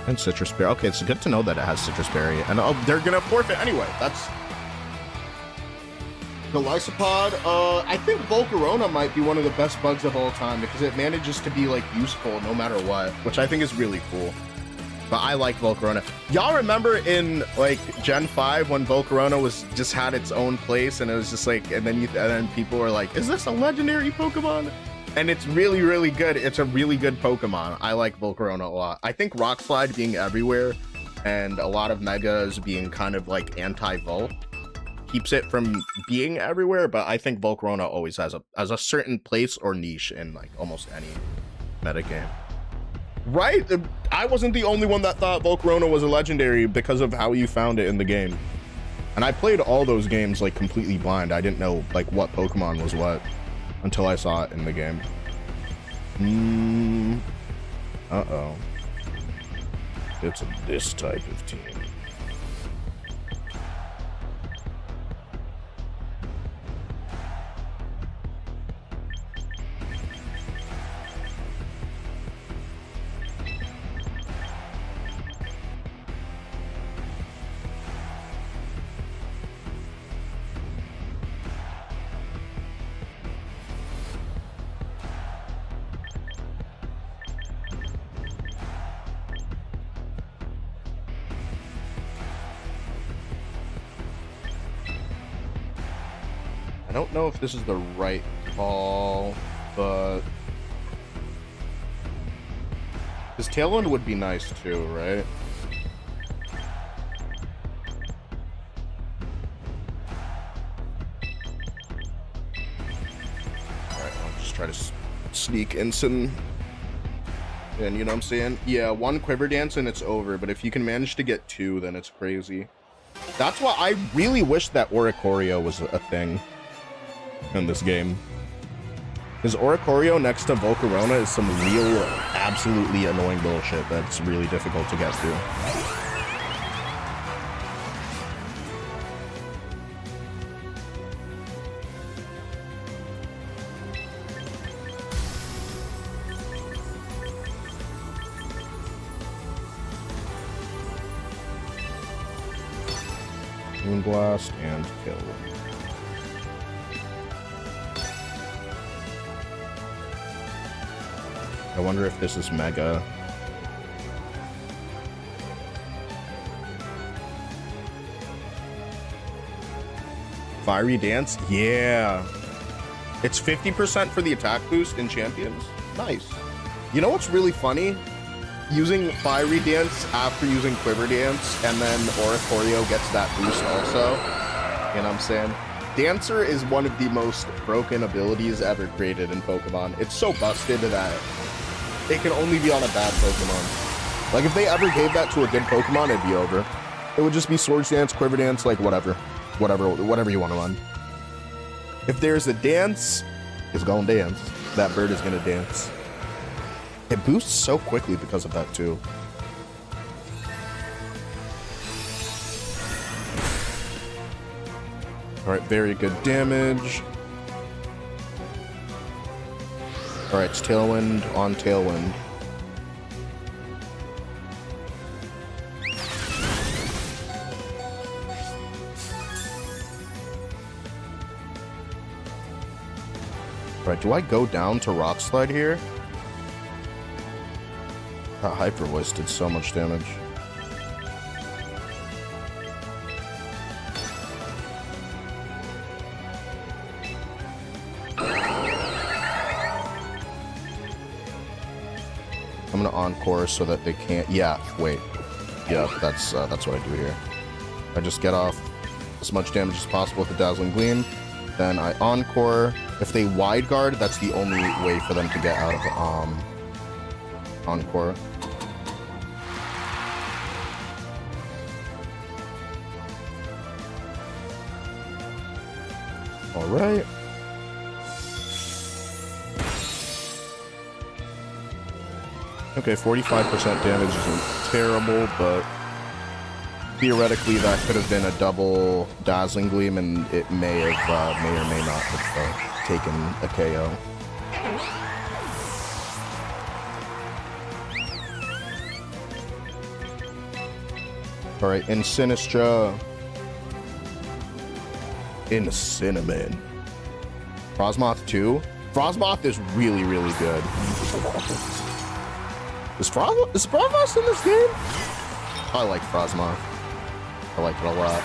And Citrus Berry. Okay, it's good to know that it has Citrus Berry. And oh, they're gonna forfeit anyway. That's... The Lysopod, I think Volcarona might be one of the best bugs of all time because it manages to be, like, useful no matter what, which I think is really cool. But I like Volcarona. Y'all remember in, like, Gen 5 when Volcarona was just had its own place and it was just like, and then people were like, is this a legendary Pokemon? And it's really, really good. It's a really good Pokemon. I like Volcarona a lot. I think Rock Slide being everywhere and a lot of Megas being kind of like anti-Volt keeps it from being everywhere, but I think Volcarona always has a certain place or niche in like almost any metagame. Right? I wasn't the only one that thought Volcarona was a legendary because of how you found it in the game. And I played all those games like completely blind. I didn't know like what Pokemon was what until I saw it in the game. Uh-oh. It's this type of team. I don't know if this is the right call, but this Tailwind would be nice too, right? Alright, I'll just try to sneak Ensign And you know what I'm saying? Yeah, 1 quiver dance and it's over. But if you can manage to get 2, then it's crazy. That's why I really wish that Oricorio was a thing in this game. Because Oricorio next to Volcarona is some real, absolutely annoying bullshit that's really difficult to get through. Moonblast and kill. I wonder if this is Mega. Fiery Dance? Yeah. It's 50% for the attack boost in Champions. Nice. You know what's really funny? Using Fiery Dance after using Quiver Dance, and then Oricorio gets that boost also. You know what I'm saying? Dancer is one of the most broken abilities ever created in Pokemon. It's so busted that it can only be on a bad Pokemon. Like, if they ever gave that to a good Pokemon, it'd be over. It would just be Swords Dance, Quiver Dance, like whatever you want to run. If there's a dance, it's gonna dance. That bird is gonna dance. It boosts so quickly because of that too. All right, very good damage. All right, it's Tailwind on Tailwind. All right, do I go down to Rock Slide here? That Hyper Voice did so much damage. I'm gonna Encore so that they can't. Yeah, wait. Yeah, that's what I do here. I just get off as much damage as possible with the Dazzling Gleam. Then I Encore. If they Wide Guard, that's the only way for them to get out of Encore. All right. Okay, 45% damage isn't terrible, but theoretically that could have been a double Dazzling Gleam, and it may or may not have taken a KO. All right, in Sinistra. In Cinnamon. Frosmoth 2? Frosmoth is really, really good. Is Frosmoth in this game? I like Frosmoth. I like it a lot.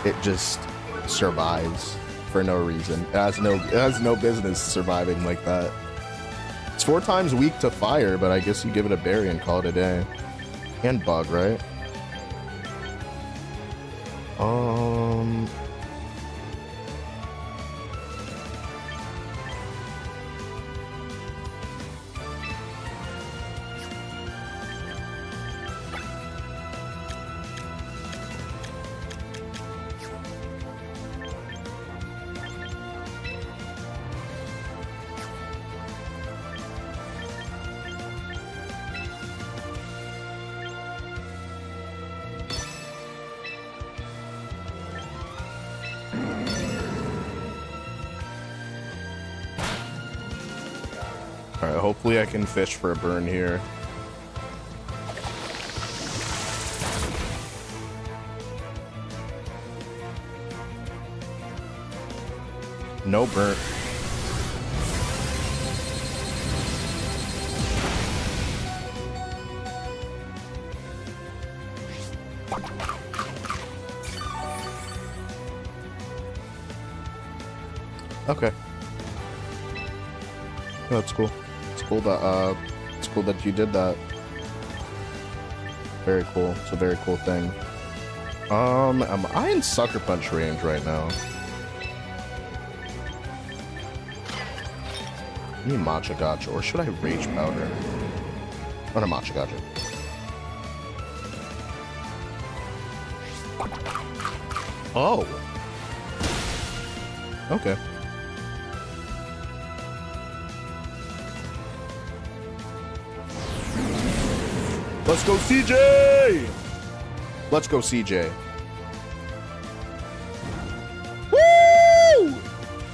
It just survives for no reason. It has no business surviving like that. It's 4 times weak to fire, but I guess you give it a berry and call it a day. And bug, right? Alright, hopefully I can fish for a burn here. No burn. Okay. That's cool. It's cool that you did that. Very cool. It's a very cool thing. Am I in Sucker Punch range right now? I need Matcha Gotcha, or should I Rage Powder? Oh, no, Matcha Gotcha. Oh. Okay. Let's go, CJ! Let's go, CJ. Woo!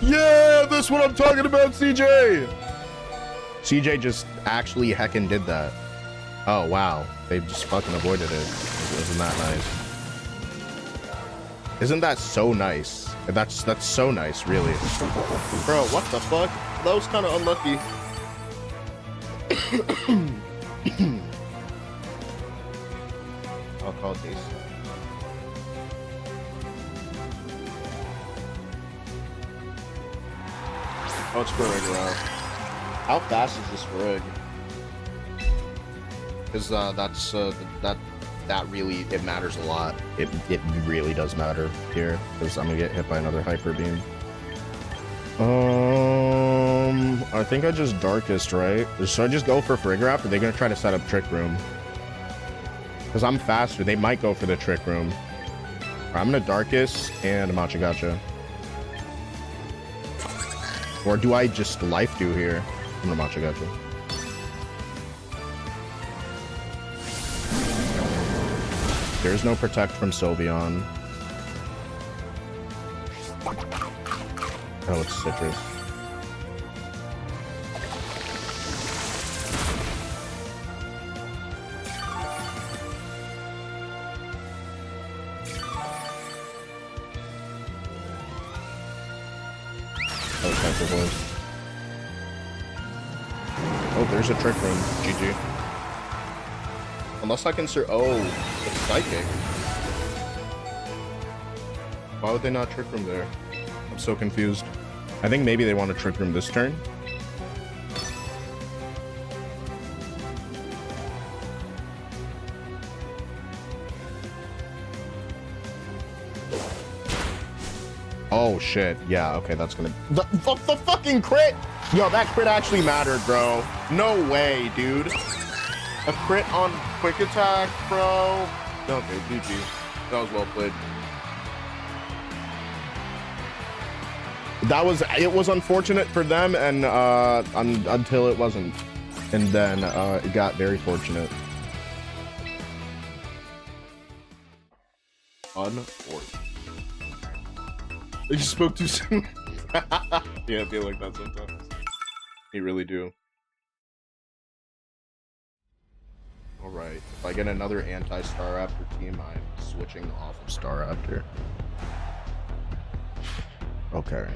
Yeah, that's what I'm talking about, CJ! CJ just actually heckin' did that. Oh, wow. They just fucking avoided it. Isn't that nice? Isn't that so nice? That's so nice, really. Bro, what the fuck? That was kind of unlucky. I'll call these. Oh, it's Farig around. How fast is this Farig? Because that really, it matters a lot. It really does matter here, because I'm gonna get hit by another Hyper Beam. I think I just Darkest, right? Should I just go for Farigiraf, or are they gonna try to set up Trick Room? Because I'm faster, they might go for the Trick Room. Right, I'm gonna Darkest and a Matcha Gotcha. Or do I just Life Dew here? I'm gonna Matcha Gotcha. There's no Protect from Sylveon. Oh, it's Citrus. Oh, there's a Trick Room. GG. Unless I can oh, it's Psychic. Why would they not Trick Room there? I'm so confused. I think maybe they want to Trick Room this turn. Oh shit, yeah, okay, that's gonna... The fucking crit! Yo, that crit actually mattered, bro. No way, dude. A crit on Quick Attack, bro. Okay, GG. That was well played. It was unfortunate for them, and until it wasn't. And then it got very fortunate. Unfortunate. You spoke too soon. Yeah, I feel like that sometimes. You really do. Alright, if I get another anti-Star Raptor team, I'm switching off of Star Raptor. Okay.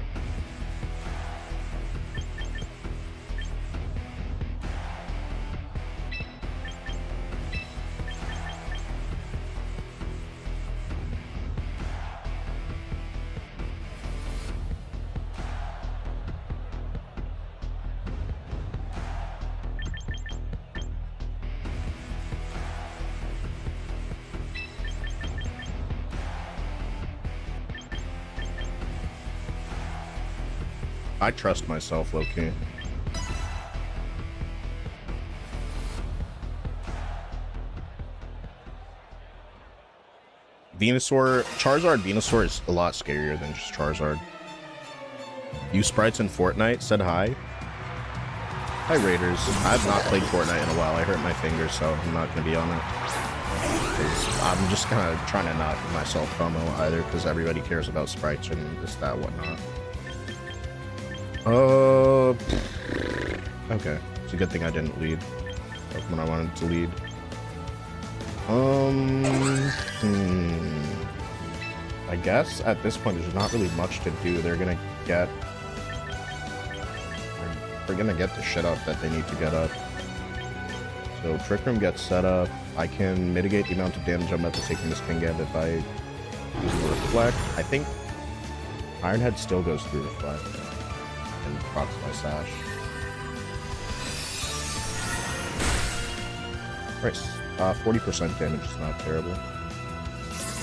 I trust myself, low-key. Venusaur, Charizard Venusaur is a lot scarier than just Charizard. You sprites in Fortnite said hi. Hi Raiders. I've not played Fortnite in a while. I hurt my finger, so I'm not gonna be on it. I'm just kind of trying to not give myself FOMO either, because everybody cares about sprites and this, that, whatnot. Okay. It's a good thing I didn't lead when I wanted to lead. I guess at this point there's not really much to do. They're gonna get the shit up that they need to get up. So Trick Room gets set up. I can mitigate the amount of damage I'm about to take from this Kingambit by using Reflect. I think Iron Head still goes through Reflect and procs my Sash. Right, 40% damage is not terrible.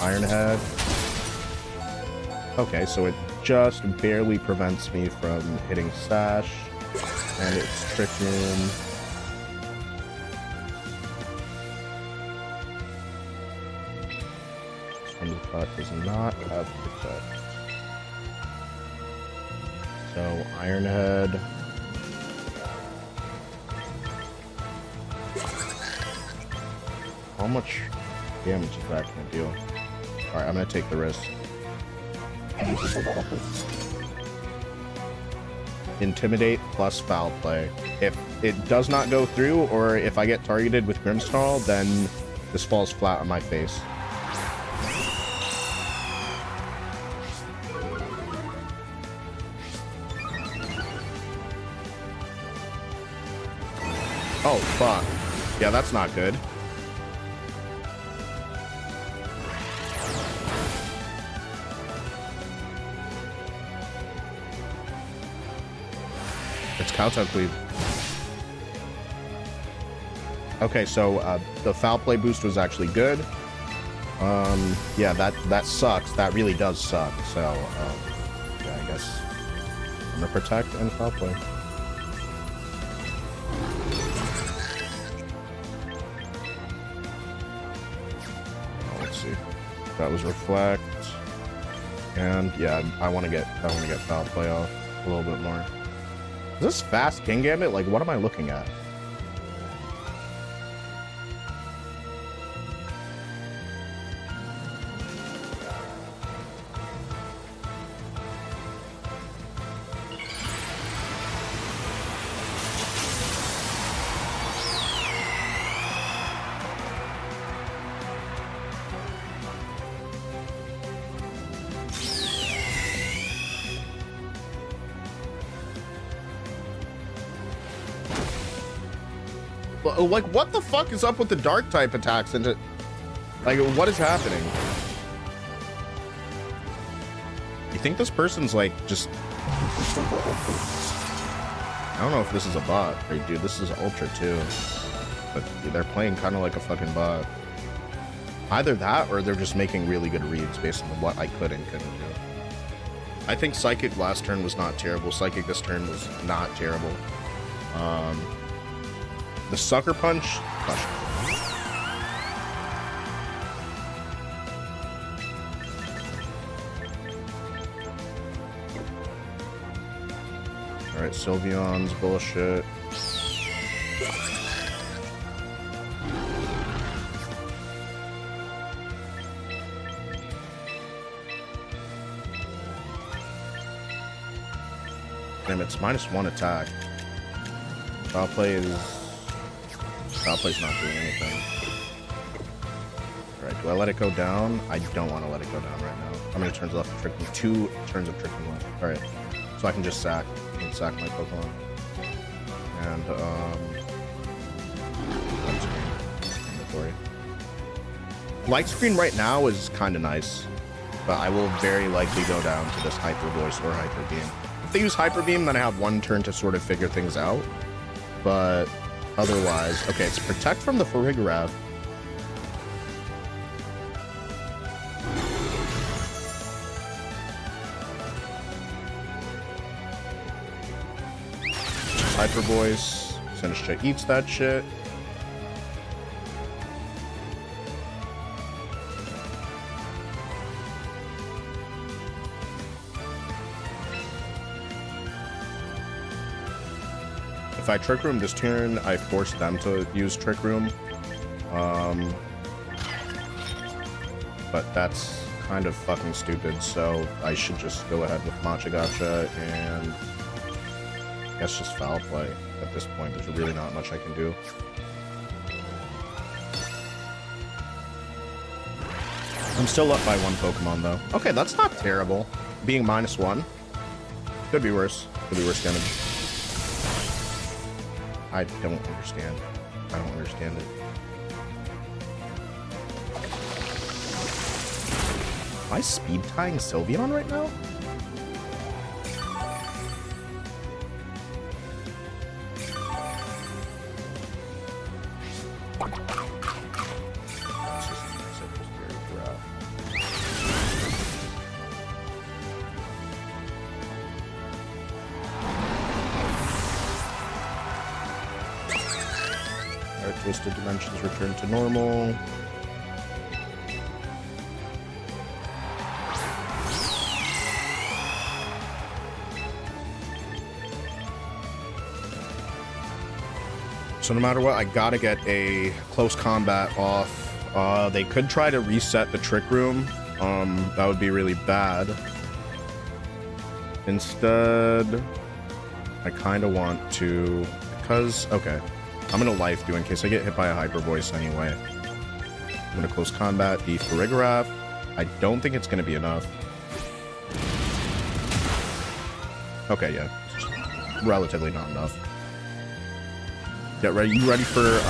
Iron Head. Okay, so it just barely prevents me from hitting Sash. And it's Trick Room. Undercut does not have Protect. So, Ironhead. How much damage is that going to do? Alright, I'm going to take the risk. Intimidate plus Foul Play. If it does not go through, or if I get targeted with Grimstall, then this falls flat on my face. Oh, fuck. Yeah, that's not good. It's Kowtow Cleave. Okay, so the Foul Play boost was actually good. Yeah, that sucks. That really does suck. So, yeah, I guess I'm gonna Protect and Foul Play. That was Reflect, and yeah, I want to get Foul Play off a little bit more. Is this fast King Gambit? Like, what am I looking at? Like, what the fuck is up with the dark type attacks? And like, what is happening? You think this person's like just? I don't know if this is a bot. Hey, dude, this is Ultra too, but they're playing kind of like a fucking bot. Either that, or they're just making really good reads based on what I could and couldn't do. I think Psychic last turn was not terrible. Psychic this turn was not terrible. The Sucker Punch. Alright, Sylveon's bullshit. Damn, it's -1 attack. Foul Play is... Foul Play's not doing anything. Alright, do I let it go down? I don't want to let it go down right now. How many turns left to Trick Me? 2 turns of Trick Me left. Alright, so I can just sack. I can sack my Pokemon. And, inventory. Light Screen right now is kind of nice, but I will very likely go down to this Hyper Voice or Hyper Beam. If they use Hyper Beam, then I have 1 turn to sort of figure things out. But otherwise, okay, it's Protect from the Farigiraf. Hyper Voice. Sinister eats that shit. If I Trick Room this turn, I force them to use Trick Room. But that's kind of fucking stupid, so I should just go ahead with Matcha Gotcha and I guess just Foul Play at this point. There's really not much I can do. I'm still up by 1 Pokemon though. Okay, that's not terrible. Being -1. Could be worse. Could be worse damage. I don't understand. I don't understand it. Am I speed tying Sylveon right now? Twisted Dimensions return to normal. So no matter what, I gotta get a close combat off. They could try to reset the trick room. That would be really bad. Instead, I kind of want to, because, okay, I'm gonna life do in case I get hit by a hyper voice anyway. I'm gonna close combat the Farigiraf. I don't think it's gonna be enough. Okay, yeah, relatively not enough. Get ready. You ready for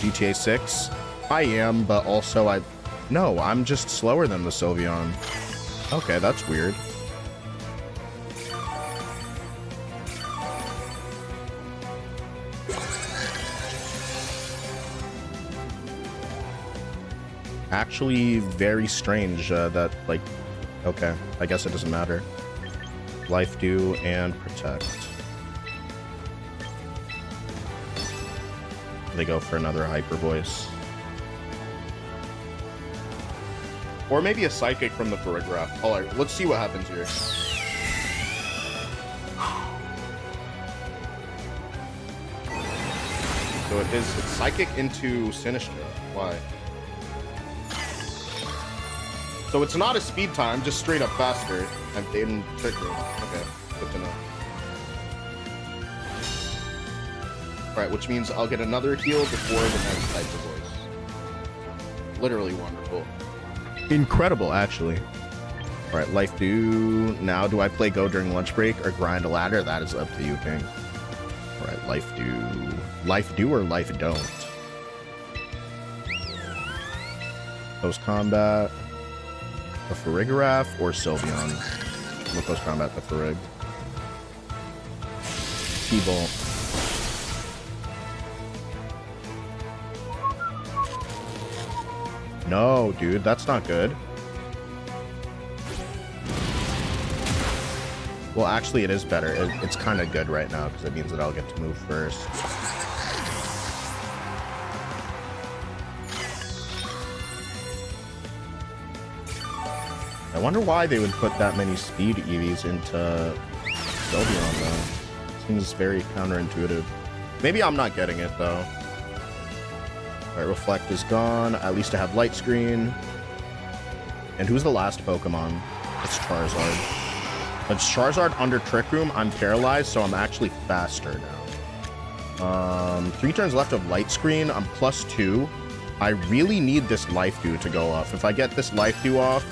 GTA 6? I am, but also no, I'm just slower than the Sylveon. Okay, that's weird. Actually, very strange that, like, okay, I guess it doesn't matter. Life do and protect. They go for another hyper voice. Or maybe a psychic from the Farigiraf. Alright, let's see what happens here. So it's psychic into Sinistra. Why? So it's not a speed time, just straight up faster. And they didn't trick me. Okay, good to know. Alright, which means I'll get another heal before the next type of voice. Literally wonderful. Incredible, actually. Alright, life do. Now, do I play go during lunch break or grind a ladder? That is up to you, King. Alright, life do. Life do or life don't? Post combat. A Farigiraf or Sylveon? We'll post combat the Farig. T-Bolt. No, dude, that's not good. Well, actually, it is better. It's kind of good right now because it means that I'll get to move first. I wonder why they would put that many speed EVs into Sylveon, though. Seems very counterintuitive. Maybe I'm not getting it, though. Alright, Reflect is gone. At least I have Light Screen. And who's the last Pokemon? It's Charizard. It's Charizard under Trick Room. I'm paralyzed, so I'm actually faster now. 3 turns left of Light Screen. I'm +2. I really need this Life Dew to go off. If I get this Life Dew off,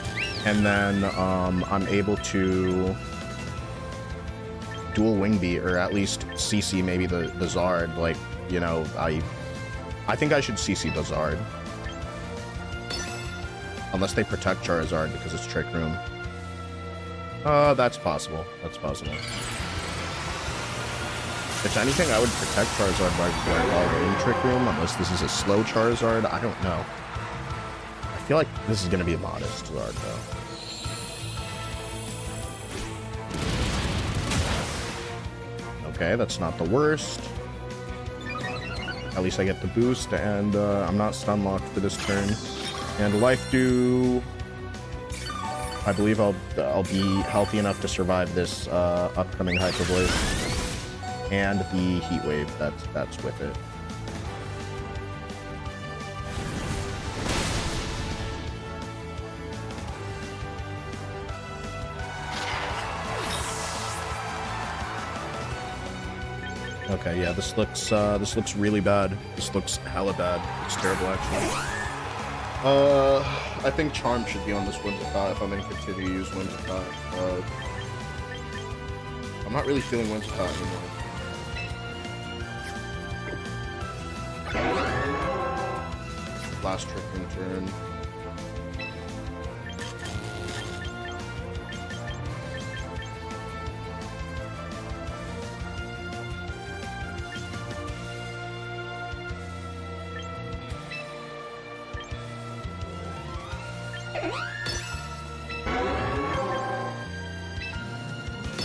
and then I'm able to dual Wing Beat, or at least CC maybe the Zard. Like, you know, I think I should CC the Zard. Unless they protect Charizard because it's Trick Room. That's possible. That's possible. If anything, I would protect Charizard by going all the way in Trick Room, unless this is a slow Charizard. I don't know. I feel like this is going to be a modest Zard, though. Okay, that's not the worst. At least I get the boost, and I'm not stun locked for this turn. And Life Dew. I believe I'll be healthy enough to survive this upcoming Hyper Voice and the Heat Wave that's with it. Okay, yeah, this looks really bad. This looks hella bad. It's terrible, actually. I think Charm should be on this Winterpath if I'm going to continue to use Winterpath. I'm not really feeling Winterpath anymore. Last trick in turn.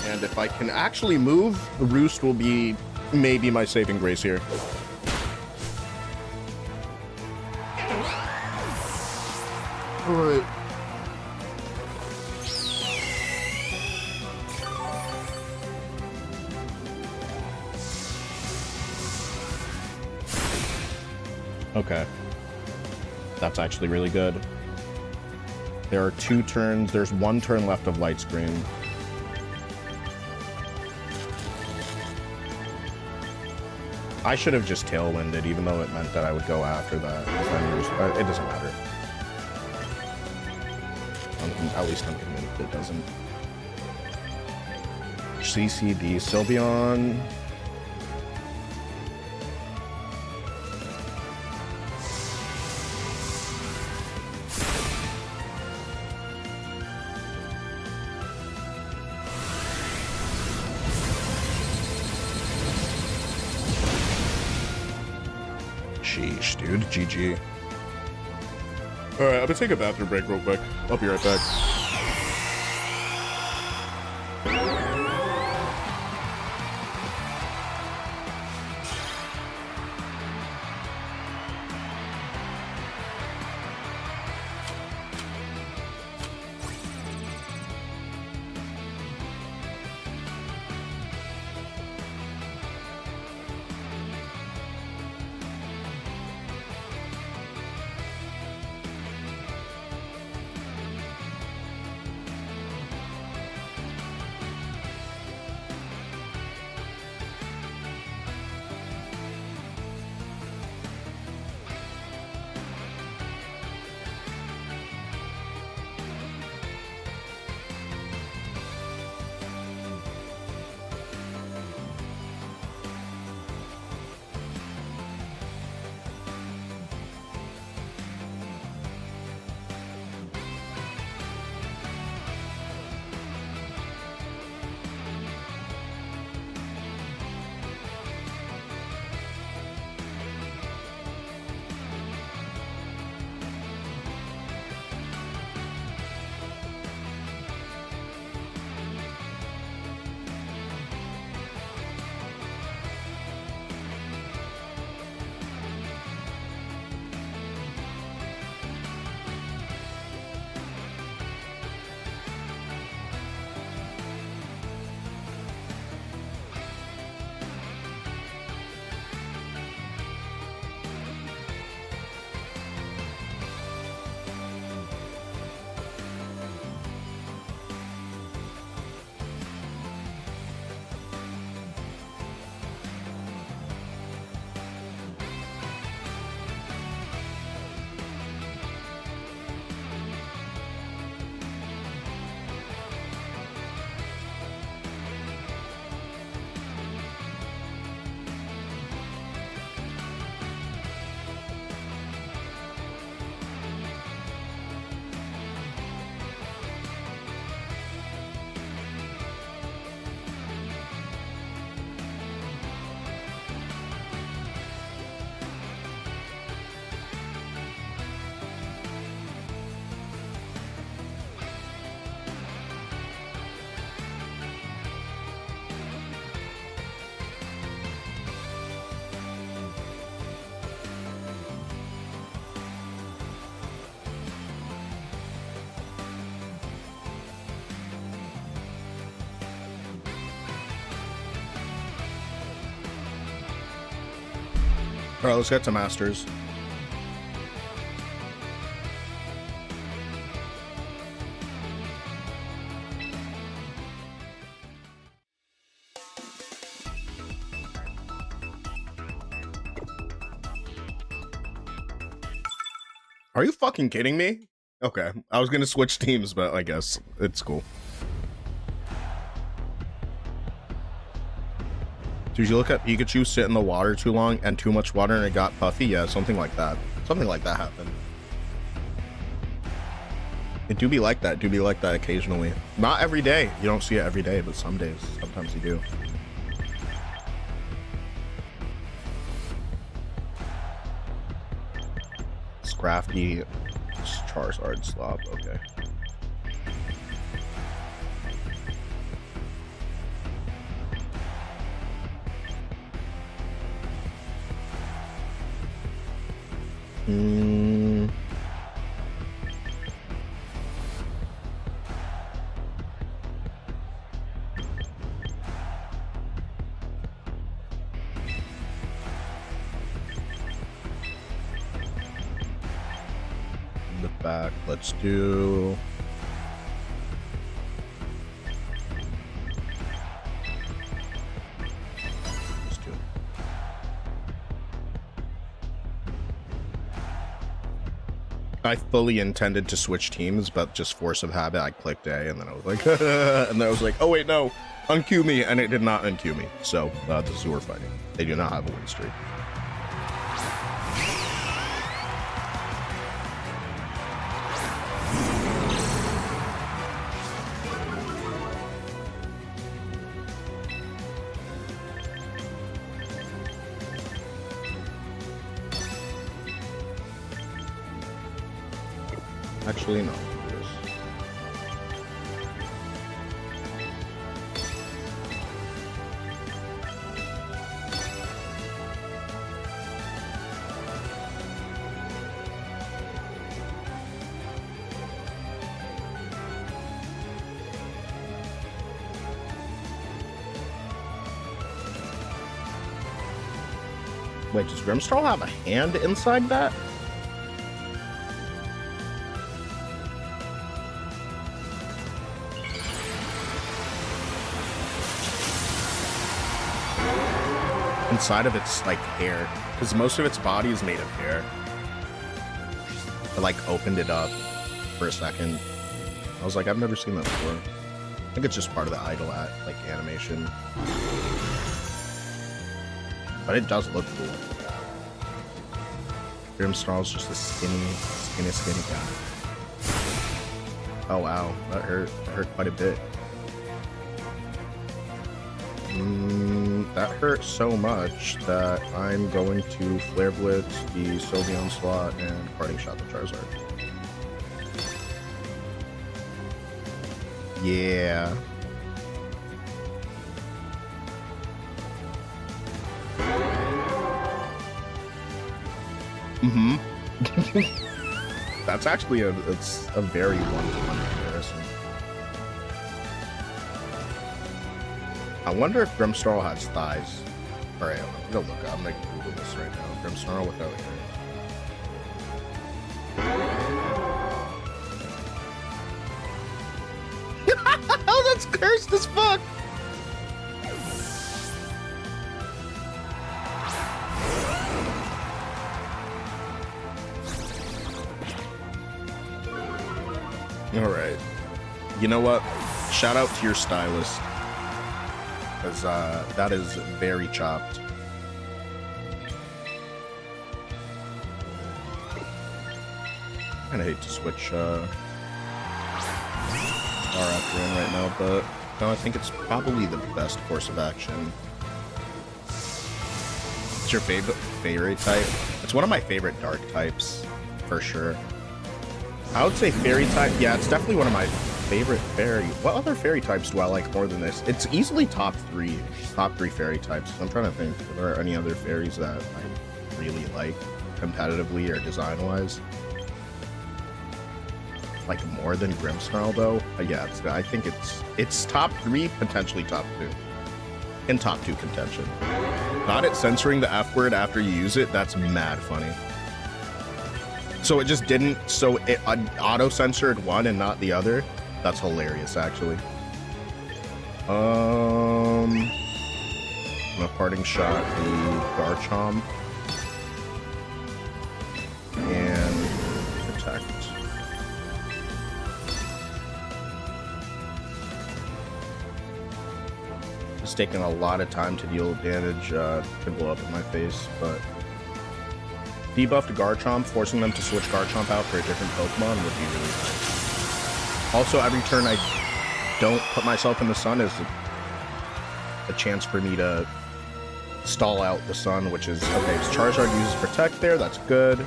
And if I can actually move, the Roost will be maybe my saving grace here. All right. Okay. That's actually really good. There are 2 turns. There's 1 turn left of light screen. I should have just tailwinded, even though it meant that I would go after that. It doesn't matter. At least I'm convinced it doesn't. CCD Sylveon. Sheesh, dude. GG. Alright, I'm gonna take a bathroom break real quick. I'll be right back. All right, let's get to Masters. Are you fucking kidding me? Okay, I was gonna switch teams, but I guess it's cool. Did you look at Pikachu sit in the water too long and too much water and it got puffy? Yeah, something like that. Something like that happened. It do be like that. Do be like that occasionally. Not every day. You don't see it every day, but some days. Sometimes you do. Scrafty Charizard slop. Okay. back. Let's do... I fully intended to switch teams, but just force of habit, I clicked A, and then I was like, and then I was like, oh wait, no, unqueue me, and it did not unqueue me. So this is who we're fighting. They do not have a win streak. Actually, no. Wait, does Grimstraw have a hand inside that? Inside of its like hair, because most of its body is made of hair. I like opened it up for a second. I was like, I've never seen that before. I think it's just part of the idol like animation, but it does look cool. Grimstraw's just a skinny guy. Oh wow, that hurt. That hurt quite a bit. That hurt so much that I'm going to Flare Blitz the Sylveon slot and Parting Shot the Charizard. Yeah. That's actually it's a very one-to-one comparison. I wonder if Grimsnarl has thighs. Alright, I'm gonna look up. I'm gonna Google this right now. Grimsnarl without hair. Oh, that's cursed as fuck! Alright. You know what? Shout out to your stylist. Because that is very chopped. Kinda hate to switch RF in right now, but no, I think it's probably the best course of action. It's your favorite type? It's one of my favorite dark types, for sure. I would say fairy type. Yeah, it's definitely one of my favorite fairy. What other fairy types do I like more than this? It's easily top three fairy types. I'm trying to think if there are any other fairies that I really like competitively or design-wise. Like more than Grimmsnarl though. Yeah, I think it's top three, potentially top two. In top two contention. Not it censoring the F word after you use it, that's mad funny. So it just didn't, so it auto-censored one and not the other? That's hilarious, actually. I'm a Parting Shot the Garchomp. And Protect. It's taking a lot of time to deal damage to blow up in my face, but debuff to Garchomp, forcing them to switch Garchomp out for a different Pokemon would be really nice. Also, every turn I don't put myself in the sun is a chance for me to stall out the sun, which is, okay, so Charizard uses Protect there, that's good.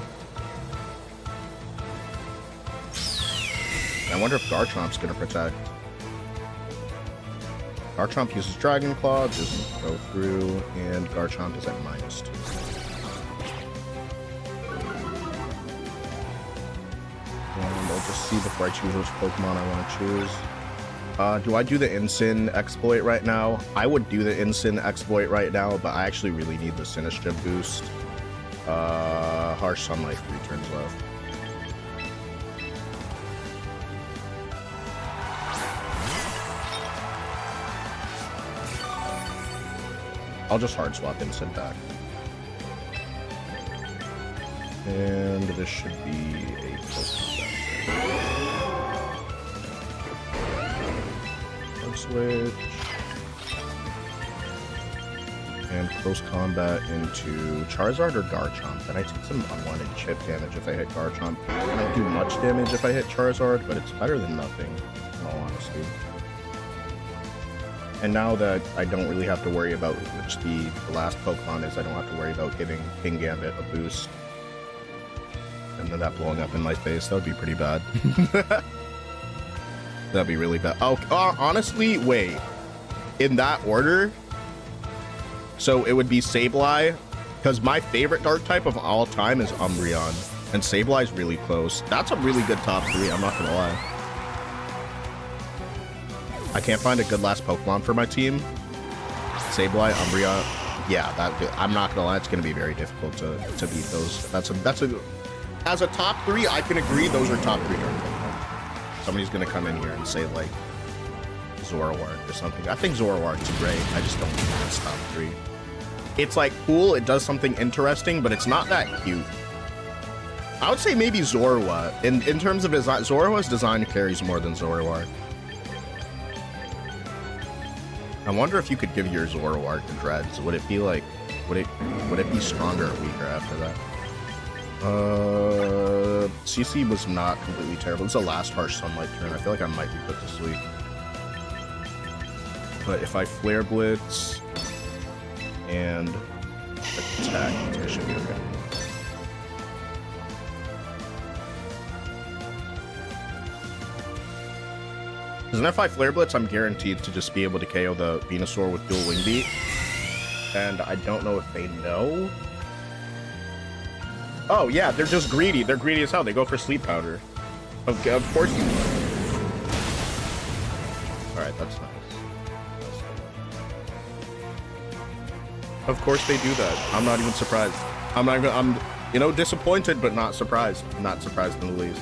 I wonder if Garchomp's gonna Protect. Garchomp uses Dragon Claw, doesn't go through, and Garchomp is at -2. And I'll just see before I choose which Pokemon I want to choose. Do I do the Incin exploit right now? I would do the Incin exploit right now, but I actually really need the Sinistcha boost. Harsh Sunlight, 3 turns left. I'll just hard swap instant back. And this should be a close combat. Switch. And close combat into Charizard or Garchomp. And I take some unwanted chip damage if I hit Garchomp. I don't do much damage if I hit Charizard, but it's better than nothing, in all honesty. And now that I don't really have to worry about which the last Pokemon is, I don't have to worry about giving King Gambit a boost. And then that blowing up in my face, that would be pretty bad. That'd be really bad. Oh, honestly, wait. In that order, so it would be Sableye, because my favorite dark type of all time is Umbreon, and Sableye's really close. That's a really good top 3, I'm not gonna lie. I can't find a good last Pokemon for my team. Sableye, Umbreon, yeah, I'm not gonna lie, it's gonna be very difficult to beat those. That's a as a top 3, I can agree those are top 3 dark Pokemon. Somebody's gonna come in here and say like Zoroark or something. I think Zoroark's great. I just don't think it's top 3. It's like cool, it does something interesting, but it's not that cute. I would say maybe Zorua. In terms of design, Zorua's design carries more than Zoroark. I wonder if you could give your Zoroark the dreads. Would it be like, would it be stronger or weaker after that? CC was not completely terrible. It's the last harsh sunlight turn. I feel like I might be put to sleep. But if I Flare Blitz and attack, it should be okay. Because then if I Flare Blitz, I'm guaranteed to just be able to KO the Venusaur with dual Wing Beat. And I don't know if they know. Oh yeah, they're just greedy. They're greedy as hell. They go for Sleep Powder. Okay, of course you will. Alright, that's nice. Of course they do that. I'm not even surprised. I'm you know, disappointed, but not surprised. Not surprised in the least.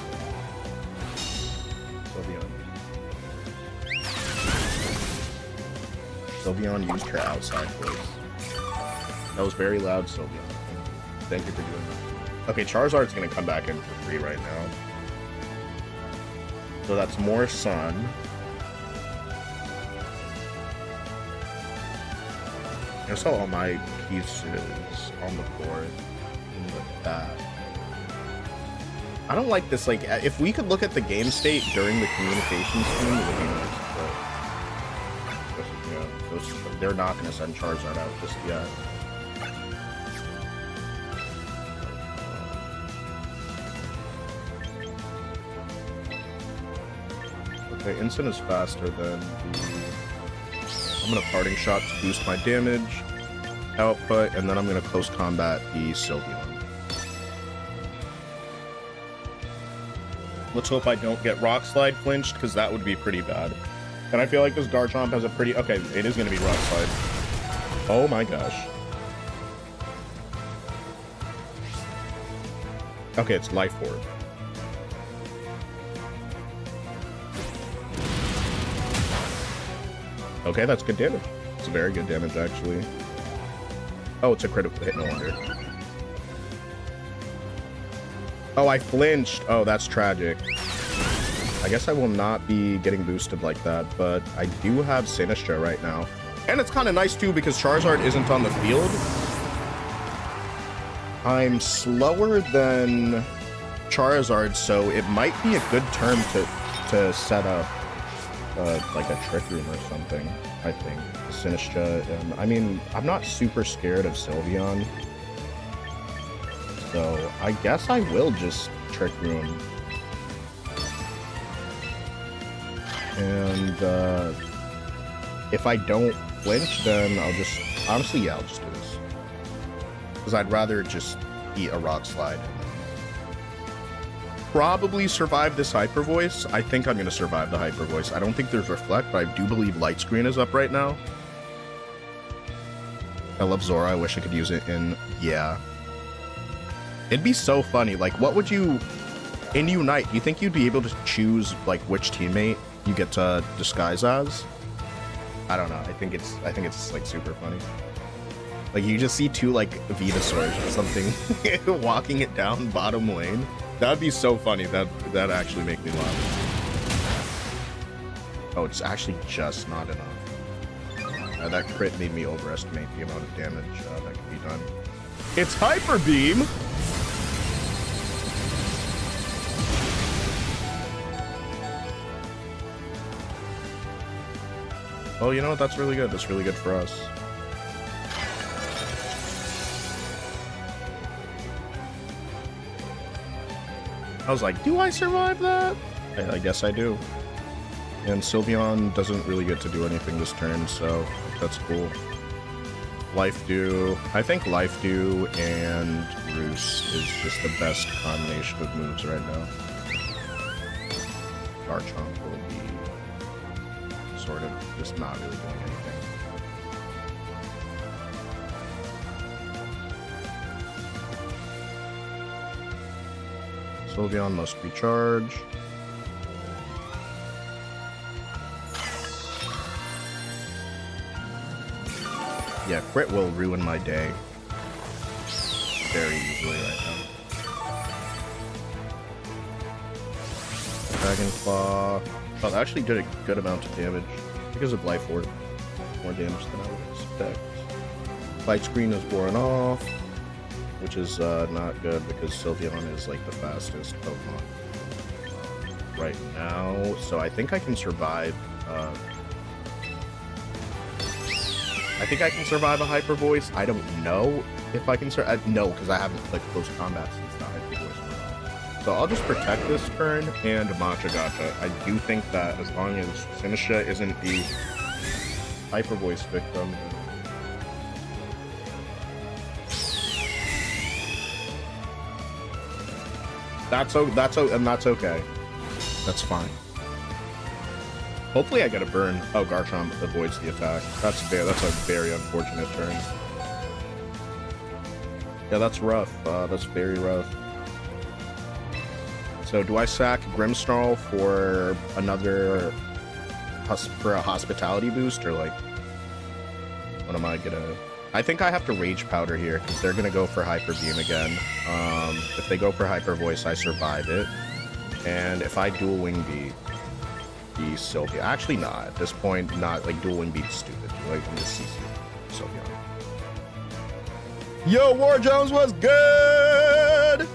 Sylveon used her outside voice. That was very loud, Sylveon. Thank you for doing that. Okay, Charizard's gonna come back in for free right now. So that's more sun. I saw all my pieces on the board in the back. I don't like this, like, if we could look at the game state during the communications screen, it would be nice, but yeah, they're not going to send Charizard out just yet. Okay, Instant is faster than the... I'm going to Parting Shot to boost my damage output, and then I'm going to Close Combat the Sylveon. Let's hope I don't get Rock Slide flinched, because that would be pretty bad. And I feel like this Garchomp has a pretty... Okay, it is going to be Rock Slide. Oh my gosh. Okay, it's Life Orb. Okay, that's good damage. It's very good damage, actually. Oh, it's a critical hit, no wonder. Oh, I flinched. Oh, that's tragic. I guess I will not be getting boosted like that, but I do have Sinistcha right now. And it's kind of nice, too, because Charizard isn't on the field. I'm slower than Charizard, so it might be a good turn to set up like a Trick Room or something, I think. Sinistcha, and I mean, I'm not super scared of Sylveon, so I guess I will just Trick Room. And if I don't flinch, then I'll just, honestly, yeah, I'll just do this. Because I'd rather just eat a Rock Slide. Probably survive this Hyper Voice. I think I'm going to survive the Hyper Voice. I don't think there's Reflect, but I do believe Light Screen is up right now. I love Zora. I wish I could use it in... Yeah. It'd be so funny. Like, what would you... In Unite, do you think you'd be able to choose, like, which teammate you get to disguise as? I don't know. I think it's like, super funny. Like you just see two like Venusaurs or something walking it down bottom lane. That'd be so funny. That'd actually make me laugh. Oh, it's actually just not enough. That crit made me overestimate the amount of damage that can be done. It's Hyper Beam. Oh, you know what? That's really good. That's really good for us. I was like, do I survive that? I guess I do. And Sylveon doesn't really get to do anything this turn, so that's cool. Life Dew. I think Life Dew and Roost is just the best combination of moves right now. Garchomp will be sort of just not really doing anything. Sylveon must recharge. Yeah, crit will ruin my day very easily right now. Dragon Claw. Oh, that actually did a good amount of damage because of Life Orb. More damage than I would expect. Light Screen is worn off, which is not good because Sylveon is like the fastest Pokemon right now. So I think I can survive. I think I can survive a Hyper Voice. I don't know if I can survive. No, because I haven't played close combat since the Hyper Voice went on. So I'll just protect this turn and Matcha Gotcha. I do think that as long as Sinisha isn't the Hyper Voice victim. That's okay. That's fine. Hopefully I get a burn. Oh, Garchomp avoids the attack. That's a very unfortunate turn. Yeah, that's rough. That's very rough. So do I sack Grimmsnarl for another for a hospitality boost, or like what am I gonna? I think I have to Rage Powder here because they're gonna go for Hyper Beam again. If they go for Hyper Voice, I survive it, and if I Dual Wing Beat the Sylveon. Actually, not at this point. Not like Dual Wing Beat is stupid. Like I'm just CC Sylveon. Yo, War Jones was good.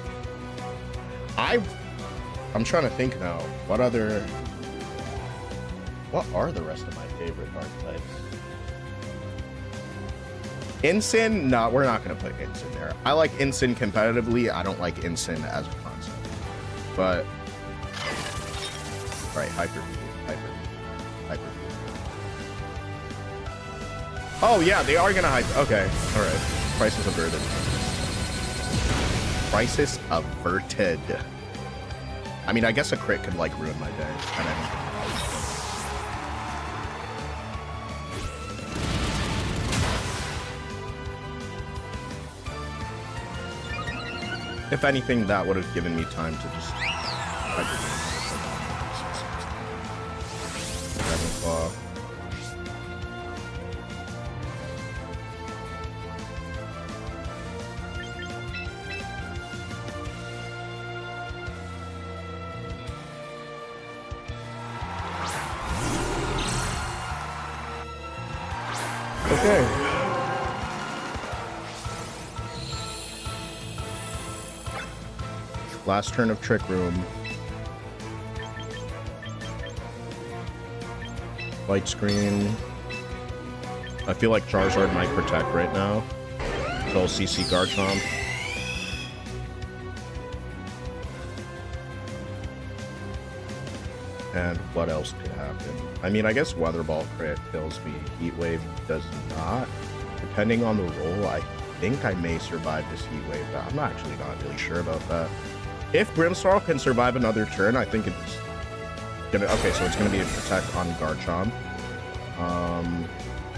I'm trying to think now. What are the rest of my favorite archetypes? Ensign? No, we're not gonna put Ensign there. I like Ensign competitively. I don't like Ensign as a concept. But all right, Hyper. Oh yeah, they are gonna hyper. Okay, all right. Crisis averted. Crisis averted. I mean, I guess a crit could like ruin my day. If anything, that would have given me time to just Dragon Claw. Okay. Last turn of Trick Room. Light Screen. I feel like Charizard might protect right now. So I'll CC Garchomp. And what else could happen? I mean, I guess Weather Ball crit kills me. Heat Wave does not. Depending on the roll, I think I may survive this Heat Wave, but I'm not really sure about that. If Grimmsnarl can survive another turn, I think it's gonna... Okay, so it's gonna be a Protect on Garchomp.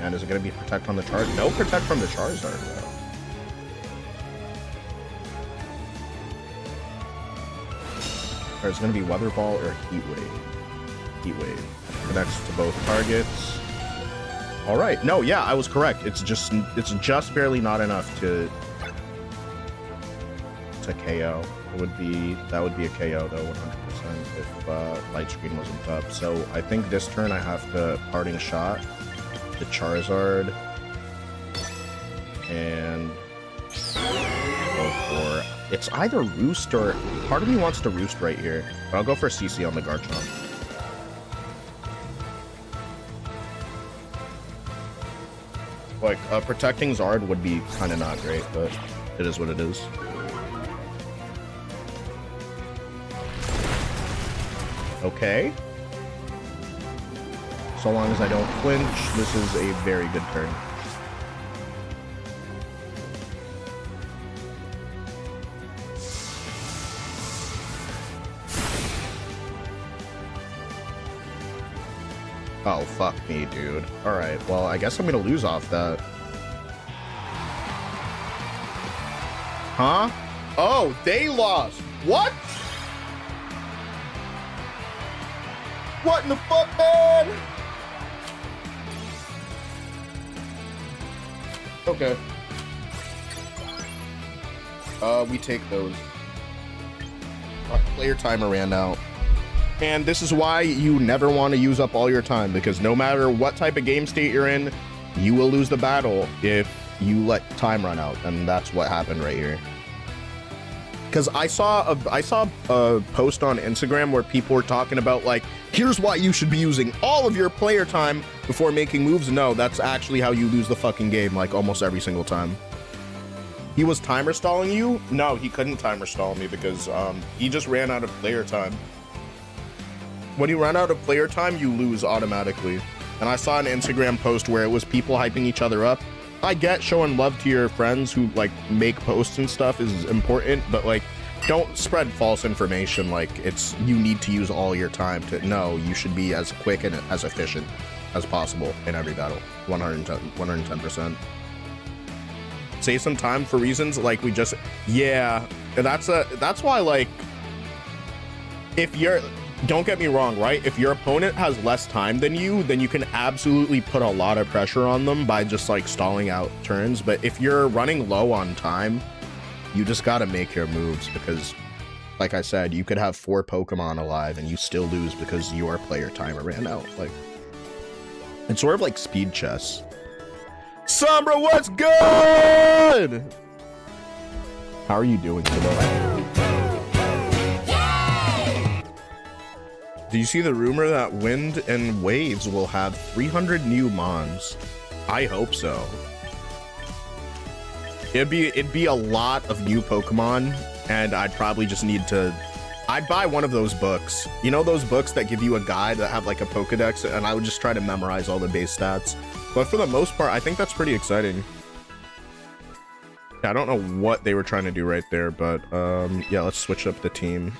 And is it gonna be Protect on the Charizard? No Protect from the Charizard, though. Or it's gonna be Weather Ball or Heat Wave. Heat Wave. Connects to both targets. All right. No, yeah, I was correct. It's just barely not enough to KO. That would be a KO though, 100% if light screen wasn't up. So I think this turn I have to parting shot the Charizard and go for, it's either Roost or, part of me wants to Roost right here, but I'll go for CC on the Garchomp. Like, protecting Zard would be kind of not great, but it is what it is. Okay. So long as I don't flinch, this is a very good turn. Oh, fuck me, dude. Alright, well, I guess I'm gonna lose off that. Huh? Oh, they lost. What? What in the fuck, man? Okay. We take those. Our player timer ran out. And this is why you never want to use up all your time, because no matter what type of game state you're in, you will lose the battle if you let time run out. And that's what happened right here. Because I saw a post on Instagram where people were talking about, like, here's why you should be using all of your player time before making moves. No, that's actually how you lose the fucking game, like, almost every single time. He was timer stalling you? No, he couldn't timer stall me because he just ran out of player time. When you run out of player time, you lose automatically. And I saw an Instagram post where it was people hyping each other up. I get showing love to your friends who, like, make posts and stuff is important, but, like, don't spread false information like it's you need to use all your time to. No, you should be as quick and as efficient as possible in every battle. 110%. Save some time for reasons like we just, yeah, that's why, like, if you're, don't get me wrong, right? If your opponent has less time than you, then you can absolutely put a lot of pressure on them by just, like, stalling out turns. But if you're running low on time, you just got to make your moves because, like I said, you could have 4 Pokemon alive and you still lose because your player timer ran out. Like, it's sort of like speed chess. Sombra, what's good? How are you doing today? Do you see the rumor that Wind and Waves will have 300 new Mons? I hope so. It'd be a lot of new Pokemon, and I'd probably just need to... I'd buy one of those books. You know those books that give you a guide that have, like, a Pokedex, and I would just try to memorize all the base stats. But for the most part, I think that's pretty exciting. Yeah, I don't know what they were trying to do right there, but yeah, let's switch up the team.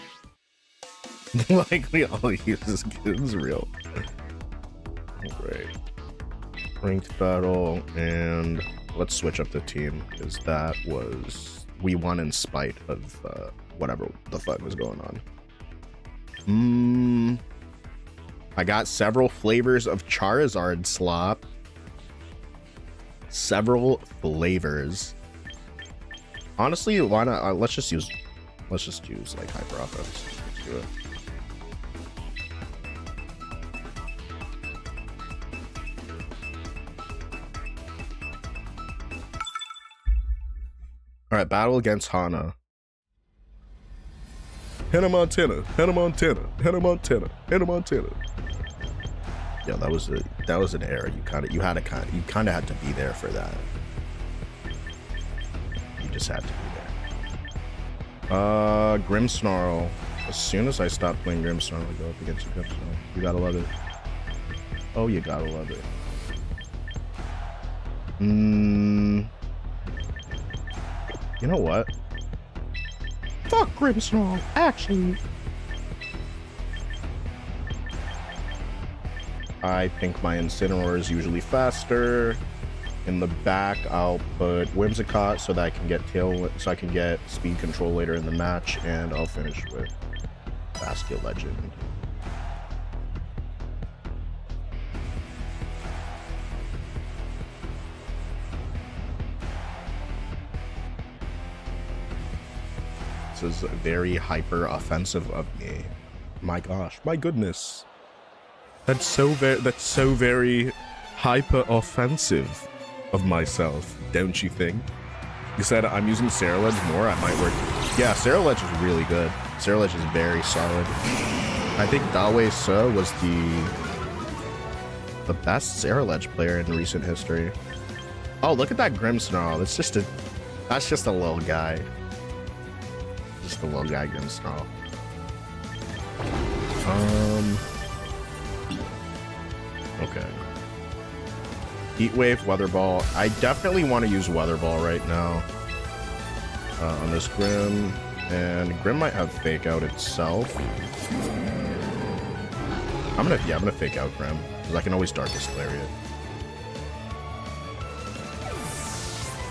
Like, we all use this kid's real. Alright. Ranked battle, and let's switch up the team, because that was... we won in spite of whatever the fuck was going on. I got several flavors of Charizard slop. Several flavors. Honestly, why not? Let's just use like Hyper Offense. Let's do it. All right, battle against Hana. Hannah Montana, Hannah Montana, Hannah Montana, Hannah Montana. Yeah, that was an error. You kind of had to be there for that. You just had to be there. Grimmsnarl. As soon as I stop playing Grimmsnarl, I go up against Grimmsnarl. You gotta love it. Oh, you gotta love it. You know what? Fuck Grimmsnarl, actually. I think my Incineroar is usually faster. In the back, I'll put Whimsicott so that I can get so I can get speed control later in the match, and I'll finish with Basket Legend. This is very hyper offensive of me. My gosh, my goodness. That's so very hyper offensive of myself, don't you think? You said I'm using Cerulege more, I might work. Yeah, Cerulege is really good. Cerulege is very solid. I think Dawei Se was the best Cerulege player in recent history. Oh, look at that Grimmsnarl. That's just a little guy. Just a little guy Grimmsnarl. Okay. Heatwave, Weather Ball. I definitely want to use Weather Ball right now. On this Grim. And Grim might have Fake Out itself. I'm gonna Fake Out Grim. Because I can always Darkest Lariat.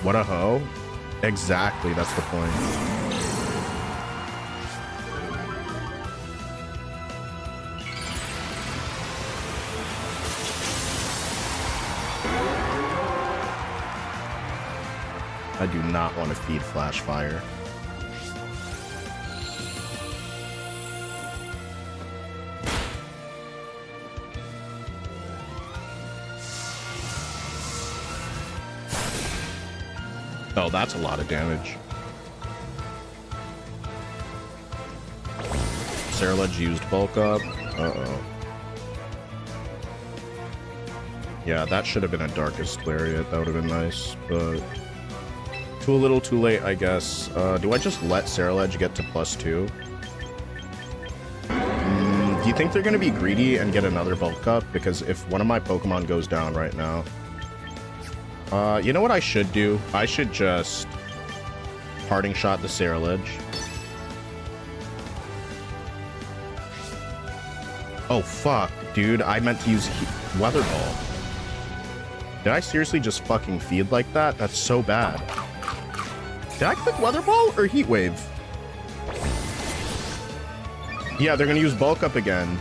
What a hoe. Exactly, that's the point. I do not want to feed Flash Fire. Oh, that's a lot of damage. Cerulege used bulk up. Uh-oh. Yeah, that should have been a Darkest Lariat. That would have been nice, but too little, too late, I guess. Do I just let Cerulege get to +2? Do you think they're going to be greedy and get another bulk up? Because if one of my Pokemon goes down right now... you know what I should do? I should just Parting Shot the Cerulege. Oh, fuck, dude. I meant to use Weather Ball. Did I seriously just fucking feed like that? That's so bad. Did I click Weather Ball or Heat Wave? Yeah, they're gonna use Bulk Up again.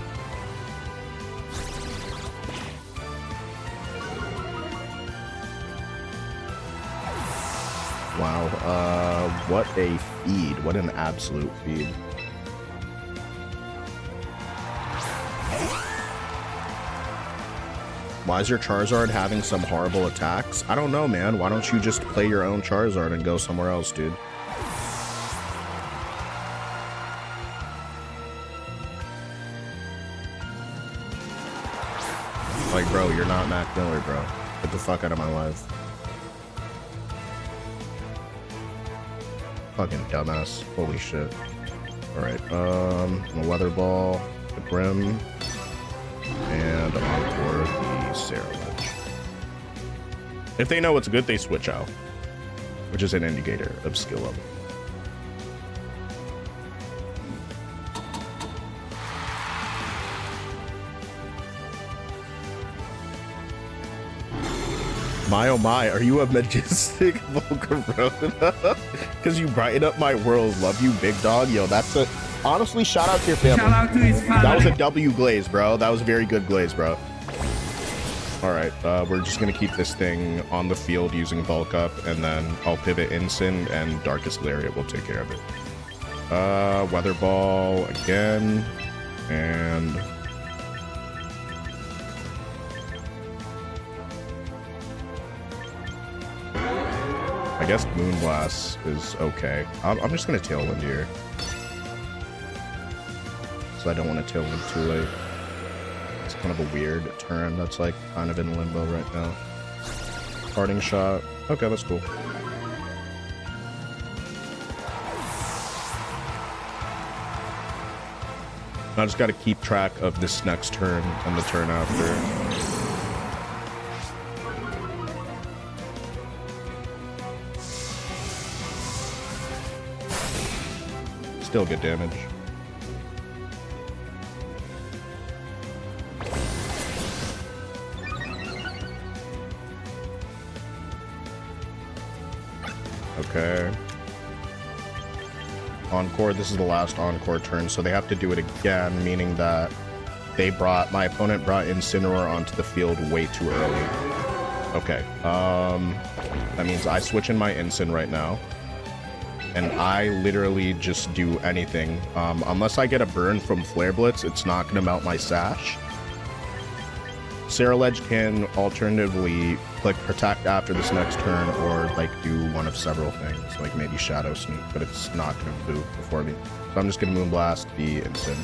Wow, what a feed. What an absolute feed. Why is your Charizard having some horrible attacks? I don't know, man. Why don't you just play your own Charizard and go somewhere else, dude? Like, bro, you're not Mac Miller, bro. Get the fuck out of my life. Fucking dumbass. Holy shit. Alright, a Weather Ball, the Grim, and Encore the Cerulege. If they know what's good, they switch out, which is an indicator of skill level. My oh my, are you a majestic Volcarona? Because you brighten up my world. Love you, big dog. Yo, that's a... Honestly, shout out to your family. Shout out to his family. That was a W glaze, bro. That was a very good glaze, bro. Alright, we're just going to keep this thing on the field using Bulk Up, and then I'll pivot Incin, and Darkest Lariat will take care of it. Weather Ball again, and... I guess Moonblast is okay. I'm just going to Tailwind here. So I don't want to Tailwind too late. It's kind of a weird turn that's like kind of in limbo right now. Parting Shot. Okay, that's cool. I just got to keep track of this next turn and the turn after. Still good damage. Okay. Encore, this is the last Encore turn, so they have to do it again, meaning that my opponent brought Incineroar onto the field way too early. Okay, that means I switch in my Incin right now. and I literally just do anything. Unless I get a burn from Flare Blitz, it's not going to melt my Sash. Sarah Ledge can alternatively click Protect after this next turn, or like do one of several things, like maybe Shadow Sneak, but it's not going to move before me. So I'm just going to Moonblast the instant.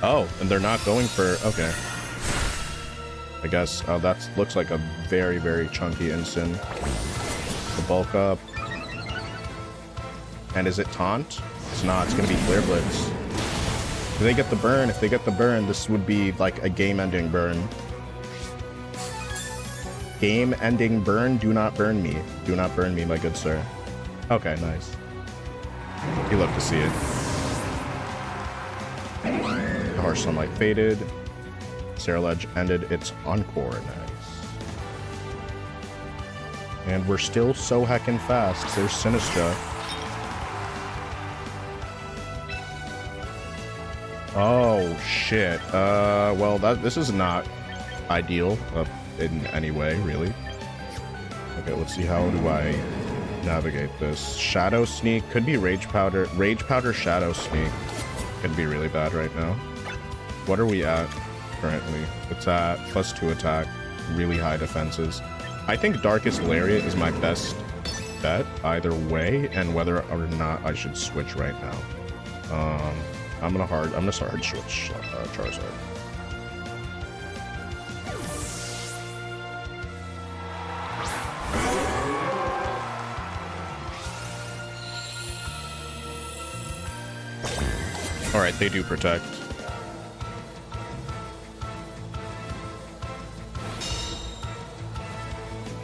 Oh, and they're not going for... Okay. I guess that looks like a very, very chunky instant. The bulk up. And is it taunt? It's not. It's going to be Flare Blitz. If they get the burn, this would be like a game-ending burn. Game-ending burn? Do not burn me. Do not burn me, my good sir. Okay, nice. You love to see it. The Harsh Sunlight faded. Sarah Ledge ended its encore. Nice. And we're still so heckin' fast. There's Sinistra. Oh, shit. Well, this is not ideal in any way, really. Okay, let's see. How do I navigate this? Shadow Sneak. Could be Rage Powder. Rage Powder, Shadow Sneak. Could be really bad right now. What are we at currently? It's at +2 attack. Really high defenses. I think Darkest Lariat is my best bet either way, and whether or not I should switch right now. I'm gonna hard switch Charizard. All right, they do protect.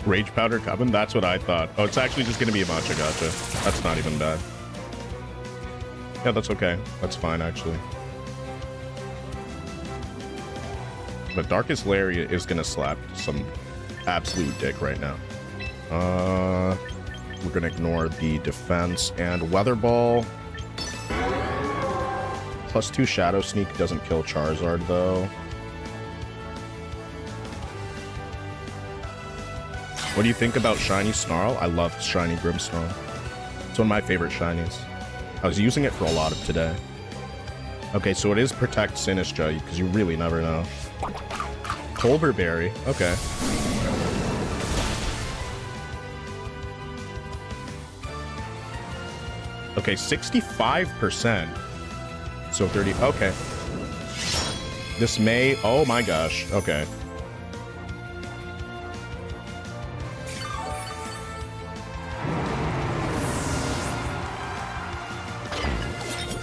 Rage Powder coming? That's what I thought. Oh, it's actually just gonna be a Matcha Gotcha. That's not even bad. Yeah, that's okay. That's fine, actually. But Darkest Lariat is gonna slap some absolute dick right now. We're gonna ignore the defense and Weather Ball. +2 Shadow Sneak doesn't kill Charizard, though. What do you think about Shiny Snarl? I love Shiny Grimmsnarl. It's one of my favorite shinies. I was using it for a lot of today. Okay, so it is Protect Sinistra, because you really never know. Colberberry, okay. Okay, 65%. So 30, okay. This may, oh my gosh, okay.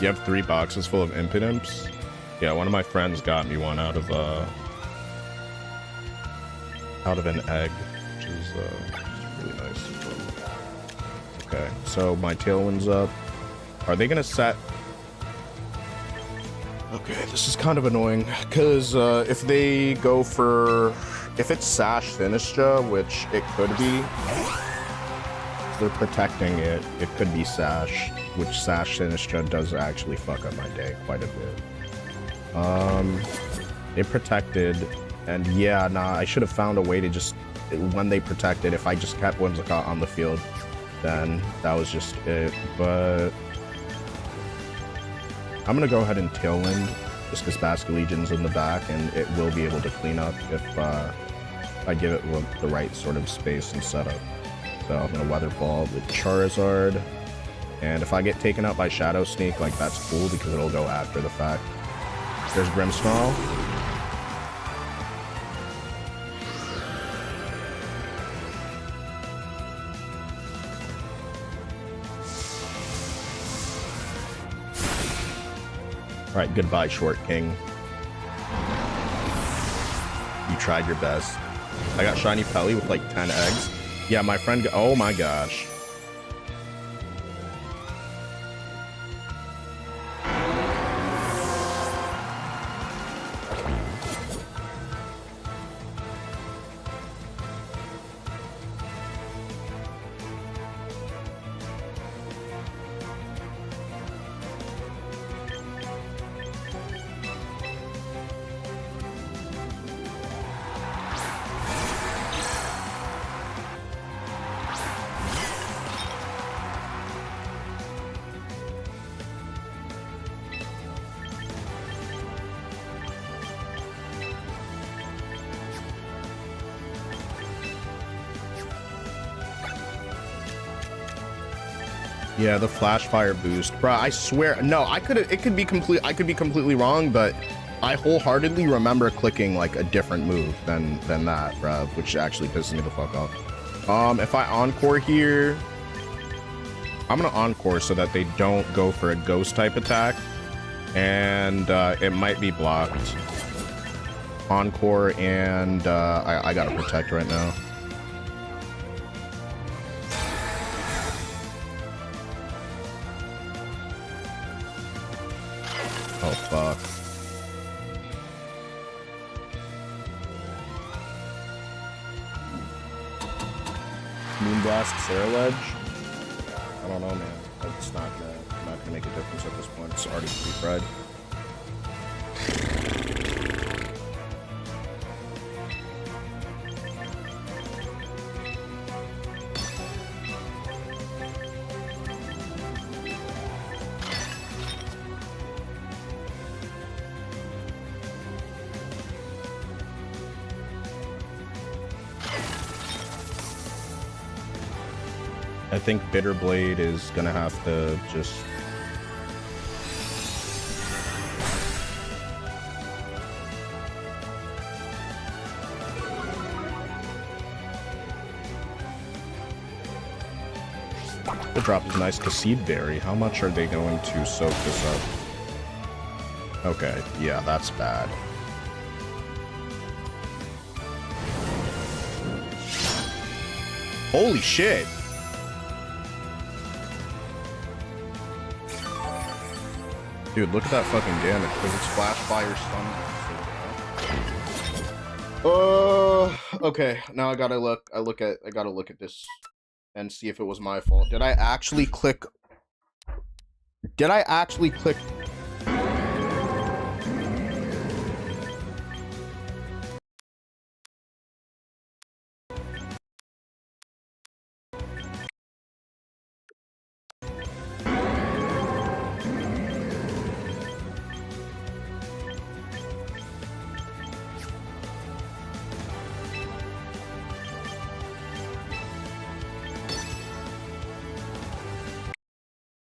You have 3 boxes full of Impidimps? Yeah, one of my friends got me one out of an egg, which is really nice. Okay, so my Tailwind's up. Are they gonna set? Okay, this is kind of annoying, because if they go for... If it's Sash Sinistra, which it could be, they're protecting it, it could be Sash, which Sash Sinistra does actually fuck up my day quite a bit. It protected, and yeah, nah, I should have found a way to just... When they protected, if I just kept Whimsicott on the field, then that was just it, but... I'm gonna go ahead and Tailwind, just because Basculegion's in the back, and it will be able to clean up if I give it the right sort of space and setup. So I'm gonna Weather Ball with Charizard, and if I get taken out by Shadow Sneak, like, that's cool, because it'll go after the fact. There's Grimmsnarl. Alright, goodbye, Short King. You tried your best. I got Shiny Pelly with like 10 eggs. Yeah, my friend got, oh my gosh. Yeah, the flash fire boost, bro. I swear, no, I could be completely wrong, but I wholeheartedly remember clicking like a different move than that, bro, which actually pisses me the fuck off. If I encore here, I'm gonna encore so that they don't go for a ghost type attack, and it might be blocked. Encore, and I gotta protect right now. Oh fuck. Moonblast Sarah Ledge? I don't know, man. It's not gonna make a difference at this point. It's already pre-fried. I think Bitter Blade is gonna have to just... The drop is nice. Casseed Berry. How much are they going to soak this up? Okay, yeah, that's bad. Holy shit! Dude, look at that fucking damage, because it's flash fire stun. Okay, now I gotta look at this and see if it was my fault. Did I actually click?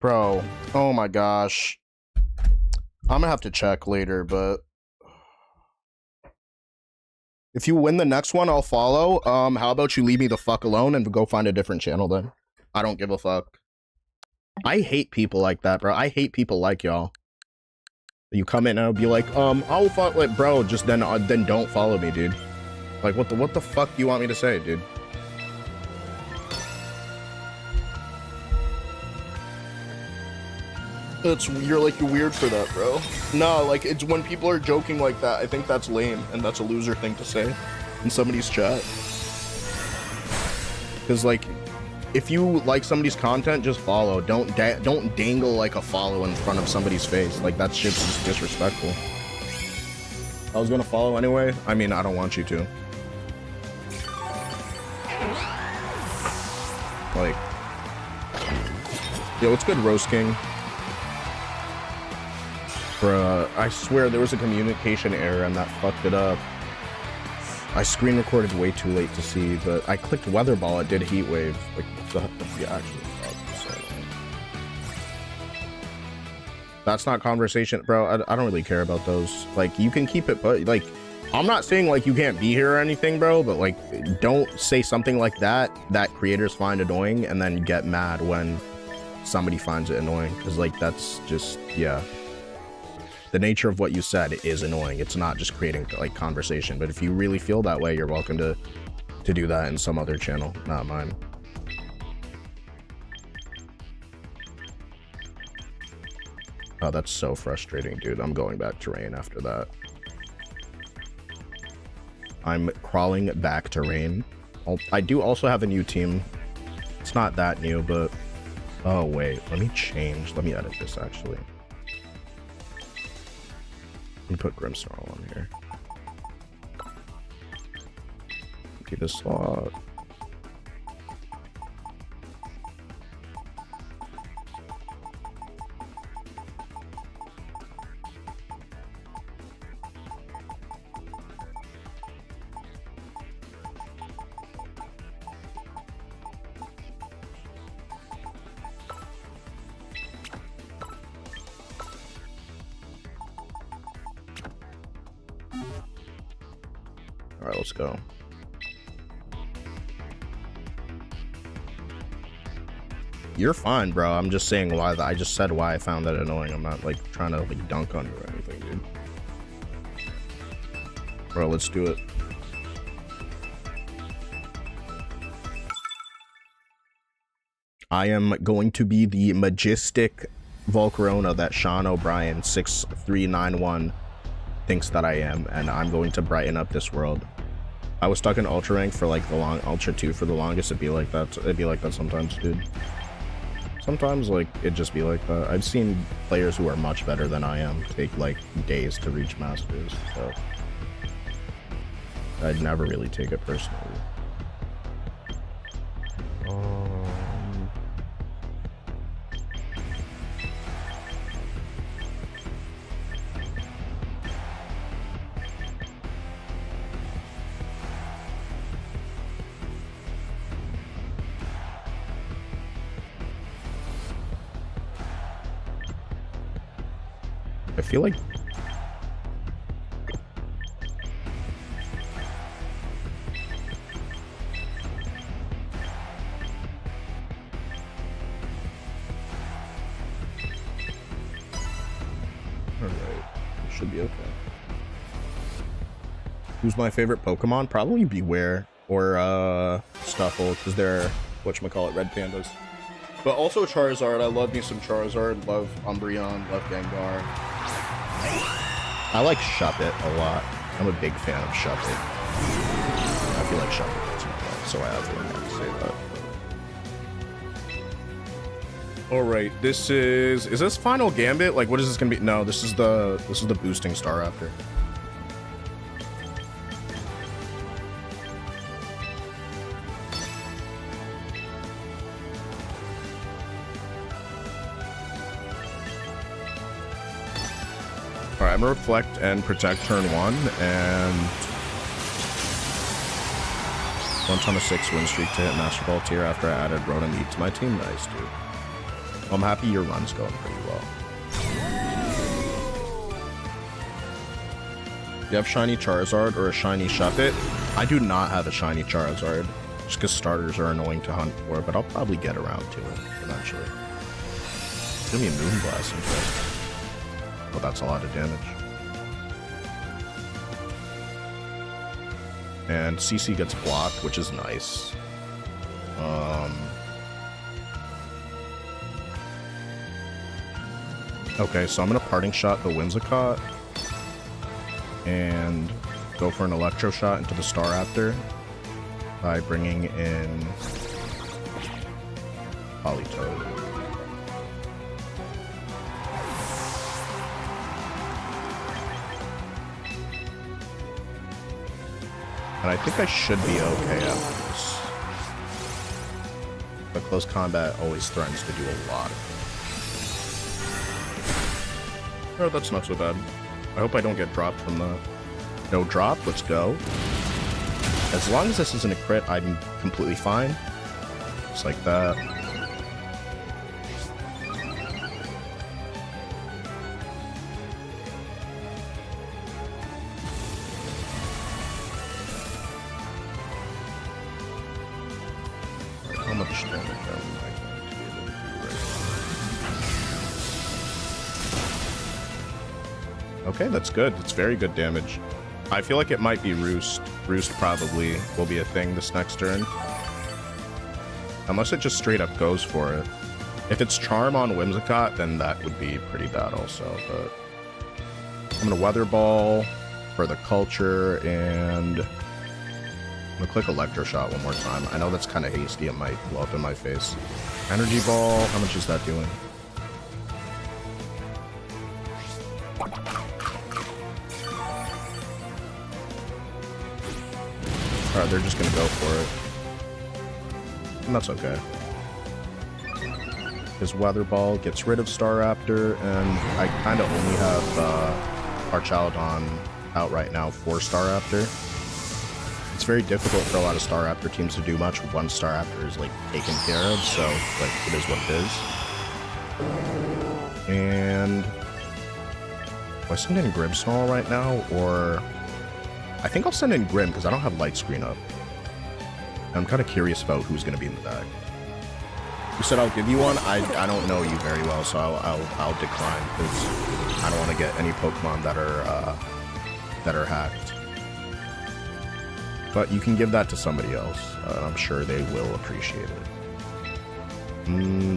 Bro, oh my gosh. I'm gonna have to check later, but if you win the next one, I'll follow. How about you leave me the fuck alone and go find a different channel then? I don't give a fuck. I hate people like that, bro. I hate people like y'all. You come in and I'll be like, I'll follow, like, bro, just then don't follow me, dude. Like, what the fuck do you want me to say, dude? You're weird for that, bro. No, like, it's when people are joking like that, I think that's lame, and that's a loser thing to say in somebody's chat. Because, like, if you like somebody's content, just follow. Don't dangle like a follow in front of somebody's face. Like, that shit's just disrespectful. I was gonna follow anyway. I mean, I don't want you to. Like, yo, what's good, Roast King? Bruh, I swear there was a communication error and that fucked it up. I screen recorded way too late to see, but I clicked Weather Ball, it did Heat Wave. Like, the actual fuck. That's not conversation, bro. I don't really care about those. Like, you can keep it, but like, I'm not saying like you can't be here or anything, bro, but like, don't say something like that creators find annoying and then get mad when somebody finds it annoying. Because like, that's just, yeah. The nature of what you said is annoying. It's not just creating like conversation, but if you really feel that way, you're welcome to do that in some other channel, not mine. Oh, that's so frustrating, dude. I'm going back to rain after that. I'm crawling back to rain. I do also have a new team. It's not that new, but oh wait, let me edit this actually. Let me put Grimsnarl on here. Empty this slot. All right, let's go. You're fine, bro. I'm just saying why. I just said why I found that annoying. I'm not like trying to like dunk on you or anything, dude. Bro, let's do it. I am going to be the majestic Volcarona that Sean O'Brien 6391 thinks that I am, and I'm going to brighten up this world. I was stuck in Ultra rank for like the long Ultra 2 for the longest. It'd be like that. It'd be like that sometimes, dude. Sometimes like it'd just be like that. I've seen players who are much better than I am take like days to reach masters, so I'd never really take it personally. I feel like should be okay. Who's my favorite Pokemon? Probably Beware or Stuffle, because they're whatchamacallit, Red Pandas. But also Charizard. I love me some Charizard. Love Umbreon. Love Gengar. I like Shuppet a lot. I'm a big fan of Shuppet. I feel like Shuppet gets my love, so I have to say that. Alright, this is this Final Gambit? Like, what is this gonna be? No, this is the boosting Staraptor. Alright, I'm gonna Reflect and Protect turn 1, and 1 ton of 6 win streak to hit Master Ball tier after I added Rotom to my team. Nice, dude. I'm happy your run's going pretty well. You have shiny Charizard or a shiny Shuppet? I do not have a shiny Charizard, just because starters are annoying to hunt for, but I'll probably get around to it eventually. Give me a Moonblast in fact. Well, that's a lot of damage. And CC gets blocked, which is nice. Okay, so I'm gonna Parting Shot the Whimsicott and go for an Electro Shot into the Staraptor by bringing in Politoed. And I think I should be okay after this. But close combat always threatens to do a lot. Oh, that's not so bad. I hope I don't get dropped from the... No drop, let's go. As long as this isn't a crit, I'm completely fine. Just like that. How much damage am I going to be able to do right now? Okay, that's good. That's very good damage. I feel like it might be Roost. Roost probably will be a thing this next turn. Unless it just straight up goes for it. If it's Charm on Whimsicott, then that would be pretty bad also, but... I'm gonna Weather Ball for the Culture, and... I'm gonna click Electro Shot one more time. I know that's kind of hasty. It might blow up in my face. Energy Ball, how much is that doing? Alright, they're just gonna go for it. And that's okay. His Weather Ball gets rid of Staraptor, and I kind of only have Archaludon out right now for Staraptor. It's very difficult for a lot of Staraptor teams to do much when one Staraptor is like taken care of, so like it is what it is. And do I send in Grimmsnarl right now, or I think I'll send in Grim because I don't have light screen up. I'm kind of curious about who's going to be in the bag. You said I'll give you one. I don't know you very well, so I'll decline because I don't want to get any Pokemon that are hacked. But you can give that to somebody else. I'm sure they will appreciate it.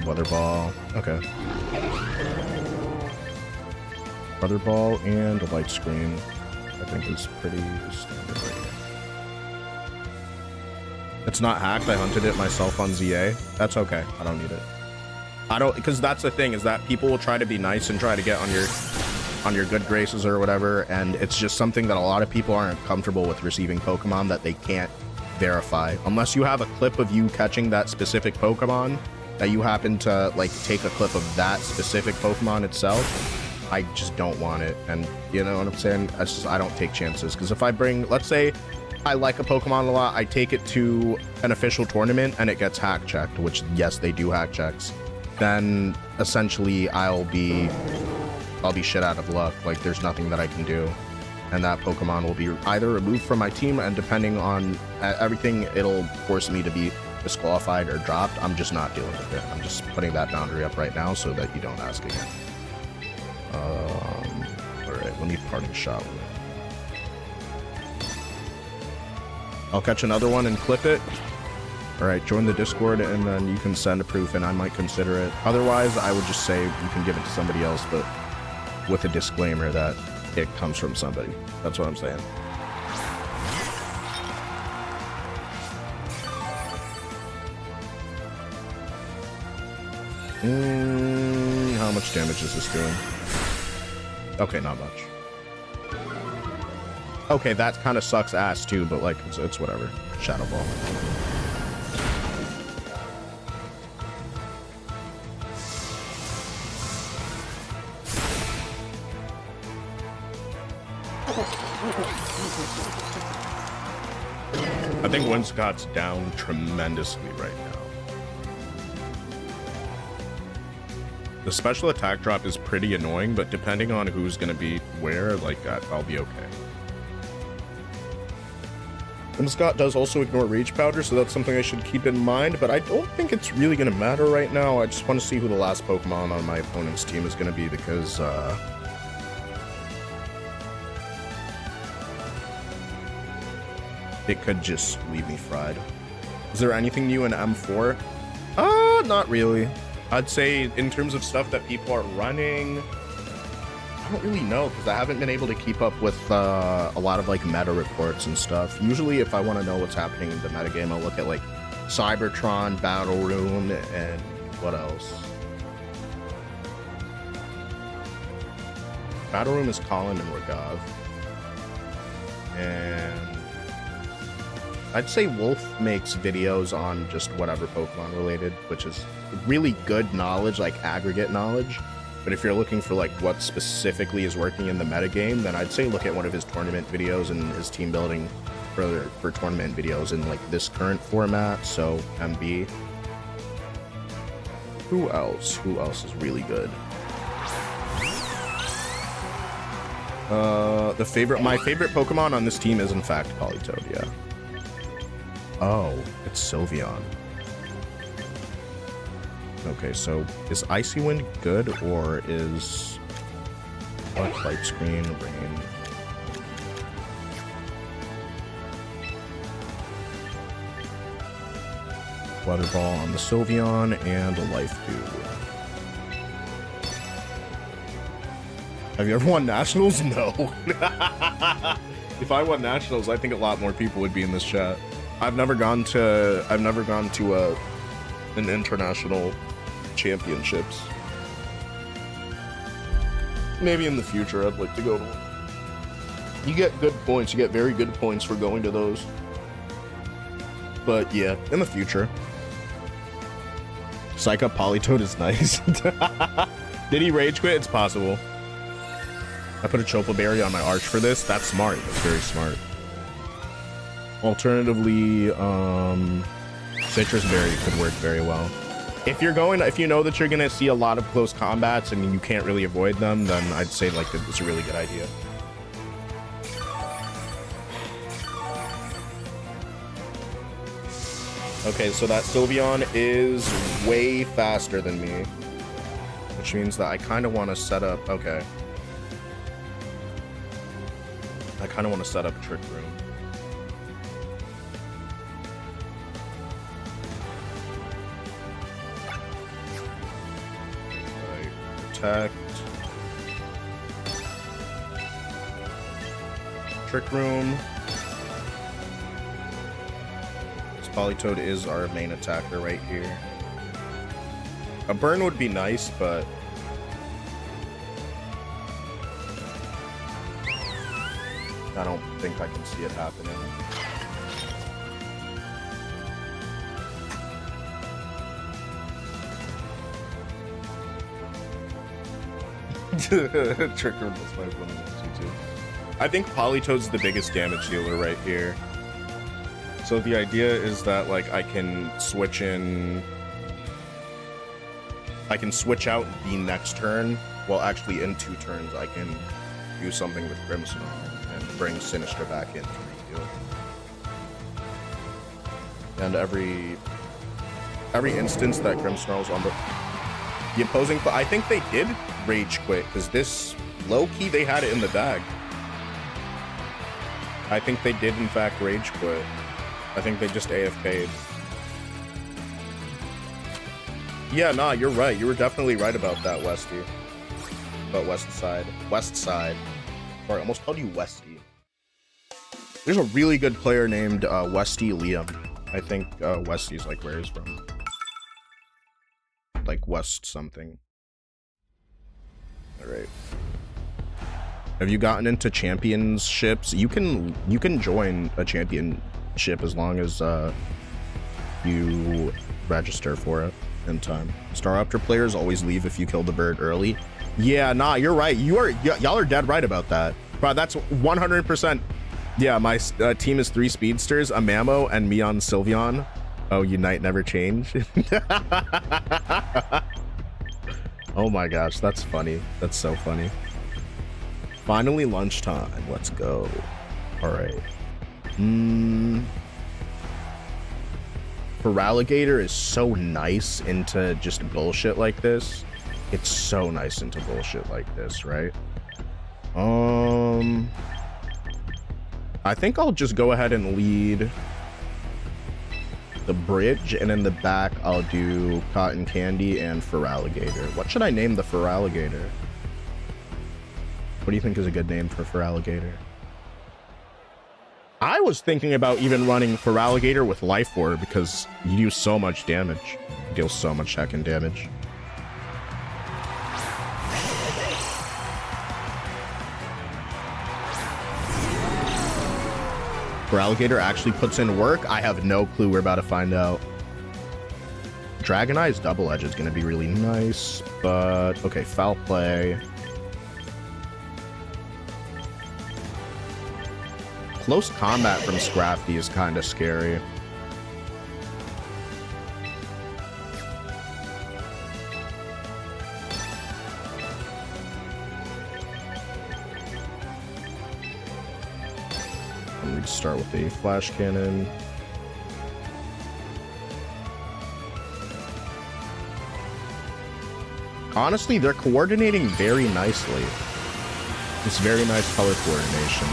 Weather Ball. Okay. Weather Ball and a light screen, I think is pretty standard right here. It's not hacked. I hunted it myself on ZA. That's okay. I don't need it. I don't, because that's the thing, is that people will try to be nice and try to get on your good graces or whatever, and it's just something that a lot of people aren't comfortable with receiving Pokemon that they can't verify. Unless you have a clip of you catching that specific Pokemon, that you happen to like take a clip of that specific Pokemon itself, I just don't want it. And you know what I'm saying? I don't take chances, because if I bring, let's say I like a Pokemon a lot, I take it to an official tournament and it gets hack checked, which yes, they do hack checks, then essentially I'll be shit out of luck. Like there's nothing that I can do, and that Pokemon will be either removed from my team, and depending on everything, it'll force me to be disqualified or dropped. I'm just not dealing with it. I'm just putting that boundary up right now so that you don't ask again. All right, let me parting shot with it. I'll catch another one and clip it. All right, join the Discord and then you can send a proof and I might consider it. Otherwise, I would just say you can give it to somebody else, but with a disclaimer that it comes from somebody. That's what I'm saying. How much damage is this doing? Okay, not much. Okay, that kind of sucks ass too, but like, it's whatever. Shadow Ball. I think Winscott's down tremendously right now. The special attack drop is pretty annoying, but depending on who's going to be where, like, I'll be okay. Winscott does also ignore Rage Powder, so that's something I should keep in mind, but I don't think it's really going to matter right now. I just want to see who the last Pokemon on my opponent's team is going to be, because, it could just leave me fried. Is there anything new in M4? Not really. I'd say in terms of stuff that people are running, I don't really know, because I haven't been able to keep up with a lot of like meta reports and stuff. Usually if I want to know what's happening in the metagame, I'll look at like Cybertron, Battle Rune, and what else? Battle Room is Colin and Ragav. And I'd say Wolf makes videos on just whatever Pokemon related, which is really good knowledge, like aggregate knowledge. But if you're looking for like what specifically is working in the metagame, then I'd say look at one of his tournament videos and his team building for tournament videos in like this current format. So MB. Who else? Who else is really good? My favorite Pokemon on this team is in fact Politoed, yeah. Oh, it's Sylveon. Okay, so is Icy Wind good, or is what light screen, rain? Weather Ball on the Sylveon and a Life Dew. Have you ever won nationals? No. If I won nationals, I think a lot more people would be in this chat. I've never gone to an international championships. Maybe in the future I'd like to go to one. You get good points, you get very good points for going to those. But yeah, in the future. Psych Up Politoed is nice. Did he rage quit? It's possible. I put a Chopa Berry on my arch for this. That's smart. That's very smart. Alternatively, Citrus Berry could work very well. If you know that you're gonna see a lot of close combats and you can't really avoid them, then I'd say like it's a really good idea. Okay, so that Sylveon is way faster than me, which means that I kind of want to set up. Okay, I kind of want to set up Trick Room. Right, protect. Trick Room. Politoad is our main attacker right here. A burn would be nice, but I don't think I can see it happening. Trick Room was my one too. I think Politoad's the biggest damage dealer right here. So the idea is that, like, I can switch out the next turn. Well, actually, in 2 turns, I can do something with Grimmsnarl and bring Sinistra back in to reheal. And every instance that Grimmsnarl's on the opposing, but I think they did Rage Quit, because this, low-key, they had it in the bag. I think they did, in fact, Rage Quit. I think they just AFK'd. Yeah, nah, you're right. You were definitely right about that, Westy. But West Side. West Side. Sorry, I almost called you Westy. There's a really good player named Westy Liam. I think Westy's like where he's from. Like West something. Alright. Have you gotten into championships? You can join a championship as long as you register for it in time. Staraptor players always leave if you kill the bird early. Yeah, nah, you're right. Y'all are dead right about that. Bro, that's 100%. Yeah, my team is 3 speedsters, a Mamo, and me on Sylveon. Oh, unite, never change. Oh my gosh, that's funny. That's so funny. Finally lunchtime. Let's go. All right. Feraligatr is so nice into just bullshit like this. It's so nice into bullshit like this, right? I think I'll just go ahead and lead the bridge, and in the back I'll do Cotton Candy and Feraligatr. What should I name the Feraligatr? What do you think is a good name for Feraligatr? I was thinking about even running Feraligatr with Life Orb because you do so much damage. You deal so much heckin' damage. Feraligatr actually puts in work? I have no clue. We're about to find out. Dragoneye's Double Edge is going to be really nice, but okay, Foul Play. Close combat from Scrafty is kind of scary. I'm going to start with a Flash Cannon. Honestly, they're coordinating very nicely. It's very nice color coordination.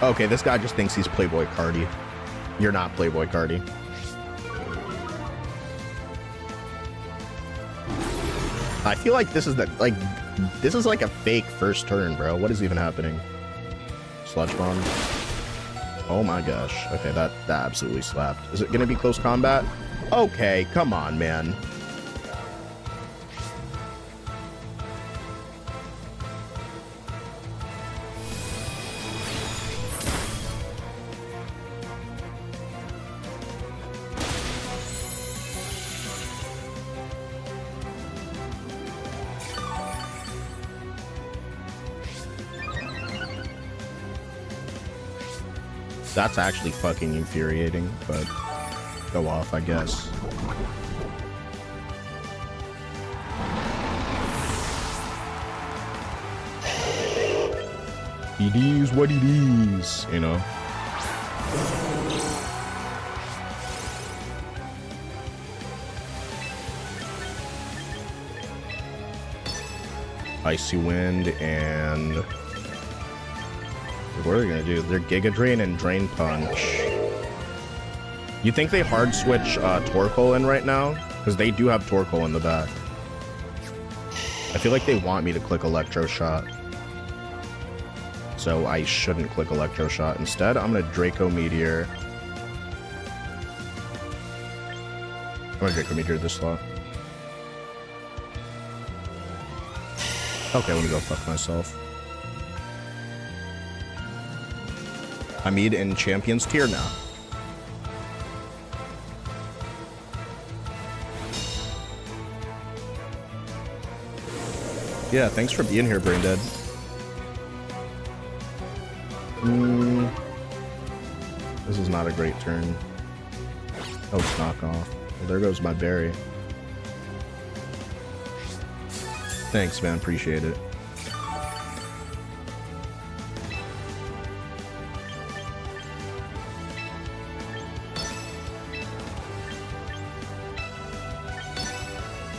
Okay, this guy just thinks he's Playboy Cardi. You're not Playboy Cardi. I feel like this is like a fake first turn, bro. What is even happening? Sludge Bomb. Oh my gosh. Okay, that absolutely slapped. Is it gonna be close combat? Okay, come on, man. That's actually fucking infuriating, but go off, I guess. It is what it is, you know. Icy Wind, and what are they gonna do? They're Giga Drain and Drain Punch. You think they hard switch Torkoal in right now? Because they do have Torkoal in the back. I feel like they want me to click Electro Shot. So I shouldn't click Electro Shot. Instead, I'm gonna Draco Meteor. I'm gonna Draco Meteor this slot. Okay, let me go fuck myself. I'm in Champions tier now. Yeah, thanks for being here, Braindead. This is not a great turn. Oh, it's knockoff. Well, there goes my berry. Thanks, man. Appreciate it.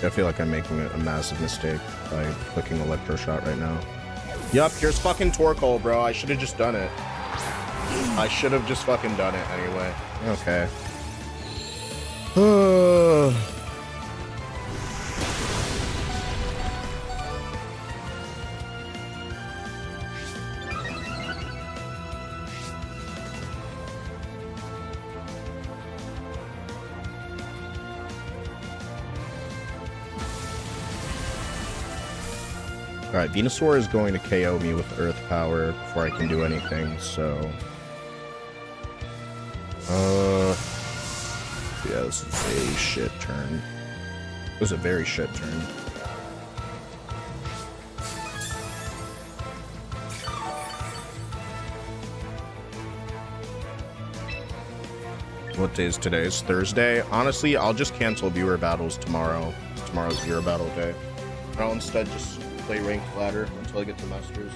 I feel like I'm making a massive mistake by clicking Electro Shot right now. Yup, here's fucking Torkoal, bro. I should have just done it. I should have just fucking done it anyway. Okay. Alright, Venusaur is going to KO me with Earth Power before I can do anything, so... yeah, this is a shit turn. It was a very shit turn. What day is today? It's Thursday. Honestly, I'll just cancel viewer battles tomorrow. Tomorrow's viewer battle day. I'll instead just play ranked ladder until I get to Masters.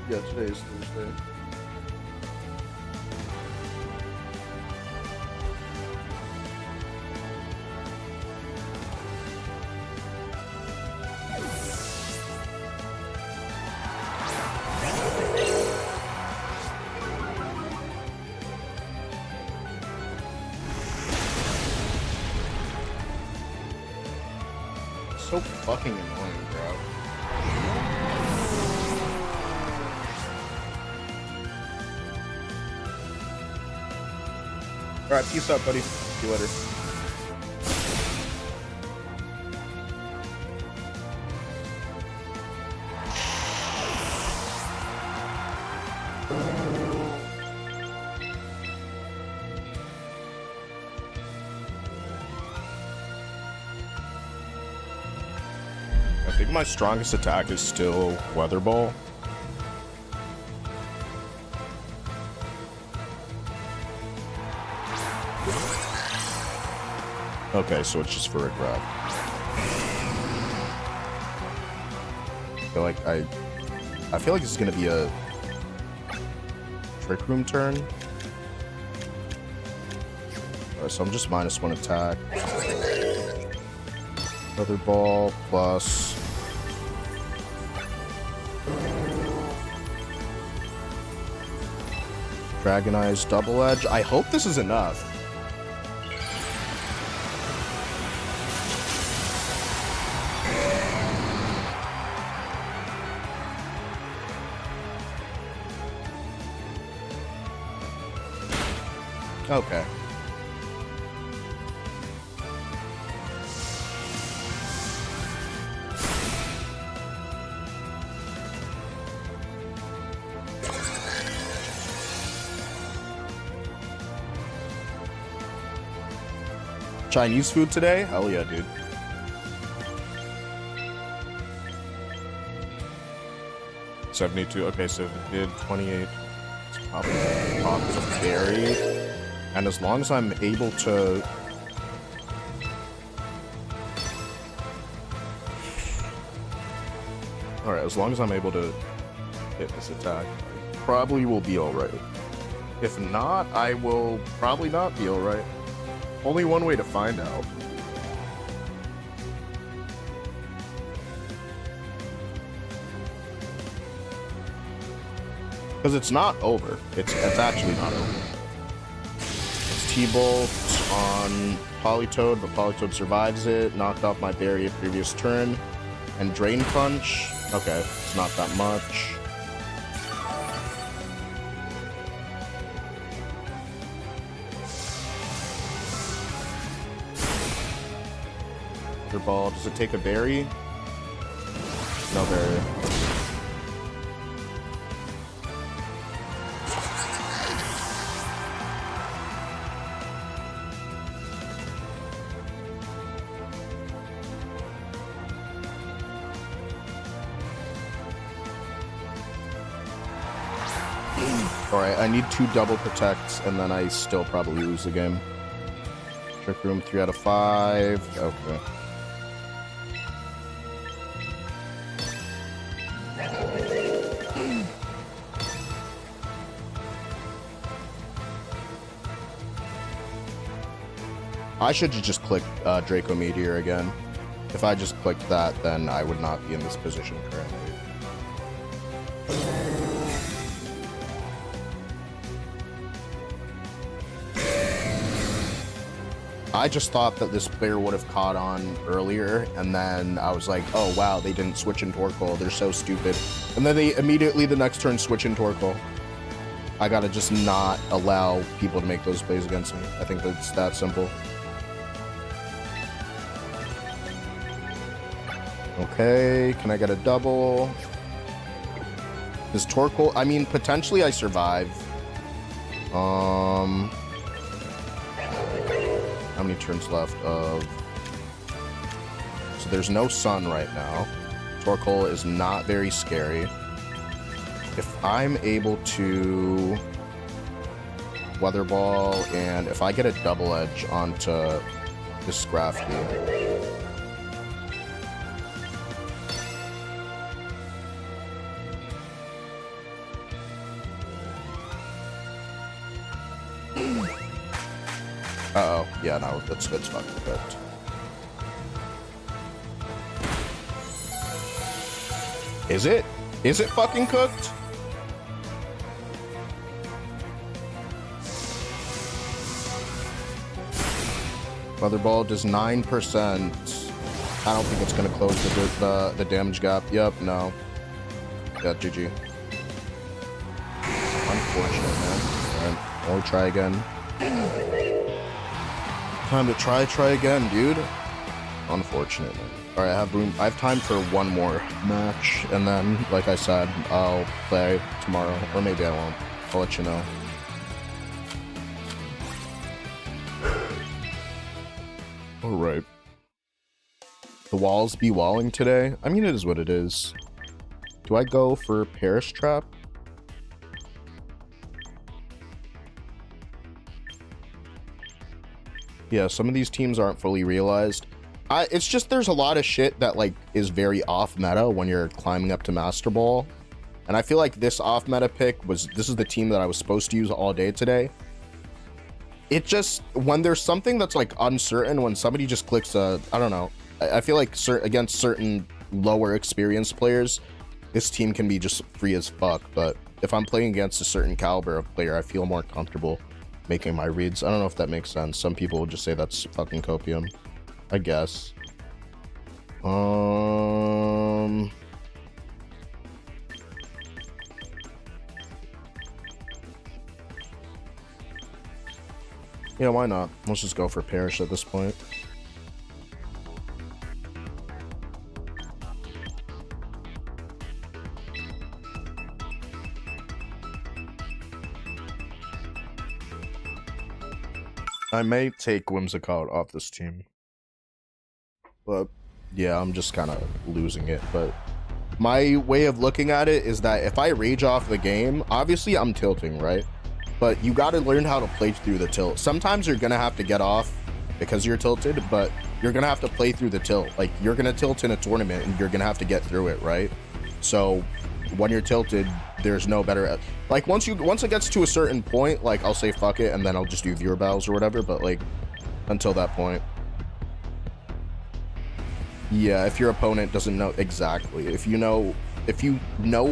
Yeah, today is Thursday. So fucking annoying, bro. Alright, peace out, buddy. See you later. I think my strongest attack is still Weather Ball. Okay, so it's just for a grab. I feel like this is gonna be a Trick Room turn. So I'm just -1 attack. Weather Ball plus Dragon Eyes Double Edge. I hope this is enough. Okay. Chinese food today? Hell yeah, dude. $72. Okay, so if it did 28, it's probably pops a berry. And as long as I'm able to... Alright, as long as I'm able to hit this attack, I probably will be alright. If not, I will probably not be alright. Only one way to find out. Because it's not over. It's actually not over. It's T-Bolt on Politoed, but Politoed survives it. Knocked off my berry a previous turn. And Drain Punch. Okay, it's not that much. Other ball. Does it take a berry? No berry. Alright, I need 2 double protects, and then I still probably lose the game. Trick Room 3 out of 5. Okay. I should have just clicked Draco Meteor again. If I just clicked that, then I would not be in this position currently. I just thought that this player would have caught on earlier, and then I was like, oh wow, they didn't switch in Torkoal, they're so stupid. And then they immediately the next turn switch in Torkoal. I gotta just not allow people to make those plays against me. I think that's that simple. Okay, can I get a double? This Torkoal, I mean, potentially I survive. How many turns left of... So there's no sun right now. Torkoal is not very scary. If I'm able to... Weather Ball, and if I get a double edge onto this Scrafty... Uh-oh. Yeah, no, it's fucking cooked. Is it? Is it fucking cooked? Weather Ball does 9%. I don't think it's gonna close the damage gap. Yep, no. Yeah, GG. Unfortunate, man. Alright, we'll try again. Time to try again, dude. Unfortunately. Alright, I have time for one more match, and then, like I said, I'll play tomorrow. Or maybe I won't. I'll let you know. Alright. The walls be walling today? I mean, it is what it is. Do I go for Perish Trap? Yeah, some of these teams aren't fully realized. It's just there's a lot of shit that like is very off meta when you're climbing up to Master Ball. And I feel like this off meta pick this is the team that I was supposed to use all day today. It just, when there's something that's like uncertain, when somebody just clicks I don't know. I feel like against certain lower experienced players, this team can be just free as fuck. But if I'm playing against a certain caliber of player, I feel more comfortable making my reads. I don't know if that makes sense. Some people will just say that's fucking copium, I guess. Yeah, why not? Let's just go for Perish at this point. I may take Whimsicott off this team. But yeah, I'm just kind of losing it. But my way of looking at it is that if I rage off the game, obviously I'm tilting, right? But you got to learn how to play through the tilt. Sometimes you're going to have to get off because you're tilted, but you're going to have to play through the tilt. Like, you're going to tilt in a tournament and you're going to have to get through it, right? So when you're tilted, there's no better, like once it gets to a certain point, like I'll say fuck it and then I'll just do viewer battles or whatever. But like until that point. Yeah, if your opponent doesn't know exactly. If you know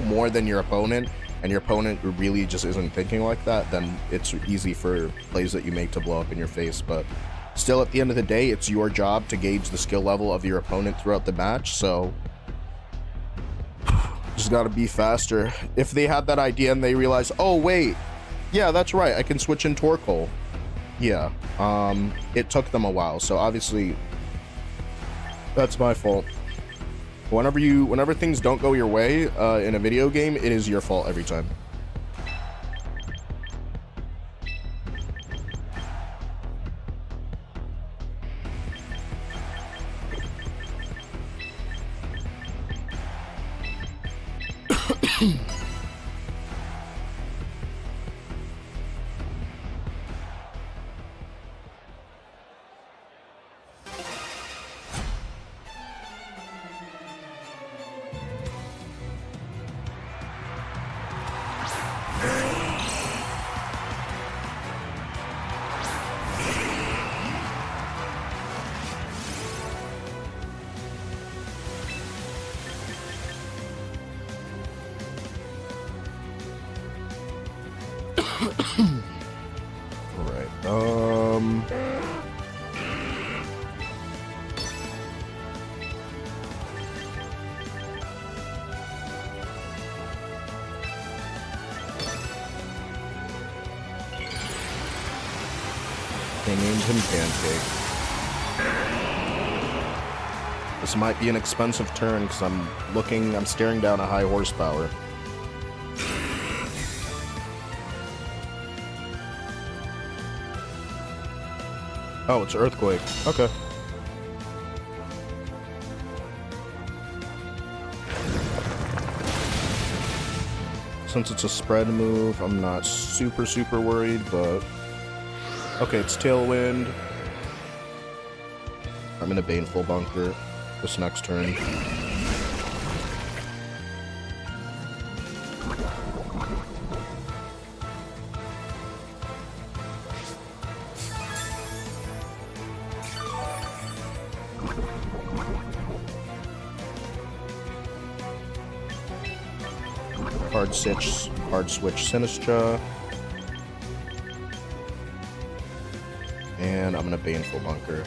more than your opponent, and your opponent really just isn't thinking like that, then it's easy for plays that you make to blow up in your face. But still, at the end of the day, it's your job to gauge the skill level of your opponent throughout the match, so just gotta be faster. If they had that idea and they realize, oh wait, yeah, that's right, I can switch in Torkoal. Yeah, it took them a while, so obviously that's my fault. Whenever things don't go your way in a video game, it is your fault every time. They named him Pancake. This might be an expensive turn because I'm staring down a high horsepower. Oh, it's Earthquake. Okay. Since it's a spread move, I'm not super worried, but... Okay, it's Tailwind. I'm in a Baneful Bunker this next turn. Hard switch Sinistra. And I'm gonna Baneful Bunker.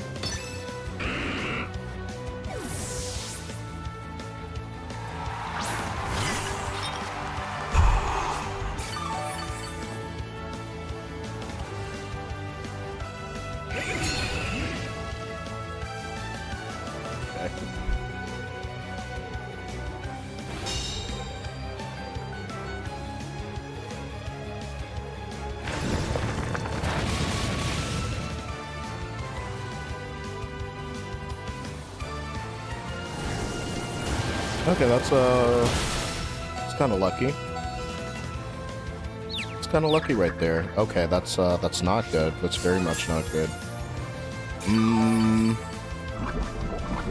Okay, that's kind of lucky. It's kind of lucky right there. Okay, that's not good. That's very much not good.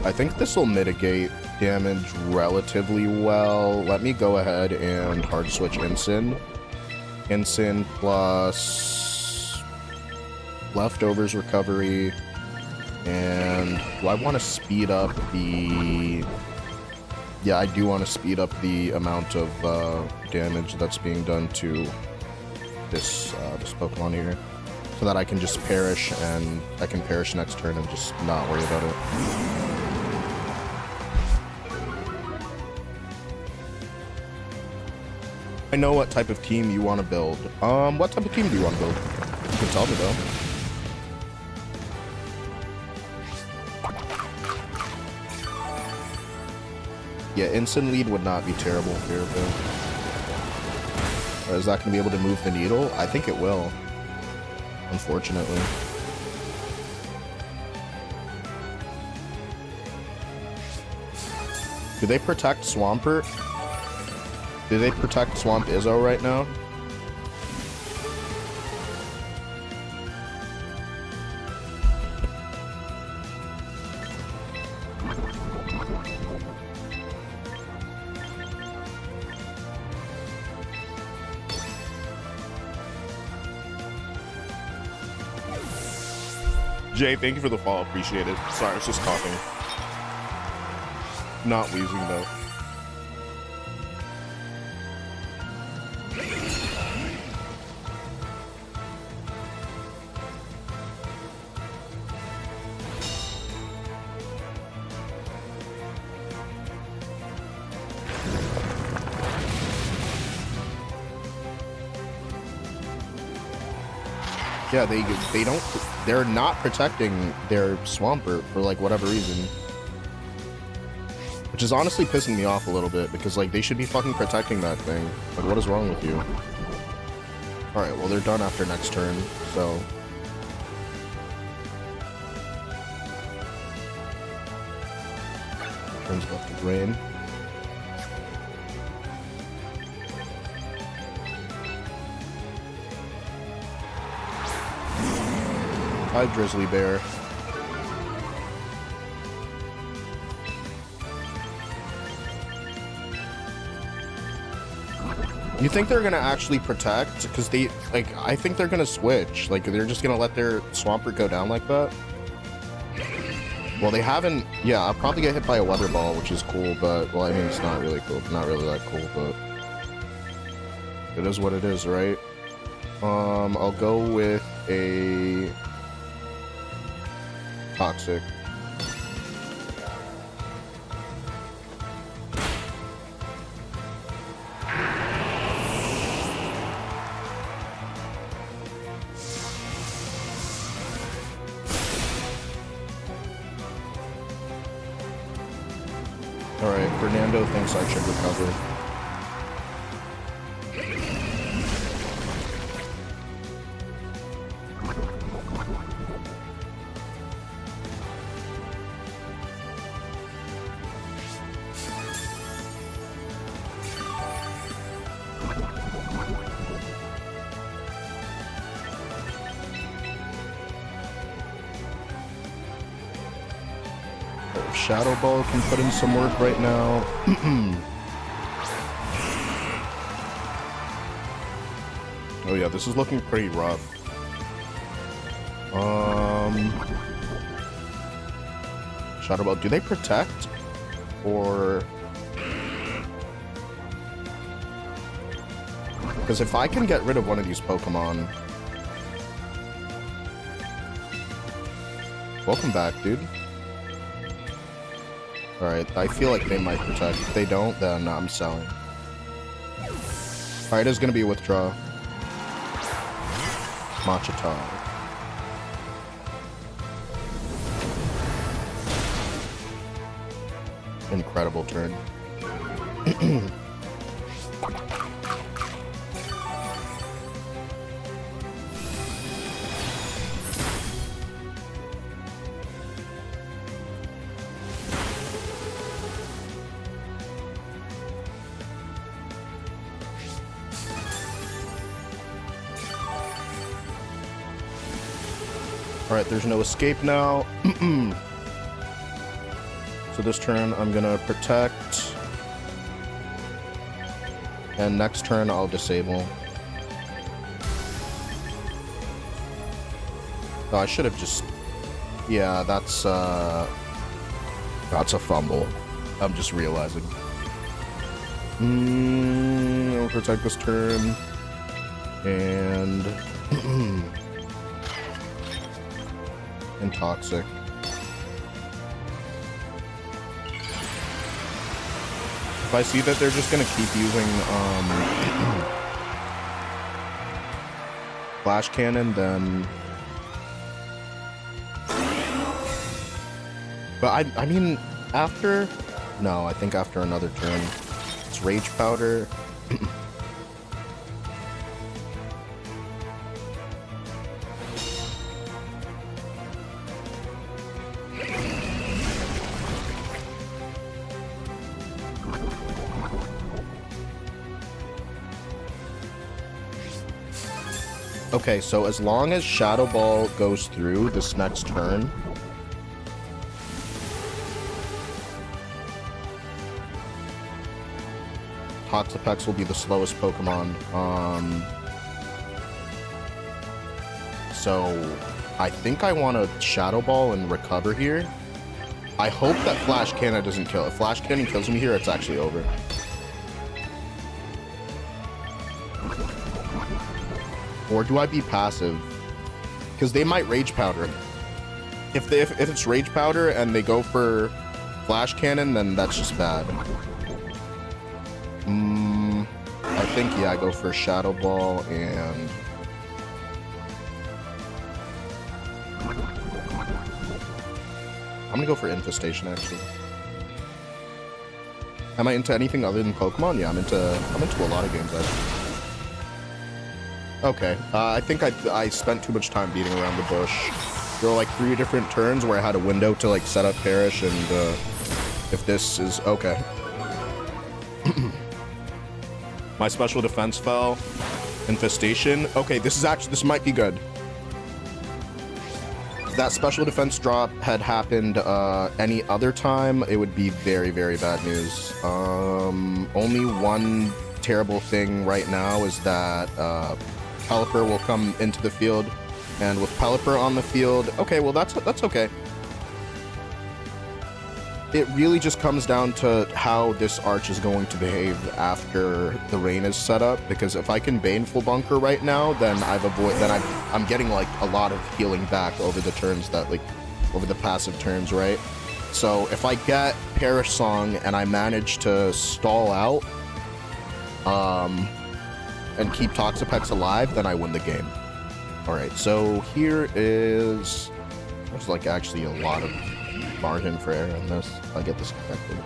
I think this will mitigate damage relatively well. Let me go ahead and hard switch Ensign. Ensign plus leftovers recovery. And do I want to speed up the... Yeah, I do want to speed up the amount of damage that's being done to this Pokemon here, so that I can just perish, and I can perish next turn and just not worry about it. I know what type of team you want to build. What type of team do you want to build? You can tell me though. Yeah, instant lead would not be terrible here, but... Or is that going to be able to move the needle? I think it will. Unfortunately. Do they protect Swampert? Do they protect Swamp Izzo right now? Jay, thank you for the follow. Appreciate it. Sorry, I was just coughing. Not wheezing though. Yeah, they don't, they're not protecting their Swampert for like whatever reason. Which is honestly pissing me off a little bit because like they should be fucking protecting that thing. Like what is wrong with you? Alright, well they're done after next turn, so. Turns left to rain. Hi, Drizzly Bear. You think they're gonna actually protect? Because they, like, I think they're gonna switch. Like, they're just gonna let their Swampert go down like that. Well, they haven't. Yeah, I'll probably get hit by a Weather Ball, which is cool, but, well, I mean, it's not really cool. Not really that cool, but it is what it is, right? I'll go with a Toxic. Alright, Fernando thinks I should recover. Shadow Ball can put in some work right now. Oh yeah, this is looking pretty rough. Shadow Ball, do they protect? Or... Because if I can get rid of one of these Pokemon... Welcome back, dude. Alright, I feel like they might protect. If they don't, then I'm selling. Alright, it's gonna be a withdraw. Machita. Incredible turn. Alright, there's no escape now. So this turn I'm gonna protect. And next turn I'll disable. Oh, I should have just... Yeah, that's a fumble. I'm just realizing. I'll protect this turn. And... and Toxic. If I see that they're just gonna keep using Flash Cannon, then... But I mean, after... No, I think after another turn. It's Rage Powder. Okay, so as long as Shadow Ball goes through this next turn, Toxapex will be the slowest Pokemon. So I think I want to Shadow Ball and recover here. I hope that Flash Cannon doesn't kill. If Flash Cannon kills me here, it's actually over. Or do I be passive? Because they might Rage Powder. If it's Rage Powder and they go for Flash Cannon, then that's just bad. I think, yeah, I go for Shadow Ball and... I'm gonna go for Infestation, actually. Am I into anything other than Pokemon? Yeah, I'm into a lot of games, actually. Okay, I think I spent too much time beating around the bush. There were like 3 different turns where I had a window to like set up Perish, and if this is okay. My special defense fell. Infestation. Okay, this might be good. If that special defense drop had happened any other time, it would be very, very bad news. Only one terrible thing right now is that Pelipper will come into the field, and with Pelipper on the field, okay, well that's okay. It really just comes down to how this Arch is going to behave after the rain is set up, because if I can Baneful Bunker right now, then I'm getting like a lot of healing back over the turns that over the passive turns, right? So if I get Perish Song and I manage to stall out and keep Toxapex alive, then I win the game. Alright, so here is... There's like actually a lot of margin for error in this. I'll get this corrected.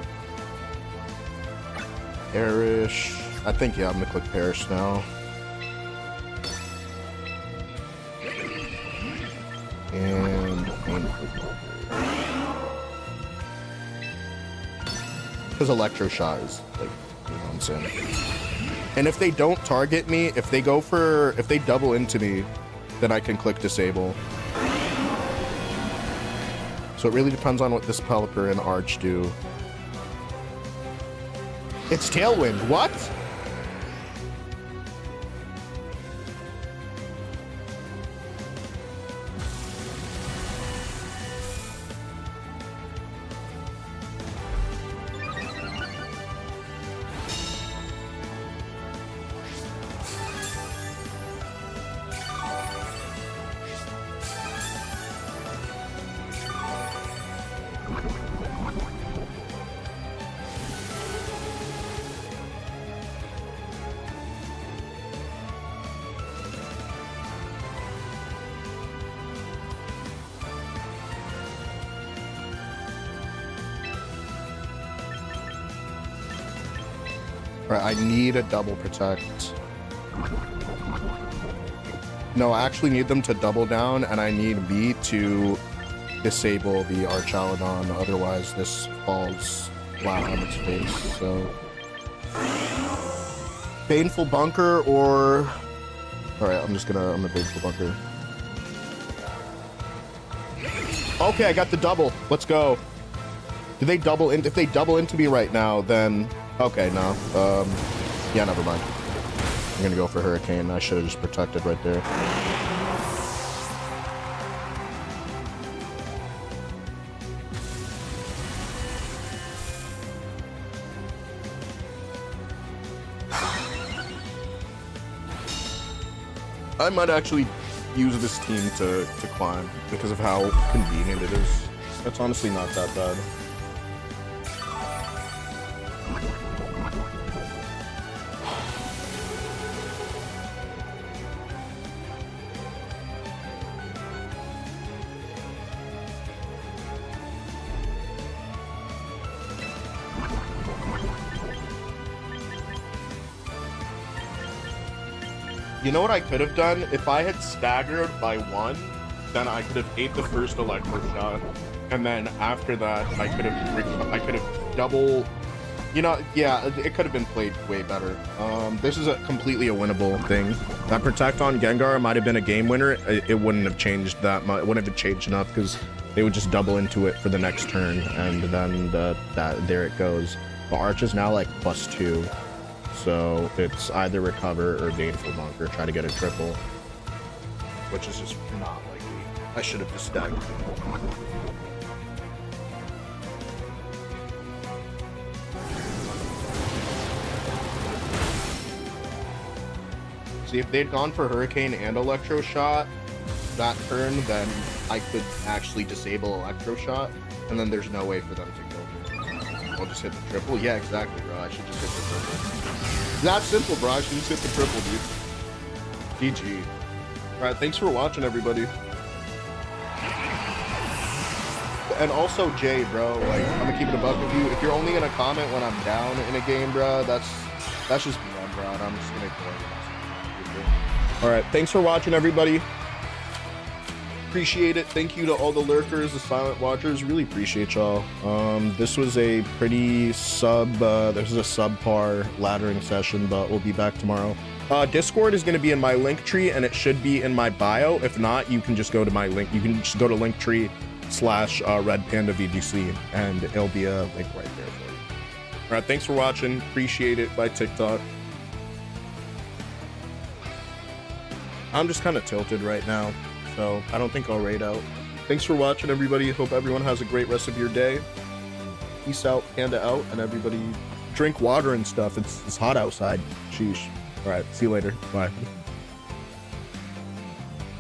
Perish. I think, yeah, I'm gonna click Perish now. And... Because Electroshock is, like, you know what I'm saying? And if they don't target me, if they double into me, then I can click Disable. So it really depends on what this Pelipper and Arch do. It's Tailwind, what? I need a double protect. No, I actually need them to double down, and I need B to disable the Archaludon, otherwise this falls flat on its face, so... Baneful Bunker or... Alright, I'm gonna Baneful Bunker. Okay, I got the double. Let's go. Do they double in? If they double into me right now, then... Okay, no. Yeah, never mind. I'm gonna go for Hurricane. I should have just protected right there. I might actually use this team to climb because of how convenient it is. It's honestly not that bad. You know what I could have done? If I had staggered by 1, then I could have ate the first Electro Shot, and then after that, I could have double. You know, yeah, it could have been played way better. This is completely a winnable thing. That Protect on Gengar might have been a game winner. It wouldn't have changed that much. It wouldn't have changed enough because they would just double into it for the next turn, and then there it goes. The Arch is now like +2. So it's either Recover or Baneful Bunker. Try to get a triple, which is just not likely. I should have just died. See, if they'd gone for Hurricane and Electroshock that turn, then I could actually disable Electroshock, and then there's no way for them to kill me. I'll just hit the triple. Yeah, exactly, bro. I should just hit the triple. That simple, bro. I should just hit the triple, dude. GG. Alright, thanks for watching, everybody. And also, Jay, bro, like, I'm gonna keep it a buck with you. If you're only gonna comment when I'm down in a game, bro, that's just BM, bro, and I'm just gonna ignore you. Alright, thanks for watching, everybody. Appreciate it. Thank you to all the lurkers, the silent watchers. Really appreciate y'all. This was a pretty this is a subpar laddering session, but we'll be back tomorrow. Discord is going to be in my link tree, and it should be in my bio. If not, you can just go to my link. You can just go to linktree/Red Panda VGC, and it'll be a link right there for you. All right, thanks for watching. Appreciate it. Bye, TikTok. I'm just kind of tilted right now, so I don't think I'll raid out. Thanks for watching, everybody. Hope everyone has a great rest of your day. Peace out, Panda out, and everybody drink water and stuff. It's hot outside. Sheesh. All right, see you later. Bye.